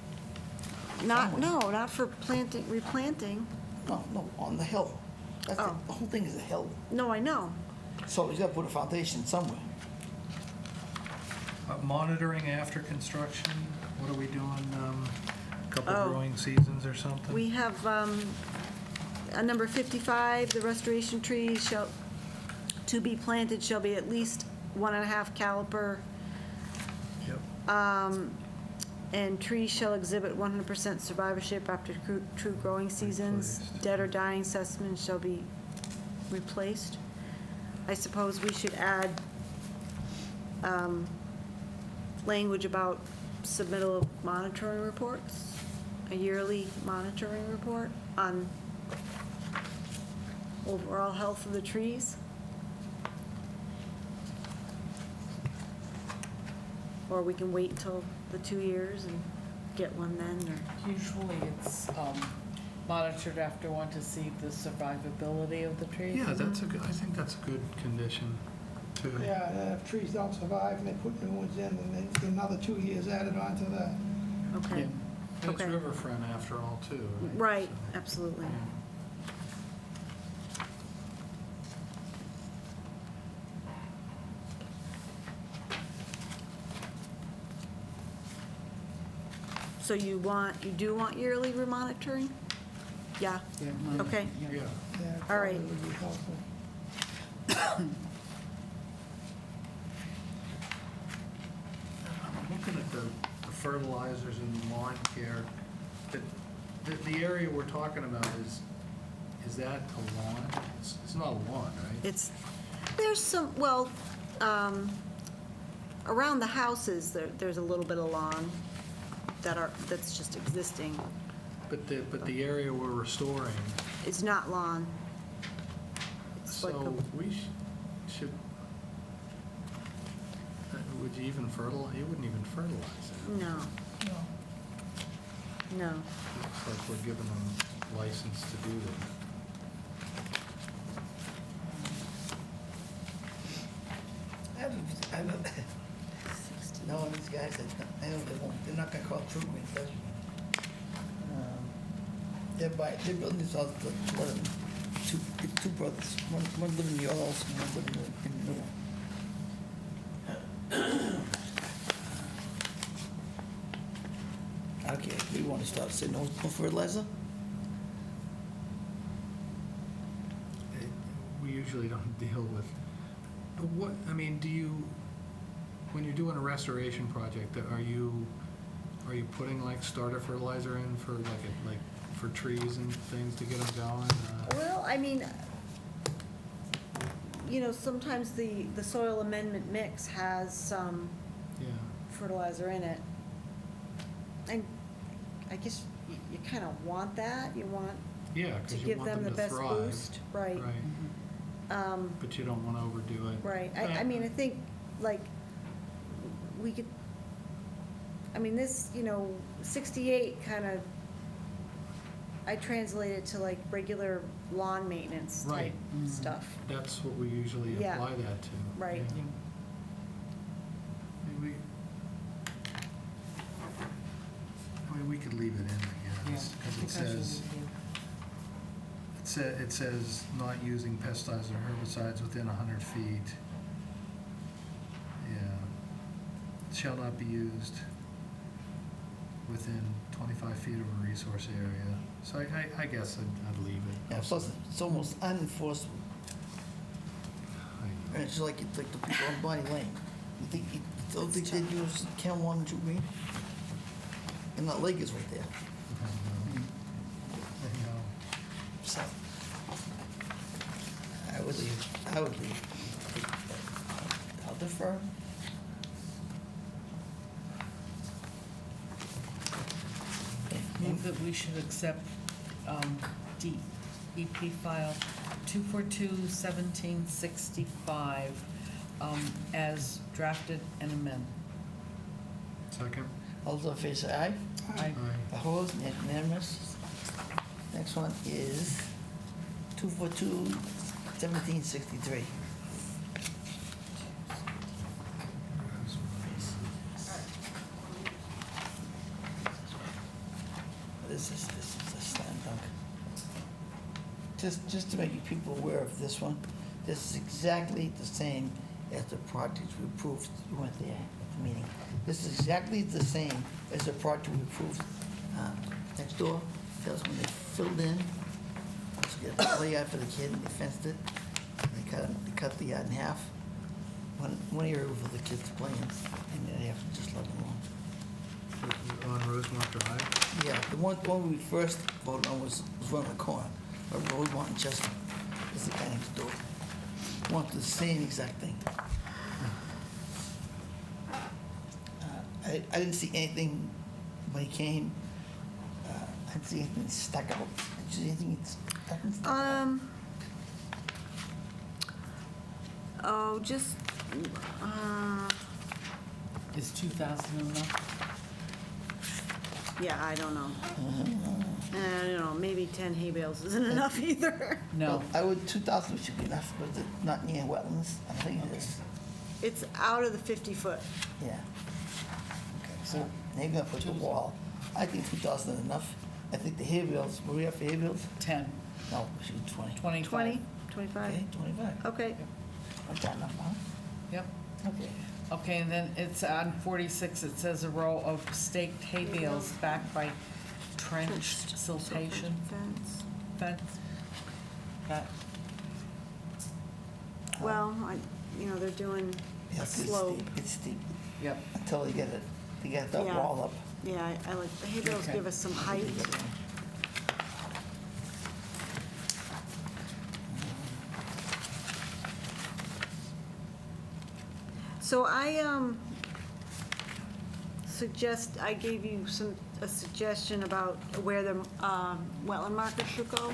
Not for planting, replanting. No, on the hill. That's Oh. the whole thing is a hill. No, I know. So he's gotta put a foundation somewhere. Monitoring after construction, what are we doing, couple Oh. growing seasons or something? We have, number 55, the restoration trees to be planted shall be at least 1.5 caliper, Yep. and trees shall exhibit 100% survivorship after true growing seasons. Replaced. Dead or dying specimens shall be replaced. I suppose we should add language about submittal of monitoring reports, a yearly monitoring report on overall health of the trees? Or we can wait until the 2 years and get one then, or? Usually it's monitored after one to see the survivability of the trees. Yeah, that's a good, I think that's a good condition too. Yeah, and if trees don't survive and they put new ones in, then they, another 2 years added on to that. Okay. And it's Okay. riverfront after all too, right? Right, So, absolutely. So you do want yearly remonitoring? Yeah, okay, Yeah. Yeah, All right. probably would be helpful. I'm looking at the fertilizers and lawn care. The area we're talking about is that a lawn? It's not a lawn, right? there's some, well, around the houses, there's a little bit of lawn that's just existing. But the area we're restoring, It's not lawn. It's like so a, we should, would you even fertilize, you wouldn't even fertilize it. no, no. Looks like we're giving them license to do that. I don't, no, these guys, I know they won't, they're not gonna call True Green, that's, they're building this house, one of them, two brothers, one living in your house and one living in the new one. Okay, we wanna start saying no fertilizer? We usually don't deal with, what, I mean, do you, when you're doing a restoration project, are you putting like starter fertilizer in for like for trees and things to get them going? Well, I mean, sometimes the soil amendment mix has some Yeah, fertilizer in it. And I guess you kind of want that, you want yeah, to because you give want them the to best thrive. boost, right? Right, but you don't want to overdo it. Right, I mean, I think, like, we could, I mean, this, 68 kind of, I translate it to like regular lawn maintenance type Right. stuff. That's what we usually Yeah. apply that to. Right. yeah. I mean, we could leave it in, I guess, because it says not using pesticides or herbicides within 100 feet. Yeah. Shall not be used within 25 feet of a resource area. So I guess I'd leave it. Yeah, plus it's almost unenforceable. And it's like the people on Bonnie Lane. You don't think they'd use Chem 1 and 2 Green? And that lake is right there. So, I would leave. I'll defer. Move that we should accept EP file 242-1765 as drafted and amended. Second? All those in favor say aye. Aye. Opposed, unanimous. Next one is 242-1763. This is a slam dunk. Just to make you people aware of this one, this is exactly the same as the project we approved. You weren't there at the meeting. This is exactly the same as the project we approved next door. That was when they filled in. Let's get a layout for the kid, and they fenced it. And they cut the yard in half. One area for the kids to play in, and then they have to just let them alone. On Rosemont Drive? Yeah, the one we first voted on was around the corner, Rosemont and Chestnut. It's the guy next door. Want the same exact thing. I didn't see anything when he came. I didn't see anything stuck out. Did you see anything stuck out? Oh, just, Is 2,000 enough? yeah, I don't know. I don't know, maybe 10 hay bales isn't enough either. No. I would, 2,000 should be enough, but it's not near wetlands. I think it is. It's out of the 50-foot. Yeah. So they're gonna put the wall. I think 2,000 is enough. I think the hay bales, what do we have for hay bales? 10, No, we should do 20. 25. 20, 25? Okay, 25. Okay. Not that enough, huh? Yep. Okay. Okay, and then it's on 46, it says a row of staked hay bales backed by trenched siltation Fence. fence. That, Well, they're doing Yeah, a 'cause slope. It's steep yep. until you get it, you get that Yeah. wall up. Yeah, I like, the hay bales Okay. give us some height. So I gave you a suggestion about where the wetland markers should go.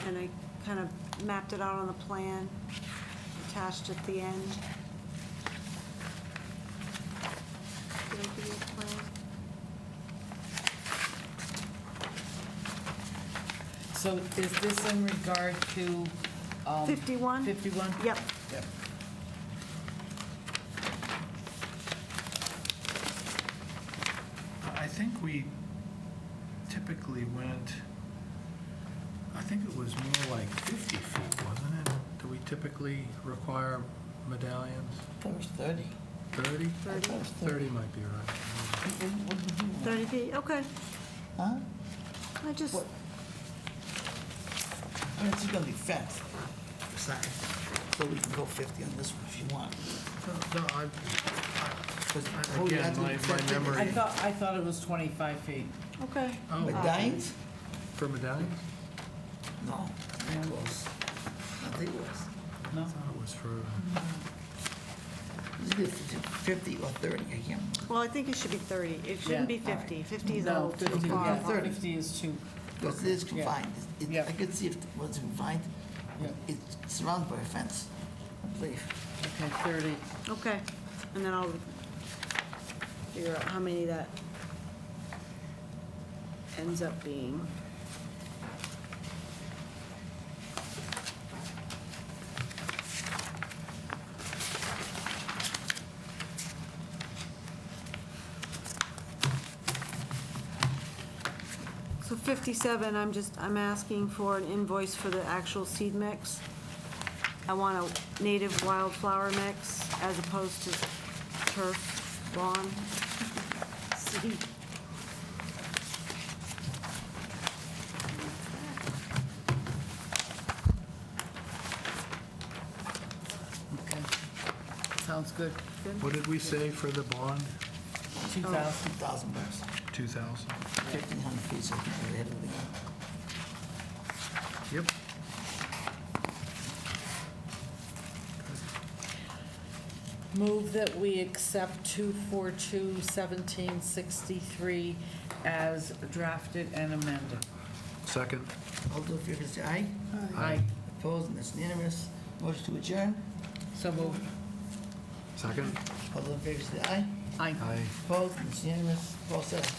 And I kind of mapped it out on the plan, attached at the end. Did I give you a plan? So is this in regard to? 51? 51? Yep. Yep. I think we typically went, I think it was more like 50 feet, wasn't it? Do we typically require medallions? That was 30. 30? 30. 30 might be right. What did you want? 30 feet, okay. Huh? I just, What? I mean, it's gonna be fenced, the side, so we can go 50 on this one if you want. No, 'Cause all you have again, to do my is 50. memory. I thought it was 25 feet. okay. Oh, Medallions? for medallions? No, it was. I think it was. I thought it was for, It's either 50 or 30, I can't remember. Well, I think it should be 30. It shouldn't be Yeah, all 50. 50 is a No, little too 50, far. yeah, 30. 50 is too. Because it is Yeah. confined. Yeah. I could see if it was confined. Yeah. It's surrounded by a fence, I believe. Okay, 30. Okay, and then I'll figure out how many that ends up being. So 57, I'm asking for an invoice for the actual seed mix. I want a native wildflower mix as opposed to turf lawn seed. Okay. Sounds good. what did we say for the bond? 2,000. 2,000 bucks, 2,000? 1,500 feet, so I think we're ahead of the game. Yep. Move that we accept 242-1763 as drafted and amended. Second? All those in favor say aye. Aye. Opposed, and it's unanimous. Motion to adjourn. So moved. Second? All those in favor say aye. Aye. Aye. Opposed, and it's unanimous. All set.